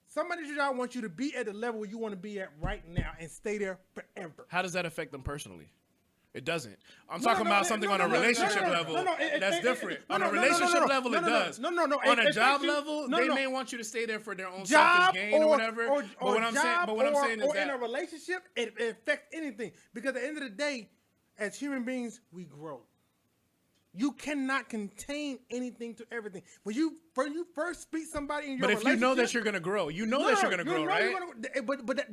[SPEAKER 2] Somebody at your job wants you to be at the level you want to be at right now and stay there forever.
[SPEAKER 3] How does that affect them personally? It doesn't. I'm
[SPEAKER 2] No,
[SPEAKER 3] talking
[SPEAKER 2] no,
[SPEAKER 3] about
[SPEAKER 2] no,
[SPEAKER 3] something
[SPEAKER 2] no,
[SPEAKER 3] on a
[SPEAKER 2] no, no,
[SPEAKER 3] relationship
[SPEAKER 2] no, no,
[SPEAKER 3] level.
[SPEAKER 2] no, no,
[SPEAKER 3] That's
[SPEAKER 2] it-
[SPEAKER 3] different.
[SPEAKER 2] no,
[SPEAKER 3] On
[SPEAKER 2] no,
[SPEAKER 3] a
[SPEAKER 2] no, no,
[SPEAKER 3] relationship
[SPEAKER 2] no,
[SPEAKER 3] level,
[SPEAKER 2] no,
[SPEAKER 3] it
[SPEAKER 2] no,
[SPEAKER 3] does.
[SPEAKER 2] no, no, no,
[SPEAKER 3] On
[SPEAKER 2] it
[SPEAKER 3] a job
[SPEAKER 2] affects you-
[SPEAKER 3] level,
[SPEAKER 2] no,
[SPEAKER 3] they
[SPEAKER 2] no.
[SPEAKER 3] may want you to stay there for their own
[SPEAKER 2] Job
[SPEAKER 3] selfish gain or whatever.
[SPEAKER 2] or
[SPEAKER 3] But what I'm saying is
[SPEAKER 2] or in a
[SPEAKER 3] that
[SPEAKER 2] relationship, it affects anything because at the end of the day, as human beings, we grow. You cannot contain anything to everything. When you first speak somebody in your
[SPEAKER 3] But if
[SPEAKER 2] relationship,
[SPEAKER 3] you know that you're gonna grow, you know that you're gonna grow, right?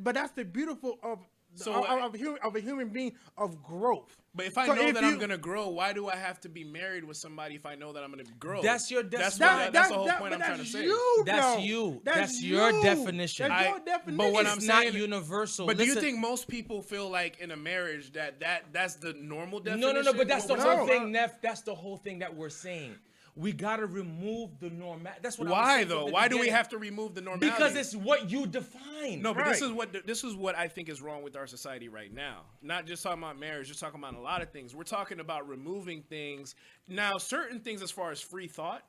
[SPEAKER 2] But that's the beautiful of
[SPEAKER 3] So,
[SPEAKER 2] of a human being of growth.
[SPEAKER 3] But if I
[SPEAKER 2] So
[SPEAKER 3] know
[SPEAKER 2] if
[SPEAKER 3] that
[SPEAKER 2] you-
[SPEAKER 3] I'm gonna grow, why do I have to be married with somebody if I know that I'm gonna grow?
[SPEAKER 1] That's your
[SPEAKER 3] That's
[SPEAKER 1] definition.
[SPEAKER 3] the whole point I'm
[SPEAKER 2] but
[SPEAKER 3] trying to
[SPEAKER 2] that's
[SPEAKER 3] say.
[SPEAKER 2] you,
[SPEAKER 1] That's
[SPEAKER 2] though.
[SPEAKER 1] you.
[SPEAKER 2] That's
[SPEAKER 1] That's your
[SPEAKER 2] you.
[SPEAKER 1] definition.
[SPEAKER 2] That's your
[SPEAKER 3] I-
[SPEAKER 2] definition.
[SPEAKER 3] but what
[SPEAKER 1] It's
[SPEAKER 3] I'm
[SPEAKER 1] not
[SPEAKER 3] saying-
[SPEAKER 1] universal.
[SPEAKER 3] But do you
[SPEAKER 1] Listen,
[SPEAKER 3] think most people feel like in a marriage that's the normal definition?
[SPEAKER 1] No. But that's the
[SPEAKER 3] What we're
[SPEAKER 1] whole
[SPEAKER 3] talking
[SPEAKER 1] thing,
[SPEAKER 3] about?
[SPEAKER 1] Neff. That's the whole thing that we're saying. We gotta remove the normal. That's what. I was
[SPEAKER 3] Why
[SPEAKER 1] saying from
[SPEAKER 3] though?
[SPEAKER 1] the
[SPEAKER 3] Why do we
[SPEAKER 1] beginning.
[SPEAKER 3] have to remove the normality?
[SPEAKER 1] Because it's what you define.
[SPEAKER 3] no, but
[SPEAKER 2] Right.
[SPEAKER 3] this is what I think is wrong with our society right now. Not just talking about marriage, just talking about a lot of things. We're talking about removing things. Now, certain things as far as free thought,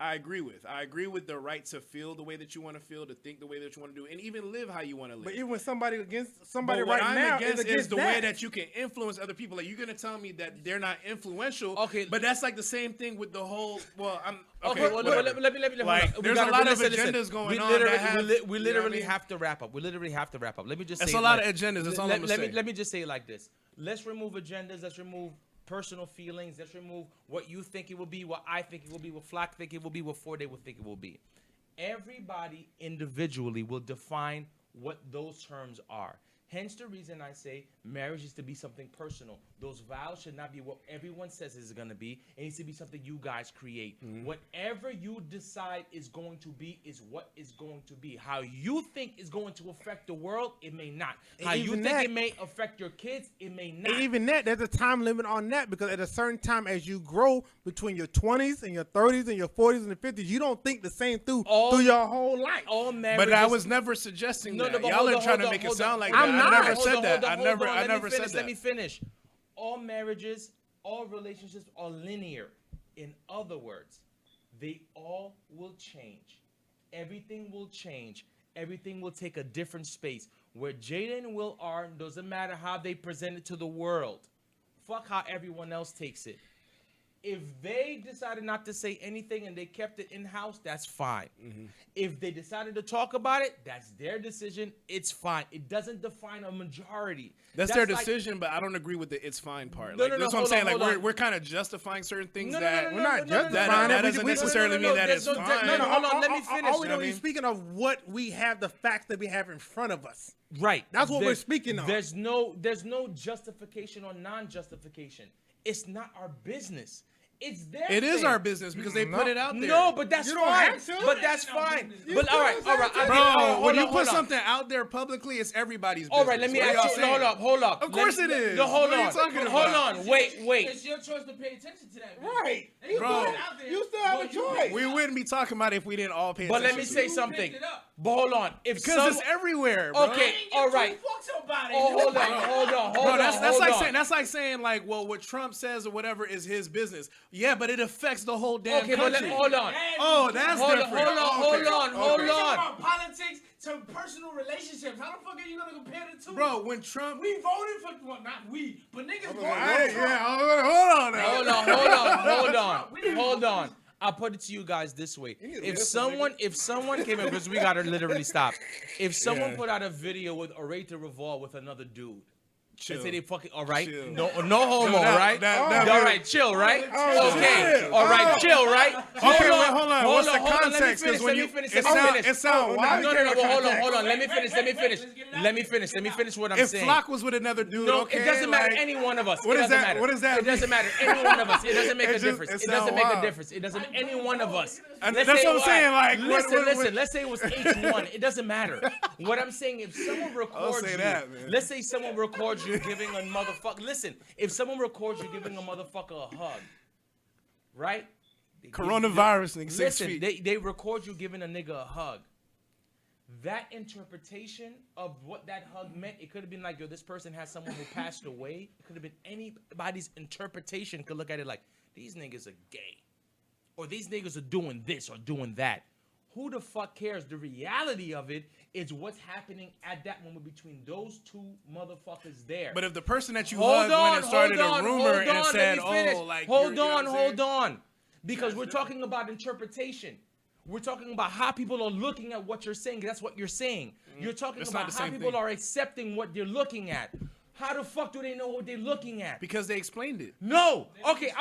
[SPEAKER 3] I agree with. I agree with the right to feel the way that you want to feel, to think the way that you want to do, and even live how you want to live.
[SPEAKER 2] But even when somebody against somebody
[SPEAKER 3] But what
[SPEAKER 2] right
[SPEAKER 3] I'm
[SPEAKER 2] now
[SPEAKER 3] against
[SPEAKER 2] is
[SPEAKER 3] the way that you can influence other people. Like you're gonna tell me that they're not influential.
[SPEAKER 1] Okay.
[SPEAKER 3] But that's like the same thing with the whole. Well, I'm
[SPEAKER 1] Okay,
[SPEAKER 3] okay.
[SPEAKER 1] well,
[SPEAKER 3] whatever.
[SPEAKER 1] let me.
[SPEAKER 3] Like,
[SPEAKER 1] hold on.
[SPEAKER 3] there's a lot of agendas going on that have-
[SPEAKER 1] We
[SPEAKER 3] you know what I
[SPEAKER 1] literally
[SPEAKER 3] mean?
[SPEAKER 1] have to wrap up. We literally have to wrap up. Let me just
[SPEAKER 3] That's
[SPEAKER 1] say
[SPEAKER 3] a
[SPEAKER 1] it
[SPEAKER 3] lot
[SPEAKER 1] like-
[SPEAKER 3] of agendas. That's all
[SPEAKER 1] let,
[SPEAKER 3] I'm gonna
[SPEAKER 1] let
[SPEAKER 3] say.
[SPEAKER 1] Me, let me just say it like this. Let's remove agendas. Let's remove personal feelings. Let's remove what you think it will be, what I think it will be, what Flock think it will be, what 4-Day will think it will be. Everybody individually will define what those terms are. Hence the reason I say marriage is to be something personal. Those vows should not be what everyone says it's going to be. It needs to be something you guys create. Whatever you decide is going to be is what is going to be. How you think is going to affect the world, it may not. How you
[SPEAKER 2] even
[SPEAKER 1] think
[SPEAKER 2] that-
[SPEAKER 1] it may affect your kids, it may not.
[SPEAKER 2] And even that, there's a time limit on that because at a certain time, as you grow between your 20s and your 30s and your 40s and the 50s, you don't think the same through your whole life.
[SPEAKER 1] All marriages.
[SPEAKER 3] But I was never suggesting that.
[SPEAKER 1] but
[SPEAKER 3] Y'all
[SPEAKER 1] hold
[SPEAKER 3] are
[SPEAKER 1] on,
[SPEAKER 3] trying
[SPEAKER 1] hold
[SPEAKER 3] to
[SPEAKER 1] on,
[SPEAKER 3] make it
[SPEAKER 1] hold
[SPEAKER 3] sound
[SPEAKER 1] on.
[SPEAKER 3] like
[SPEAKER 2] I'm
[SPEAKER 3] that.
[SPEAKER 2] not.
[SPEAKER 3] I never
[SPEAKER 1] Hold
[SPEAKER 3] said
[SPEAKER 1] on,
[SPEAKER 3] that.
[SPEAKER 1] hold on,
[SPEAKER 3] I never said
[SPEAKER 1] Let
[SPEAKER 3] that.
[SPEAKER 1] me finish. All marriages, all relationships are linear. In other words, they all will change. Everything will change. Everything will take a different space. Where Jada and Will are, doesn't matter how they present it to the world. Fuck how everyone else takes it. If they decided not to say anything and they kept it in-house, that's fine. If they decided to talk about it, that's their decision. It's fine. It doesn't define a majority.
[SPEAKER 3] That's their
[SPEAKER 1] like-
[SPEAKER 3] decision, but I don't agree with the "it's fine" part.
[SPEAKER 1] No,
[SPEAKER 3] Like,
[SPEAKER 1] no,
[SPEAKER 3] that's
[SPEAKER 1] no,
[SPEAKER 3] what I'm
[SPEAKER 1] hold
[SPEAKER 3] saying.
[SPEAKER 1] on,
[SPEAKER 3] Like we're kind of justifying certain things
[SPEAKER 1] No, no,
[SPEAKER 3] that
[SPEAKER 1] no, no,
[SPEAKER 2] We're not
[SPEAKER 1] no, no,
[SPEAKER 2] justifying
[SPEAKER 3] that
[SPEAKER 2] it.
[SPEAKER 3] doesn't necessarily mean that
[SPEAKER 1] there's
[SPEAKER 3] it's
[SPEAKER 1] no
[SPEAKER 3] fine.
[SPEAKER 1] hold on, let me finish.
[SPEAKER 2] All we
[SPEAKER 3] You know
[SPEAKER 2] know
[SPEAKER 3] what I
[SPEAKER 2] is
[SPEAKER 3] mean?
[SPEAKER 2] speaking of what we have, the facts that we have in front of us.
[SPEAKER 1] Right.
[SPEAKER 2] That's what we're speaking of.
[SPEAKER 1] There's no justification or non-justification. It's not our business. It's their
[SPEAKER 5] It is
[SPEAKER 1] thing.
[SPEAKER 5] our business because they put it out there.
[SPEAKER 1] No, but that's
[SPEAKER 2] You don't
[SPEAKER 1] fine.
[SPEAKER 2] have to.
[SPEAKER 1] But that's fine.
[SPEAKER 2] You
[SPEAKER 1] But all right.
[SPEAKER 2] still have to.
[SPEAKER 5] Bro, when you put
[SPEAKER 1] hold on.
[SPEAKER 5] something out there publicly, it's everybody's business.
[SPEAKER 1] All right, let me
[SPEAKER 5] What are
[SPEAKER 1] ask
[SPEAKER 5] y'all
[SPEAKER 1] you.
[SPEAKER 5] saying?
[SPEAKER 1] Hold up.
[SPEAKER 5] Of course it is.
[SPEAKER 1] No, hold
[SPEAKER 5] What are you
[SPEAKER 1] on.
[SPEAKER 5] talking
[SPEAKER 1] Hold
[SPEAKER 5] about?
[SPEAKER 1] on. Wait.
[SPEAKER 4] It's your choice to pay attention to that.
[SPEAKER 2] Right.
[SPEAKER 4] They
[SPEAKER 5] Bro.
[SPEAKER 4] put it out there,
[SPEAKER 2] You still have a
[SPEAKER 4] but you
[SPEAKER 2] choice.
[SPEAKER 4] picked
[SPEAKER 5] We
[SPEAKER 4] it up.
[SPEAKER 5] wouldn't be talking about it if we didn't all pay
[SPEAKER 1] But
[SPEAKER 5] attention.
[SPEAKER 1] let me
[SPEAKER 5] to
[SPEAKER 1] say
[SPEAKER 5] it.
[SPEAKER 1] something.
[SPEAKER 4] picked it up.
[SPEAKER 1] But hold on. If
[SPEAKER 5] Because it's everywhere, bro.
[SPEAKER 1] Okay, all right.
[SPEAKER 4] Oh,
[SPEAKER 1] Hold on.
[SPEAKER 5] Bro, that's like
[SPEAKER 1] on.
[SPEAKER 5] saying like, well, what Trump says or whatever is his business. Yeah, but it affects the whole damn
[SPEAKER 1] Okay, but
[SPEAKER 5] country.
[SPEAKER 1] hold on.
[SPEAKER 5] Oh, that's
[SPEAKER 1] Hold
[SPEAKER 5] different.
[SPEAKER 1] on.
[SPEAKER 4] Hold on. Politics to personal relationships. How the fuck are you gonna compare the two?
[SPEAKER 5] Bro, when Trump,
[SPEAKER 4] we voted for not we, but niggas voted
[SPEAKER 5] Hey,
[SPEAKER 4] for Trump.
[SPEAKER 5] hold on now.
[SPEAKER 1] Hold on. I'll put it to you guys this way. If someone came in, because we gotta literally stop. If someone put out a video with Aretha Revolve with another dude,
[SPEAKER 5] Chill.
[SPEAKER 1] and say they fucking all right,
[SPEAKER 5] Chill.
[SPEAKER 1] no homo,
[SPEAKER 5] that-
[SPEAKER 1] right?
[SPEAKER 5] that-
[SPEAKER 1] All right, chill, right?
[SPEAKER 2] Oh,
[SPEAKER 1] Okay,
[SPEAKER 2] chill.
[SPEAKER 1] all right, chill, right?
[SPEAKER 5] Okay, wait, hold on. What's the
[SPEAKER 1] Let me
[SPEAKER 5] context?
[SPEAKER 1] finish.
[SPEAKER 5] Because when
[SPEAKER 1] Let
[SPEAKER 5] you,
[SPEAKER 1] me finish.
[SPEAKER 5] it sound wild.
[SPEAKER 1] No, well, hold on.
[SPEAKER 4] context.
[SPEAKER 1] Let me finish. Let me finish what I'm
[SPEAKER 5] If
[SPEAKER 1] saying.
[SPEAKER 5] Flock was with another dude,
[SPEAKER 1] No,
[SPEAKER 5] okay,
[SPEAKER 1] it doesn't matter.
[SPEAKER 5] like,
[SPEAKER 1] Any one of us.
[SPEAKER 5] what
[SPEAKER 1] It
[SPEAKER 5] does
[SPEAKER 1] doesn't
[SPEAKER 5] that-
[SPEAKER 1] matter.
[SPEAKER 5] what does that
[SPEAKER 1] It doesn't
[SPEAKER 5] mean?
[SPEAKER 1] matter. Any one of us. It doesn't make
[SPEAKER 5] It
[SPEAKER 1] a
[SPEAKER 5] just-
[SPEAKER 1] difference.
[SPEAKER 5] it
[SPEAKER 1] It doesn't
[SPEAKER 5] sound
[SPEAKER 1] make a
[SPEAKER 5] wild.
[SPEAKER 1] difference. It doesn't. Any one of us.
[SPEAKER 5] And
[SPEAKER 1] Let's
[SPEAKER 5] that's
[SPEAKER 1] say,
[SPEAKER 5] what I'm saying, like,
[SPEAKER 1] listen. Let's say it was H1. It doesn't matter. What I'm saying, if someone records
[SPEAKER 5] say
[SPEAKER 1] you,
[SPEAKER 5] that, man.
[SPEAKER 1] let's say someone records you giving a motherfucker. Listen, if someone records you giving a motherfucker a hug, right?
[SPEAKER 5] Coronavirus, nigga, 6
[SPEAKER 1] Listen,
[SPEAKER 5] feet.
[SPEAKER 1] they record you giving a nigga a hug. That interpretation of what that hug meant, it could have been like, yo, this person has someone who passed away. It could have been anybody's interpretation could look at it like, these niggas are gay. Or these niggas are doing this or doing that. Who the fuck cares? The reality of it is what's happening at that moment between those two motherfuckers there.
[SPEAKER 5] But if the person that you
[SPEAKER 1] Hold
[SPEAKER 5] hugged went and started
[SPEAKER 1] on,
[SPEAKER 5] a rumor
[SPEAKER 1] hold
[SPEAKER 5] and
[SPEAKER 1] on,
[SPEAKER 5] said,
[SPEAKER 1] let me finish.
[SPEAKER 5] oh, like,
[SPEAKER 1] hold
[SPEAKER 5] you know what I'm saying?
[SPEAKER 1] on. Because we're talking about interpretation. We're talking about how people are looking at what you're saying. That's what you're saying. You're talking
[SPEAKER 5] It's not
[SPEAKER 1] about
[SPEAKER 5] the
[SPEAKER 1] how
[SPEAKER 5] same
[SPEAKER 1] people
[SPEAKER 5] thing.
[SPEAKER 1] are accepting what they're looking at. How the fuck do they know what they're looking at?
[SPEAKER 5] Because they explained it.
[SPEAKER 1] No. Okay,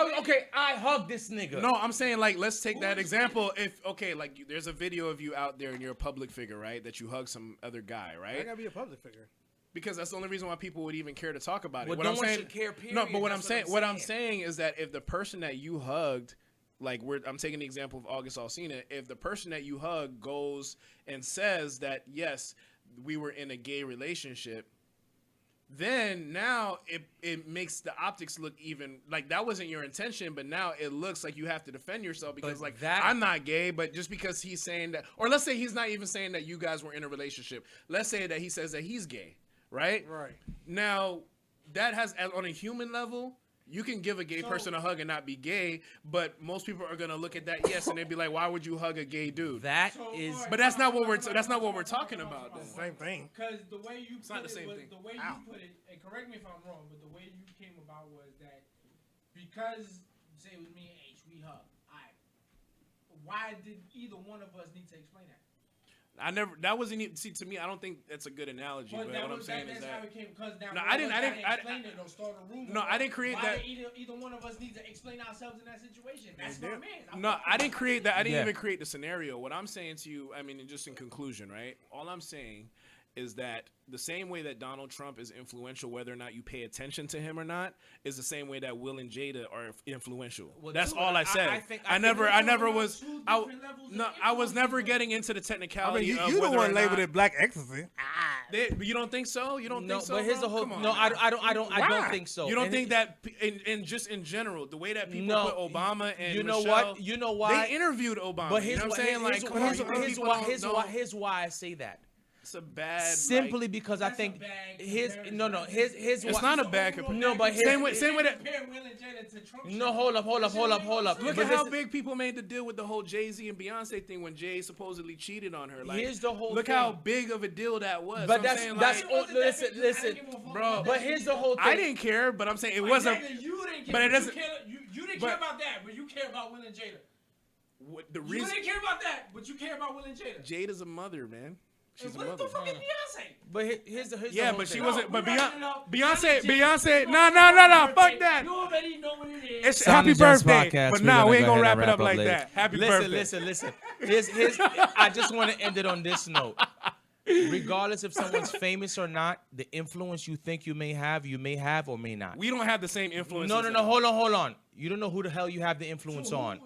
[SPEAKER 1] I hugged this nigga.
[SPEAKER 5] No, I'm saying, like, let's take that example. If, okay, like, there's a video of you out there and you're a public figure, right? That you hug some other guy,
[SPEAKER 2] I
[SPEAKER 5] right?
[SPEAKER 2] gotta be a public figure.
[SPEAKER 5] Because that's the only reason why people would even care to talk about it.
[SPEAKER 1] Well,
[SPEAKER 5] What
[SPEAKER 1] no
[SPEAKER 5] I'm
[SPEAKER 1] one
[SPEAKER 5] saying,
[SPEAKER 1] should care,
[SPEAKER 5] No,
[SPEAKER 1] period.
[SPEAKER 5] but what
[SPEAKER 1] That's
[SPEAKER 5] I'm saying is that if the person that you hugged, like, I'm taking the example of August Alsina, if the person that you hug goes and says that, yes, we were in a gay relationship, then now it makes the optics look even like that wasn't your intention, but now it looks like you have to defend yourself because
[SPEAKER 1] But
[SPEAKER 5] like
[SPEAKER 1] that-
[SPEAKER 5] I'm not gay, but just because he's saying that, or let's say he's not even saying that you guys were in a relationship. Let's say that he says that he's gay, right?
[SPEAKER 2] Right.
[SPEAKER 5] Now that has on a human level. You can give a gay person a hug and not be gay, but most people are gonna look at that, yes, and they'd be like, "Why would you hug a gay dude?"
[SPEAKER 1] That is.
[SPEAKER 5] But that's not what we're talking about. Then.
[SPEAKER 2] Same thing.
[SPEAKER 4] Because the way you
[SPEAKER 5] not
[SPEAKER 4] put
[SPEAKER 5] the
[SPEAKER 4] it,
[SPEAKER 5] same
[SPEAKER 4] was,
[SPEAKER 5] thing.
[SPEAKER 4] the way you put it, and correct me if I'm wrong, but the way you came about was that because say it was me and H, we hug. Alright. Why did either one of us need to explain that?
[SPEAKER 5] That wasn't even, see, to me, I don't think that's a good analogy, but
[SPEAKER 4] that
[SPEAKER 5] what I'm
[SPEAKER 4] was,
[SPEAKER 5] saying
[SPEAKER 4] that's
[SPEAKER 5] is
[SPEAKER 4] how
[SPEAKER 5] that.
[SPEAKER 4] it came. Because now
[SPEAKER 5] No,
[SPEAKER 4] one
[SPEAKER 5] I
[SPEAKER 4] of
[SPEAKER 5] didn't-
[SPEAKER 4] us
[SPEAKER 5] I didn't-
[SPEAKER 4] gotta
[SPEAKER 5] I-
[SPEAKER 4] explain it or start a rumor.
[SPEAKER 5] No, I didn't create
[SPEAKER 4] why
[SPEAKER 5] that-
[SPEAKER 4] did either one of us need to explain ourselves in that situation. That's my man.
[SPEAKER 5] No, I didn't create that. I didn't
[SPEAKER 1] Yeah.
[SPEAKER 5] even create the scenario. What I'm saying to you, I mean, just in conclusion, right? All I'm saying is that the same way that Donald Trump is influential, whether or not you pay attention to him or not, is the same way that Will and Jada are influential.
[SPEAKER 1] Well,
[SPEAKER 5] That's
[SPEAKER 1] dude,
[SPEAKER 5] all I
[SPEAKER 1] I
[SPEAKER 5] said.
[SPEAKER 1] think-
[SPEAKER 5] I
[SPEAKER 1] I
[SPEAKER 5] never
[SPEAKER 4] think-
[SPEAKER 5] was.
[SPEAKER 4] Two
[SPEAKER 5] I,
[SPEAKER 4] different levels of
[SPEAKER 5] no, I was
[SPEAKER 4] influence,
[SPEAKER 5] never
[SPEAKER 4] though.
[SPEAKER 5] getting into the
[SPEAKER 2] I
[SPEAKER 5] technicality
[SPEAKER 2] mean,
[SPEAKER 5] of
[SPEAKER 2] you the
[SPEAKER 5] whether
[SPEAKER 2] one
[SPEAKER 5] or
[SPEAKER 2] labeled
[SPEAKER 5] not,
[SPEAKER 2] it black ecstasy.
[SPEAKER 5] you don't think so? You don't
[SPEAKER 1] No,
[SPEAKER 5] think so?
[SPEAKER 1] but here's
[SPEAKER 5] bro?
[SPEAKER 1] the whole.
[SPEAKER 5] Come on,
[SPEAKER 1] No,
[SPEAKER 5] man.
[SPEAKER 1] I don't
[SPEAKER 2] Why?
[SPEAKER 1] think so.
[SPEAKER 5] You don't
[SPEAKER 1] And
[SPEAKER 5] think
[SPEAKER 1] it-
[SPEAKER 5] that, in just in general, the way that people
[SPEAKER 1] No,
[SPEAKER 5] put Obama and
[SPEAKER 1] you know
[SPEAKER 5] Michelle,
[SPEAKER 1] what? You know why?
[SPEAKER 5] they interviewed Obama.
[SPEAKER 1] But
[SPEAKER 5] you
[SPEAKER 1] here's
[SPEAKER 5] know what
[SPEAKER 1] why.
[SPEAKER 5] I'm saying? Like, come on, you think people don't know?
[SPEAKER 1] Here's why I say that.
[SPEAKER 5] It's a bad.
[SPEAKER 1] Simply
[SPEAKER 5] like,
[SPEAKER 1] because I
[SPEAKER 4] That's a
[SPEAKER 1] think
[SPEAKER 4] bad
[SPEAKER 1] his
[SPEAKER 4] comparison.
[SPEAKER 1] no his
[SPEAKER 5] It's
[SPEAKER 1] why.
[SPEAKER 5] not a bad comparison.
[SPEAKER 1] No, but
[SPEAKER 5] Same way that.
[SPEAKER 4] Compare Will and Jada to Trump.
[SPEAKER 1] No, hold up.
[SPEAKER 5] Look
[SPEAKER 1] But
[SPEAKER 5] at how
[SPEAKER 1] listen-
[SPEAKER 5] big people made the deal with the whole Jay-Z and Beyonce thing when Jay supposedly cheated on her. Like,
[SPEAKER 1] Here's the whole
[SPEAKER 5] look
[SPEAKER 1] thing.
[SPEAKER 5] how big of a deal that was.
[SPEAKER 1] But
[SPEAKER 5] I'm
[SPEAKER 1] that's
[SPEAKER 5] saying,
[SPEAKER 1] that's
[SPEAKER 5] like,
[SPEAKER 1] all, listen,
[SPEAKER 5] Bro,
[SPEAKER 1] But here's the whole thing.
[SPEAKER 5] I didn't care, but I'm saying it wasn't.
[SPEAKER 4] You didn't care.
[SPEAKER 5] but it doesn't-
[SPEAKER 4] You didn't
[SPEAKER 5] but-
[SPEAKER 4] care about that, but you care about Will and Jada.
[SPEAKER 5] The
[SPEAKER 4] You
[SPEAKER 5] reason
[SPEAKER 4] didn't care about that, but you care about Will and Jada.
[SPEAKER 5] Jada's a mother, man. She's a
[SPEAKER 4] What
[SPEAKER 5] mother.
[SPEAKER 4] the fuck is Beyonce?
[SPEAKER 1] But here's the
[SPEAKER 5] Yeah,
[SPEAKER 1] whole
[SPEAKER 5] but she
[SPEAKER 1] thing.
[SPEAKER 5] wasn't. But
[SPEAKER 4] we're wrapping it up.
[SPEAKER 5] Beyonce. No. Fuck that.
[SPEAKER 4] You already know what it is.
[SPEAKER 5] It's
[SPEAKER 1] Sonik
[SPEAKER 5] happy
[SPEAKER 1] Gemz
[SPEAKER 5] birthday.
[SPEAKER 1] podcast.
[SPEAKER 5] But
[SPEAKER 1] We're
[SPEAKER 5] nah,
[SPEAKER 1] gonna
[SPEAKER 5] we ain't
[SPEAKER 1] go
[SPEAKER 5] gonna
[SPEAKER 1] ahead
[SPEAKER 5] wrap
[SPEAKER 1] and
[SPEAKER 5] it up
[SPEAKER 1] wrap
[SPEAKER 5] like
[SPEAKER 1] later.
[SPEAKER 5] that. Happy birthday.
[SPEAKER 1] Listen. Here's I just want to end it on this note. regardless if someone's famous or not, the influence you think you may have or may not.
[SPEAKER 5] We don't have the same influence.
[SPEAKER 1] No. Hold on. You don't know who the hell you have the influence on.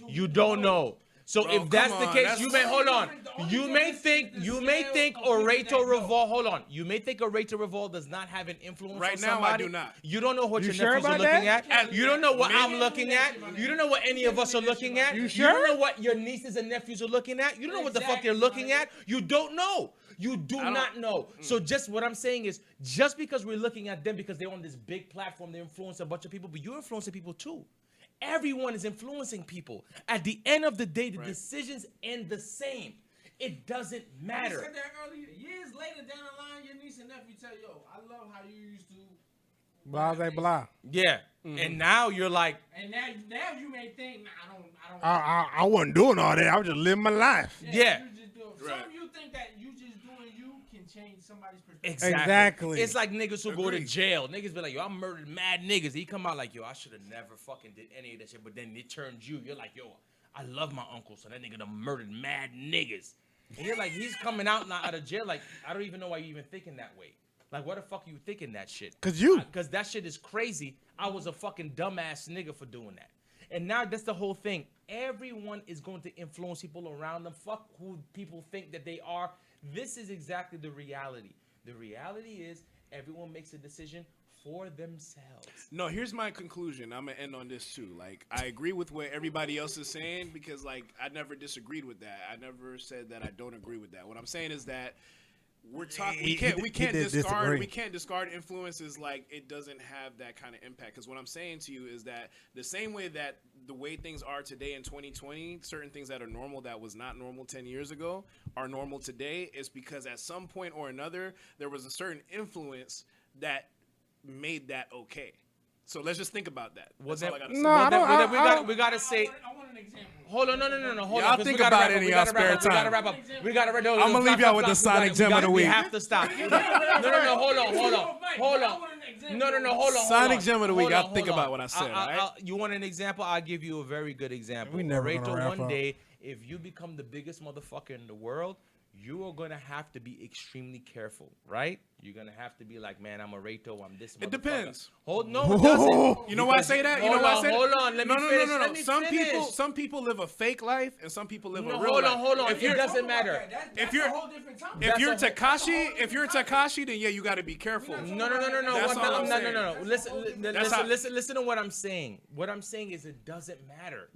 [SPEAKER 1] You don't know. So
[SPEAKER 5] Bro,
[SPEAKER 1] if that's
[SPEAKER 5] come
[SPEAKER 1] the
[SPEAKER 5] on,
[SPEAKER 1] case,
[SPEAKER 5] that's-
[SPEAKER 1] you may hold on. You may think Orator Revol. Hold on. You may think Orator Revol does not have an influence
[SPEAKER 5] Right
[SPEAKER 1] on
[SPEAKER 5] now,
[SPEAKER 1] somebody.
[SPEAKER 5] I do not.
[SPEAKER 1] You don't know what
[SPEAKER 2] You
[SPEAKER 1] your
[SPEAKER 2] sure
[SPEAKER 1] nephews are
[SPEAKER 2] about
[SPEAKER 1] looking
[SPEAKER 2] that?
[SPEAKER 1] at. You don't know what
[SPEAKER 5] Maybe.
[SPEAKER 1] I'm looking at. You don't know what any of us are looking at.
[SPEAKER 2] You
[SPEAKER 1] You
[SPEAKER 2] sure?
[SPEAKER 1] don't know what your nieces and nephews are looking at. You don't know what the fuck they're looking at. You don't know. You do not know. So just what I'm saying is, just because we're looking at them because they're on this big platform, they influence a bunch of people, but you're influencing people too. Everyone is influencing people. At the end of the day, the decisions end the same. It doesn't
[SPEAKER 4] You
[SPEAKER 1] matter.
[SPEAKER 4] said that earlier. Years later down the line, your niece and nephew tell you, yo, I love how you used to.
[SPEAKER 2] Blah, blah, blah.
[SPEAKER 1] Yeah. And now you're like,
[SPEAKER 4] And now you may think, nah, I don't.
[SPEAKER 2] I wasn't doing all that. I was just living my life.
[SPEAKER 1] yeah.
[SPEAKER 4] You just do it. Some of you think that you just doing you can change somebody's perspective.
[SPEAKER 2] Exactly.
[SPEAKER 1] It's like niggas who go to jail. Niggas be like, yo, I murdered mad niggas. He come out like, yo, I should have never fucking did any of that shit. But then it turned you. You're like, yo, I love my uncle, so that nigga done murdered mad niggas. And you're like, he's coming out now out of jail. Like, I don't even know why you even thinking that way. Like, what the fuck are you thinking that shit?
[SPEAKER 2] Because
[SPEAKER 1] that shit is crazy. I was a fucking dumbass nigga for doing that. And now that's the whole thing. Everyone is going to influence people around them. Fuck who people think that they are. This is exactly the reality. The reality is everyone makes a decision for themselves.
[SPEAKER 5] No, here's my conclusion. I'm gonna end on this too. Like, I agree with what everybody else is saying because, like, I never disagreed with that. I never said that I don't agree with that. What I'm saying is that we're talking. We can't
[SPEAKER 2] did disagree.
[SPEAKER 5] discard influences like it doesn't have that kind of impact. Because what I'm saying to you is that the same way that the way things are today in 2020, certain things that are normal that was not normal 10 years ago are normal today, is because at some point or another there was a certain influence that made that okay. So let's just think about that. That's all I gotta say.
[SPEAKER 2] No, I don't-
[SPEAKER 1] We gotta say.
[SPEAKER 4] I want an example.
[SPEAKER 1] Hold on, no. Hold
[SPEAKER 5] Y'all
[SPEAKER 1] on. 'cause
[SPEAKER 5] think
[SPEAKER 1] we gotta
[SPEAKER 5] about
[SPEAKER 1] wrap
[SPEAKER 5] it
[SPEAKER 1] up,
[SPEAKER 5] in
[SPEAKER 1] we
[SPEAKER 5] y'all
[SPEAKER 1] gotta wrap
[SPEAKER 5] spare
[SPEAKER 1] up, We gotta
[SPEAKER 5] time.
[SPEAKER 1] wrap up. We gotta wrap up.
[SPEAKER 5] I'm gonna leave y'all with the Sonic Gem of the
[SPEAKER 1] We
[SPEAKER 5] week.
[SPEAKER 1] have to stop. No. Hold on. No. Hold on.
[SPEAKER 5] Sonic Gem of the week.
[SPEAKER 1] Hold on,
[SPEAKER 5] I'll think
[SPEAKER 1] hold on.
[SPEAKER 5] about what I said. All right?
[SPEAKER 1] You want an example? I'll give you a very good example.
[SPEAKER 2] We never gonna
[SPEAKER 1] Rachel,
[SPEAKER 2] wrap
[SPEAKER 1] one
[SPEAKER 2] up.
[SPEAKER 1] day, if you become the biggest motherfucker in the world, you are gonna have to be extremely careful, right? You're gonna have to be like, man, I'm a Rachel, I'm this motherfucker.
[SPEAKER 5] It depends.
[SPEAKER 1] No, it doesn't.
[SPEAKER 5] You know why I say that? You know why I say that?
[SPEAKER 1] Hold on. Let me finish.
[SPEAKER 5] No.
[SPEAKER 1] Let me finish.
[SPEAKER 5] Some people live a fake life, and some people live a
[SPEAKER 1] No,
[SPEAKER 5] real
[SPEAKER 1] hold
[SPEAKER 5] life.
[SPEAKER 1] on.
[SPEAKER 5] If
[SPEAKER 1] It
[SPEAKER 5] you're,
[SPEAKER 1] doesn't matter.
[SPEAKER 4] That's
[SPEAKER 5] you're-
[SPEAKER 4] a whole different topic.
[SPEAKER 5] if you're Takashi, then yeah, you got to be careful.
[SPEAKER 1] No.
[SPEAKER 5] That's all I'm saying.
[SPEAKER 1] No.
[SPEAKER 5] That's how-
[SPEAKER 1] Listen to what I'm saying. What I'm saying is it doesn't matter.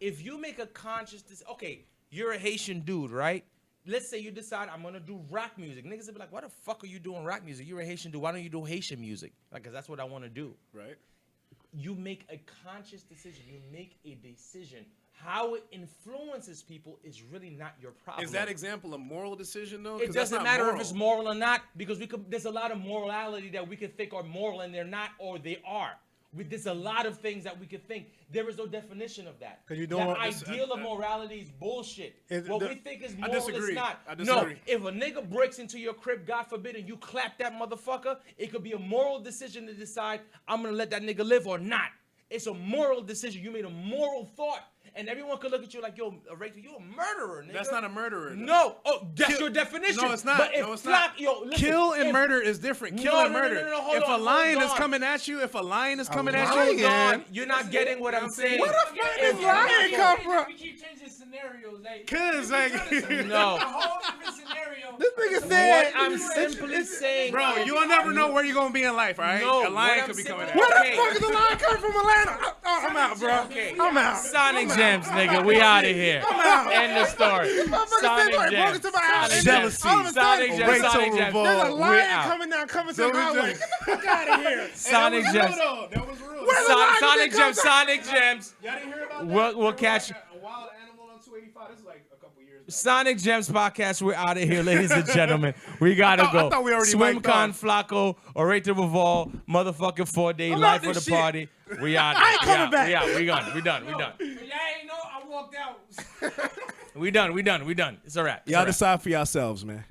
[SPEAKER 1] If you make a conscious decision, okay, you're a Haitian dude, right? Let's say you decide I'm gonna do rock music. Niggas will be like, why the fuck are you doing rock music? You're a Haitian dude. Why don't you do Haitian music? Like, cause that's what I want to do.
[SPEAKER 5] Right.
[SPEAKER 1] You make a conscious decision. You make a decision. How it influences people is really not your problem.
[SPEAKER 5] Is that example a moral decision though?
[SPEAKER 1] It
[SPEAKER 5] 'Cause that's
[SPEAKER 1] doesn't
[SPEAKER 5] not
[SPEAKER 1] matter
[SPEAKER 5] moral.
[SPEAKER 1] if it's moral or not, because there's a lot of morality that we could think are moral and they're not, or they are. There's a lot of things that we could think. There is no definition of that.
[SPEAKER 2] 'Cause you
[SPEAKER 1] The
[SPEAKER 2] don't-
[SPEAKER 1] ideal of morality is bullshit. What we think is
[SPEAKER 5] I
[SPEAKER 1] moral is
[SPEAKER 5] disagree.
[SPEAKER 1] not.
[SPEAKER 5] I
[SPEAKER 1] No,
[SPEAKER 5] disagree.
[SPEAKER 1] if a nigga breaks into your crib, God forbid, and you clap that motherfucker, it could be a moral decision to decide I'm gonna let that nigga live or not. It's a moral decision. You made a moral thought. And everyone could look at you like, yo, Rachel, you a murderer, nigga.
[SPEAKER 5] That's not a murderer. though.
[SPEAKER 1] No. Oh, that's your definition.
[SPEAKER 5] No, it's not.
[SPEAKER 1] But if
[SPEAKER 5] No, it's not.
[SPEAKER 1] listen,
[SPEAKER 5] Kill and
[SPEAKER 1] if-
[SPEAKER 5] murder is different. Kill
[SPEAKER 1] No,
[SPEAKER 5] and
[SPEAKER 1] no, no,
[SPEAKER 5] murder.
[SPEAKER 1] no, no, hold
[SPEAKER 5] If
[SPEAKER 1] on,
[SPEAKER 5] a lion
[SPEAKER 1] hold
[SPEAKER 5] is
[SPEAKER 1] on.
[SPEAKER 5] coming at you,
[SPEAKER 1] Hold on. You're not getting what I'm saying.
[SPEAKER 2] Where the fuck
[SPEAKER 1] If-
[SPEAKER 2] does lion come from?
[SPEAKER 4] We keep changing scenarios. Like,
[SPEAKER 5] 'Cause, like-
[SPEAKER 1] No.
[SPEAKER 4] a whole different scenario.
[SPEAKER 2] This nigga
[SPEAKER 1] What
[SPEAKER 2] said,
[SPEAKER 1] I'm simply saying,
[SPEAKER 5] Bro, you will never know where you're gonna be in life, all right?
[SPEAKER 1] No,
[SPEAKER 5] a lion
[SPEAKER 1] what
[SPEAKER 5] could
[SPEAKER 1] I'm
[SPEAKER 5] be coming
[SPEAKER 1] saying-
[SPEAKER 5] at
[SPEAKER 2] where
[SPEAKER 5] you.
[SPEAKER 2] the fuck is the lion coming from, Atlanta? I'm out, bro.
[SPEAKER 1] Okay.
[SPEAKER 2] I'm out.
[SPEAKER 1] Sonic Gems, nigga. We out of here. End the story. Sonic Gems. Sonic
[SPEAKER 5] Jealousy.
[SPEAKER 1] Gems. Sonic Gems.
[SPEAKER 5] Rachel
[SPEAKER 1] Sonic Gems.
[SPEAKER 5] Revolt.
[SPEAKER 2] There's a
[SPEAKER 1] We
[SPEAKER 2] lion
[SPEAKER 1] out.
[SPEAKER 2] coming to the highway. Get the fuck out of here.
[SPEAKER 1] Sonic Gems.
[SPEAKER 5] That was real.
[SPEAKER 2] Where's the lion
[SPEAKER 1] Sonic
[SPEAKER 2] that comes
[SPEAKER 1] Gems. Sonic Gems.
[SPEAKER 5] Y'all didn't hear about that?
[SPEAKER 1] We'll catch you.
[SPEAKER 5] A wild animal on 285. This is like a couple years back.
[SPEAKER 1] Sonic Gems podcast. We're out of here, ladies and gentlemen. We gotta
[SPEAKER 5] I
[SPEAKER 1] go.
[SPEAKER 5] thought we already
[SPEAKER 1] SwimCon,
[SPEAKER 5] mic'd up.
[SPEAKER 1] Flacco, Orator Revolve, motherfucking 4-day
[SPEAKER 2] I'm
[SPEAKER 1] life
[SPEAKER 2] out
[SPEAKER 1] for the
[SPEAKER 2] this shit.
[SPEAKER 1] party. We out.
[SPEAKER 2] I ain't coming back.
[SPEAKER 1] We out. We done.
[SPEAKER 4] But y'all ain't know I walked out.
[SPEAKER 1] We done. It's a wrap. It's a
[SPEAKER 5] Y'all
[SPEAKER 1] wrap.
[SPEAKER 5] decide for yourselves, man.